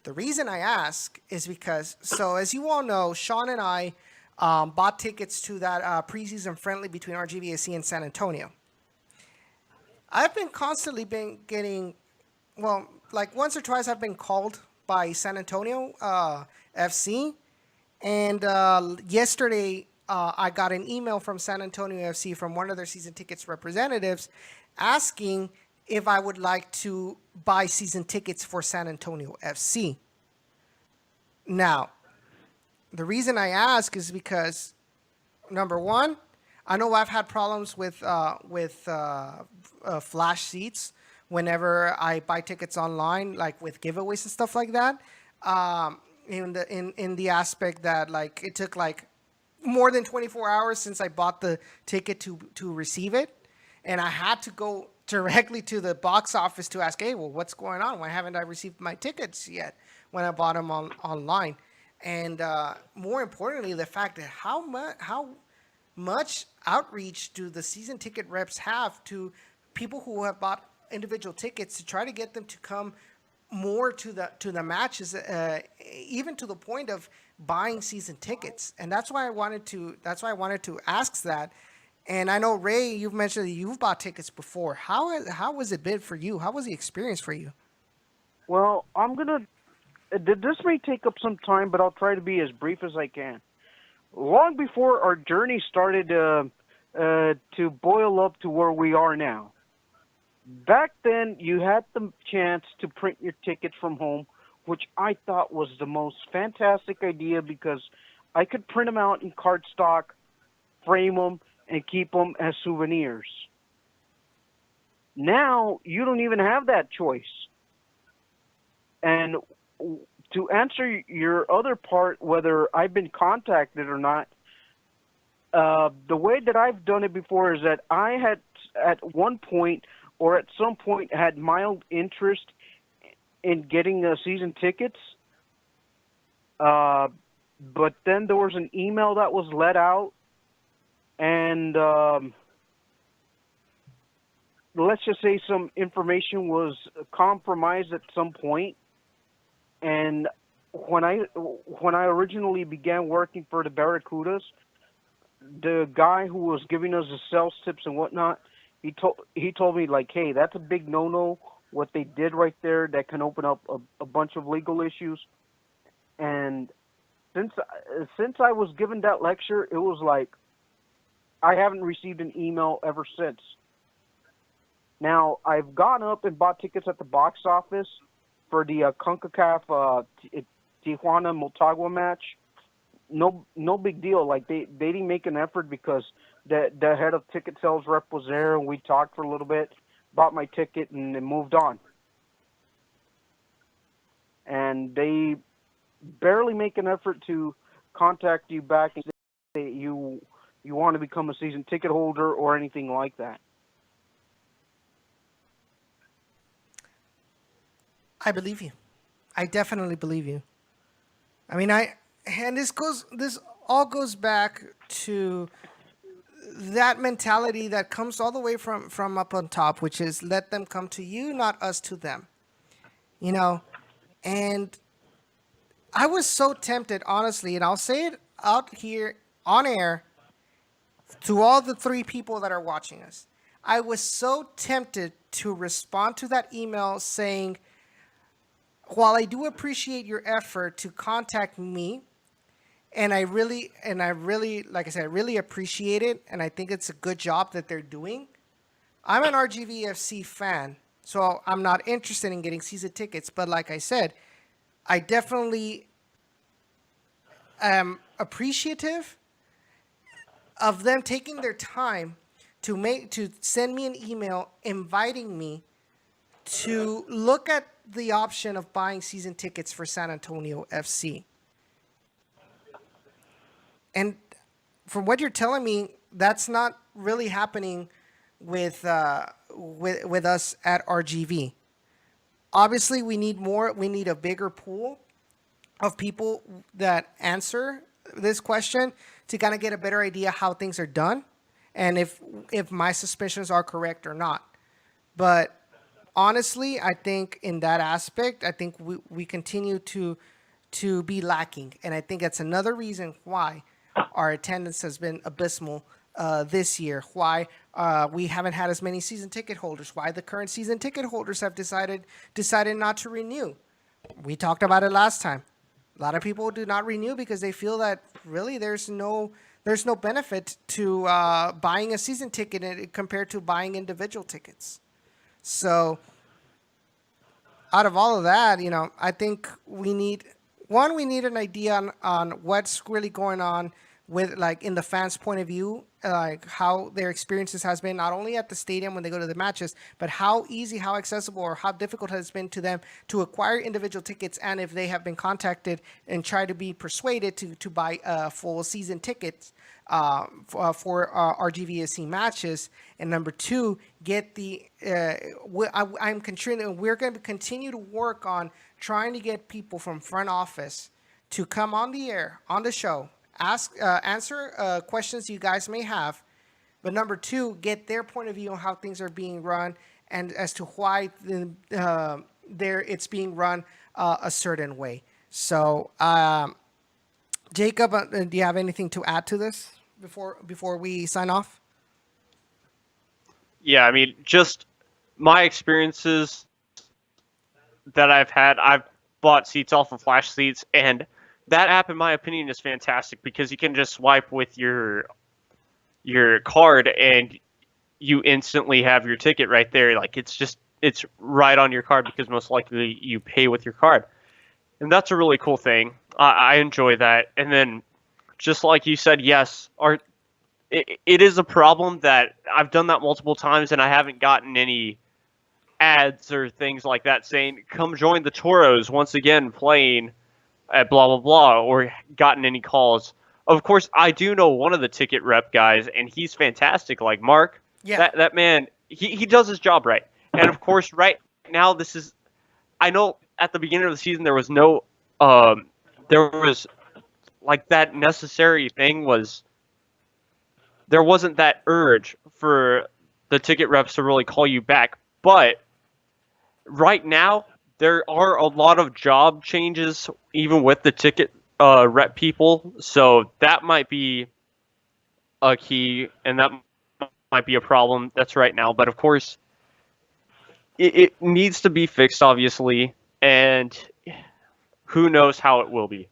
The reason I ask is because, so as you all know, Sean and I bought tickets to that preseason friendly between RGVFC and San Antonio. I've been constantly getting, well, like once or twice I've been called by San Antonio FC, and yesterday I got an email from San Antonio FC from one of their season tickets representatives asking if I would like to buy season tickets for San Antonio FC. Now, the reason I ask is because, number one, I know I've had problems with flash seats whenever I buy tickets online, like with giveaways and stuff like that. In the aspect that like it took like more than 24 hours since I bought the ticket to receive it, and I had to go directly to the box office to ask, hey, well, what's going on? Why haven't I received my tickets yet when I bought them online? And more importantly, the fact that how much outreach do the season ticket reps have to people who have bought individual tickets to try to get them to come more to the matches, even to the point of buying season tickets. And that's why I wanted to ask that. And I know, Ray, you've mentioned that you've bought tickets before. How was it been for you? How was the experience for you? Well, this may take up some time, but I'll try to be as brief as I can. Long before our journey started to boil up to where we are now, back then you had the chance to print your tickets from home, which I thought was the most fantastic idea because I could print them out in cardstock, frame them, and keep them as souvenirs. Now you don't even have that choice. And to answer your other part, whether I've been contacted or not, the way that I've done it before is that I had at one point or at some point had mild interest in getting season tickets. But then there was an email that was let out, and let's just say some information was compromised at some point. And when I originally began working for the Barracudas, the guy who was giving us the sales tips and whatnot, he told me, like, hey, that's a big no-no, what they did right there. That can open up a bunch of legal issues. And since I was given that lecture, it was like I haven't received an email ever since. Now, I've gone up and bought tickets at the box office for the CONCACAF Tijuana Motagua match. No big deal. Like they didn't make an effort because the head of ticket sales rep was there and we talked for a little bit, bought my ticket, and then moved on. And they barely make an effort to contact you back and say you want to become a season ticket holder or anything like that. I believe you. I definitely believe you. I mean, this all goes back to that mentality that comes all the way from up on top, which is let them come to you, not us to them. You know, and I was so tempted, honestly, and I'll say it out here on air to all the 3 people that are watching us. I was so tempted to respond to that email saying, while I do appreciate your effort to contact me, and I really, like I said, I really appreciate it, and I think it's a good job that they're doing. I'm an RGVFC fan, so I'm not interested in getting season tickets, but like I said, I definitely am appreciative of them taking their time to send me an email inviting me to look at the option of buying season tickets for San Antonio FC. And from what you're telling me, that's not really happening with us at RGV. obviously we need more. We need a bigger pool of people that answer this question to kind of get a better idea how things are done, and if my suspicions are correct or not. But honestly, I think in that aspect, I think we continue to be lacking, and I think that's another reason why our attendance has been abysmal this year. Why we haven't had as many season ticket holders. Why the current season ticket holders have decided not to renew. We talked about it last time. A lot of people do not renew because they feel that really there's no benefit to buying a season ticket compared to buying individual tickets. So out of all of that, I think we need an idea on what's really going on with, like, in the fans' point of view, like how their experiences has been, not only at the stadium when they go to the matches, but how easy, how accessible, or how difficult it has been to them to acquire individual tickets, and if they have been contacted and try to be persuaded to buy full season tickets for RGVSC matches. And number two, get the we're going to continue to work on trying to get people from front office to come on the air, on the show, answer questions you guys may have, but number two, get their point of view on how things are being run and as to why it's being run a certain way. So, Jacob, do you have anything to add to this before we sign off? Yeah, I mean, just my experiences that I've had, I've bought seats off of Flash Seats, and that app, in my opinion, is fantastic because you can just swipe with your card and you instantly have your ticket right there. Like, it's right on your card because most likely you pay with your card. And that's a really cool thing. I enjoy that. And then, just like you said, yes, it is a problem that I've done that multiple times and I haven't gotten any ads or things like that saying, come join the Toros once again playing at blah, blah, blah, or gotten any calls. Of course, I do know one of the ticket rep guys, and he's fantastic, like Mark. Yeah. That man, he does his job right. And of course, right now, I know at the beginning of the season, there was like that necessary thing there wasn't that urge for the ticket reps to really call you back. But right now, there are a lot of job changes, even with the ticket rep people. So that might be a key, and that might be a problem. That's right now. But of course, it needs to be fixed, obviously, and who knows how it will be.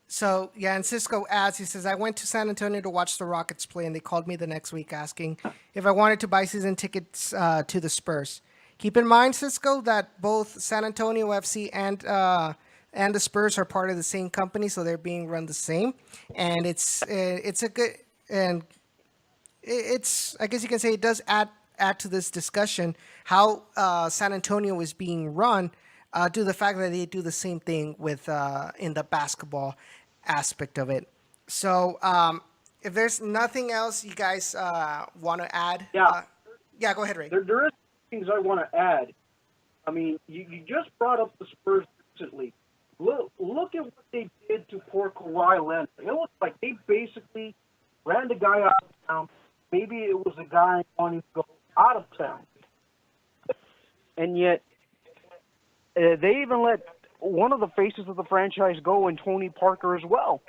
So, yeah, and Cisco adds, he says, I went to San Antonio to watch the Rockets play, and they called me the next week asking if I wanted to buy season tickets to the Spurs. Keep in mind, Cisco, that both San Antonio FC and the Spurs are part of the same company, so they're being run the same. And it's a good, and it's, I guess you can say, it does add to this discussion how San Antonio is being run due to the fact that they do the same thing with in the basketball aspect of it. So if there's nothing else you guys want to add, yeah, go ahead, Ray. There is things I want to add. I mean, you just brought up the Spurs recently. Look at what they did to poor Kawhi Leonard. It looks like they basically ran the guy out of town. Maybe it was a guy wanting to go out of town. And yet, they even let one of the faces of the franchise go, and Tony Parker as well.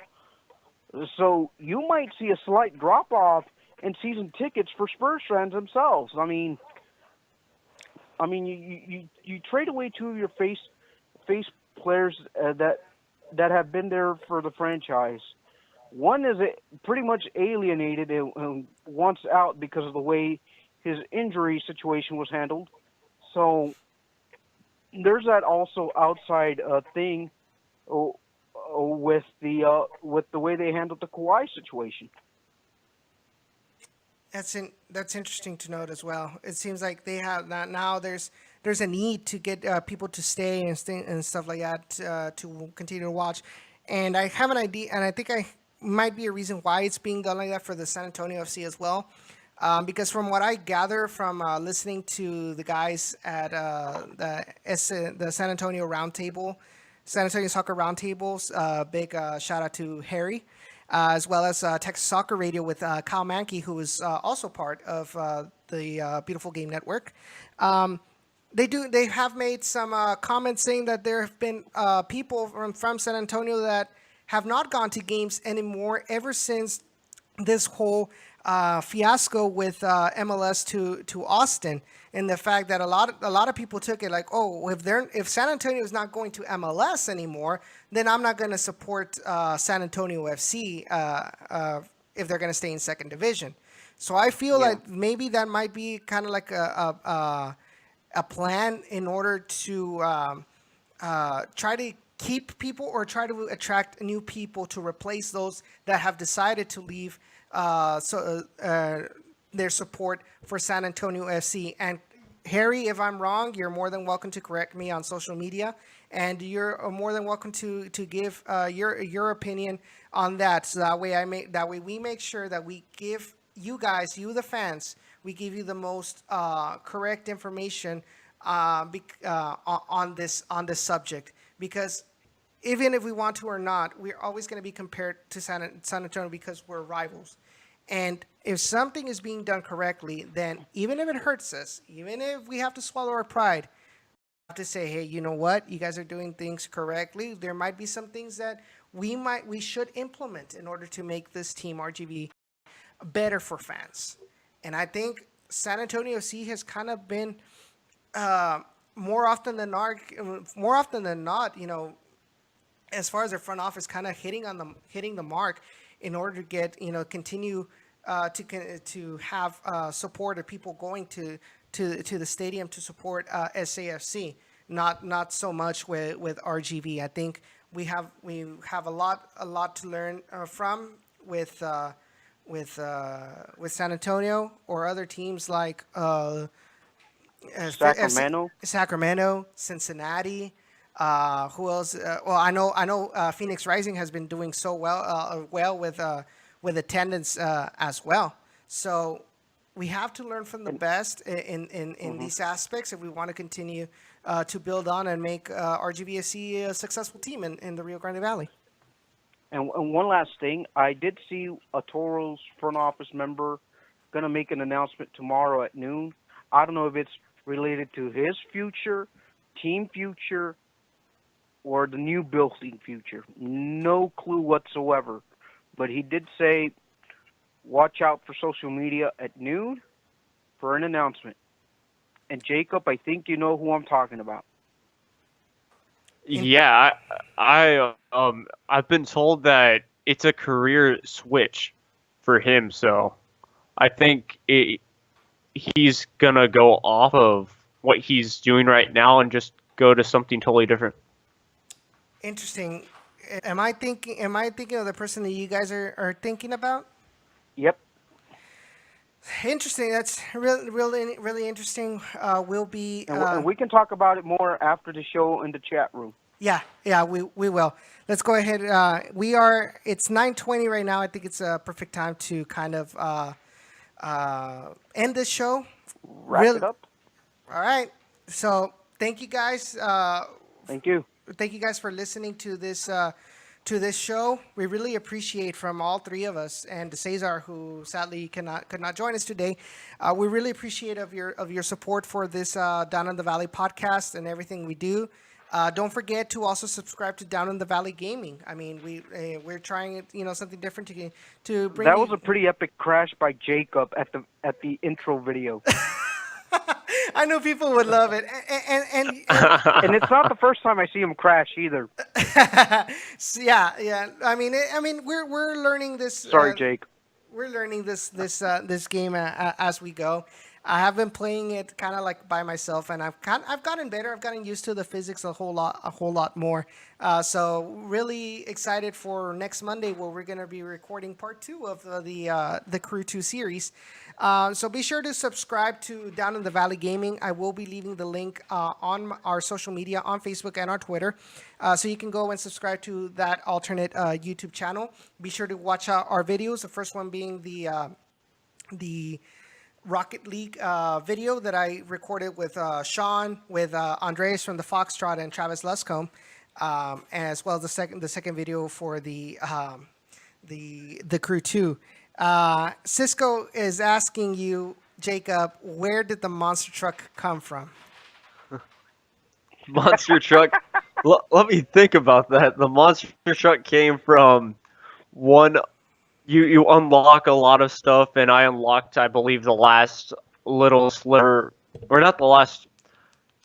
So you might see a slight drop-off in season tickets for Spurs fans themselves. I mean, you trade away two of your face players that have been there for the franchise. One is pretty much alienated and wants out because of the way his injury situation was handled. So there's that also outside thing with the way they handled the Kawhi situation. That's interesting to note as well. It seems like they have that now. There's a need to get people to stay and stuff like that to continue to watch. And I have an idea, and I think I might be a reason why it's being done like that for the San Antonio FC as well. Because from what I gather from listening to the guys at the San Antonio Roundtable, San Antonio Soccer Roundtables, big shout out to Harry, as well as Texas Soccer Radio with Kyle Mankey, who is also part of the Beautiful Game Network. They have made some comments saying that there have been people from San Antonio that have not gone to games anymore ever since this whole fiasco with MLS to Austin, and the fact that a lot of people took it like, oh, if San Antonio is not going to MLS anymore, then I'm not going to support San Antonio FC if they're going to stay in second division. So I feel like maybe that might be kind of like a plan in order to try to keep people or try to attract new people to replace those that have decided to leave their support for San Antonio FC. And Harry, if I'm wrong, you're more than welcome to correct me on social media, and you're more than welcome to give your opinion on that. So that way we make sure that we give you guys, you the fans, we give you the most correct information on this subject, because even if we want to or not, we're always going to be compared to San Antonio because we're rivals. And if something is being done correctly, then even if it hurts us, even if we have to swallow our pride, we have to say, hey, you know what? You guys are doing things correctly. There might be some things that we should implement in order to make this team, RGV, better for fans. And I think San Antonio FC has kind of been more often than not, you know, as far as their front office kind of hitting the mark in order to get, you know, continue to have support of people going to the stadium to support SAFC. Not so much with RGV. I think we have a lot to learn from with San Antonio or other teams like Sacramento, Cincinnati. Who else? Well, I know Phoenix Rising has been doing so well with attendance as well. So we have to learn from the best in these aspects if we want to continue to build on and make RGVSC a successful team in the Rio Grande Valley. And one last thing, I did see a Toros front office member going to make an announcement tomorrow at noon. I don't know if it's related to his future, team future, or the new building future. No clue whatsoever. But he did say, watch out for social media at noon for an announcement. And Jacob, I think you know who I'm talking about. Yeah, I've been told that it's a career switch for him, so I think he's gonna go off of what he's doing right now and just go to something totally different. Interesting. Am I thinking of the person that you guys are thinking about? Yep. Interesting. That's really interesting. We'll be. And we can talk about it more after the show in the chat room. Yeah, we will. Let's go ahead. It's 9:20 right now. I think it's a perfect time to kind of end this show. Wrap it up. All right. So thank you guys. Thank you. Thank you guys for listening to this show. We really appreciate from all three of us, and Cesar, who sadly could not join us today. We really appreciate of your support for this Down in the Valley podcast and everything we do. Don't forget to also subscribe to Down in the Valley Gaming. I mean, we're trying something different to bring. That was a pretty epic crash by Jacob at the intro video. I know people would love it, and and it's not the first time I see him crash either. yeah. I mean, we're learning this. Sorry, Jake. We're learning this game as we go. I have been playing it kind of like by myself, and I've gotten better. I've gotten used to the physics a whole lot more. So really excited for next Monday, where we're going to be recording part 2 of the Crew 2 series. So be sure to subscribe to Down in the Valley Gaming. I will be leaving the link on our social media, on Facebook and on Twitter, so you can go and subscribe to that alternate YouTube channel. Be sure to watch out our videos. The first one being the Rocket League video that I recorded with Sean, with Andres from the Foxtrot, and Travis Luscombe, as well as the second video for the Crew 2. Cisco is asking you, Jacob, where did the monster truck come from? Monster truck. Let me think about that. The monster truck came from one. You unlock a lot of stuff, and I unlocked, I believe, the last little sliver, or not the last.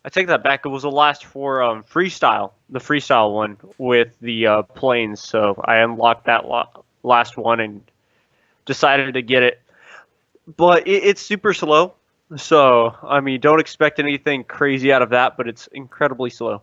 I take that back. It was the last for freestyle, the freestyle one with the planes. So I unlocked that last one and decided to get it. But it's super slow. So I mean, don't expect anything crazy out of that. But it's incredibly slow.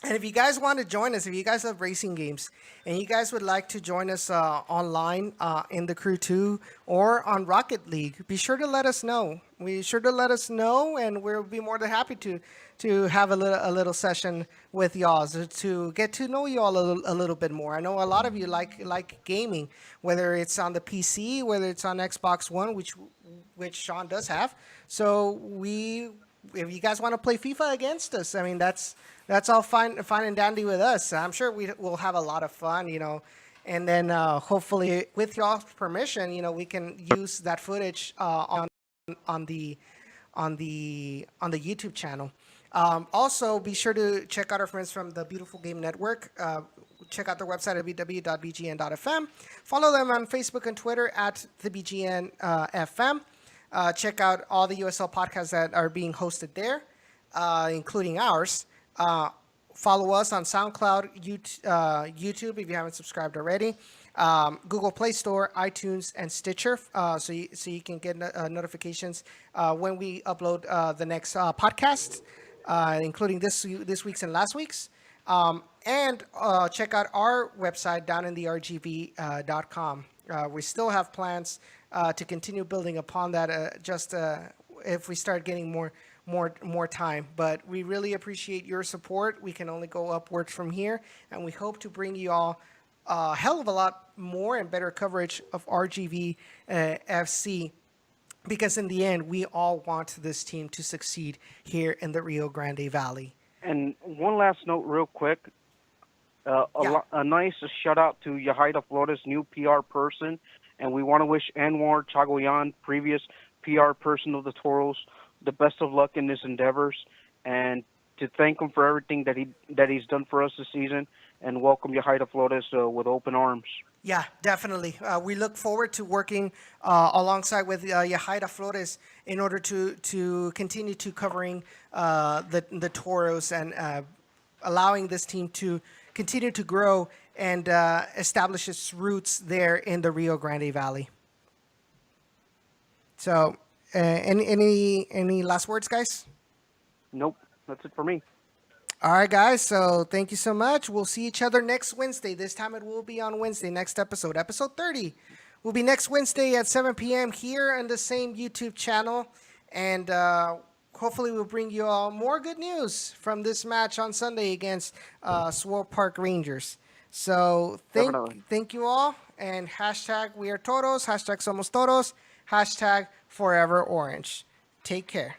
And if you guys want to join us, if you guys love racing games and you guys would like to join us online in the Crew 2 or on Rocket League, be sure to let us know. Be sure to let us know, and we'll be more than happy to have a little session with y'all to get to know y'all a little bit more. I know a lot of you like gaming, whether it's on the PC, whether it's on Xbox One, which Sean does have. So if you guys want to play FIFA against us, I mean that's all fine and dandy with us. I'm sure we'll have a lot of fun, and then hopefully with y'all's permission, we can use that footage on the YouTube channel. Also, be sure to check out our friends from the Beautiful Game Network. Check out their website at www.bgn.fm. Follow them on Facebook and Twitter at the BGN FM. Check out all the USL podcasts that are being hosted there, including ours. Follow us on SoundCloud, YouTube if you haven't subscribed already, Google Play Store, iTunes, and Stitcher, so you can get notifications when we upload the next podcast, including this week's and last week's. And check out our website down in the rgv.com. We still have plans to continue building upon that, if we start getting more time, but we really appreciate your support. We can only go upwards from here, and we hope to bring you all a hell of a lot more and better coverage of RGV FC, because in the end, we all want this team to succeed here in the Rio Grande Valley. And one last note real quick. A nice shout out to Yahaira Flores, new PR person, and we want to wish Anwar Chagoyan, previous PR person of the Toros, the best of luck in his endeavors, and to thank him for everything that he's done for us this season, and welcome Yahaira Flores with open arms. Yeah, definitely. We look forward to working alongside with Yahaira Flores in order to continue to covering the Toros and allowing this team to continue to grow and establish its roots there in the Rio Grande Valley. So, any last words, guys? Nope, that's it for me. All right, guys. So thank you so much. We'll see each other next Wednesday. This time it will be on Wednesday. Next episode 30, will be next Wednesday at 7 p.m. here on the same YouTube channel. And hopefully we'll bring you all more good news from this match on Sunday against Swope Park Rangers. So thank you all. And hashtag we are Toros, hashtag Somos Toros, hashtag Forever Orange. Take care.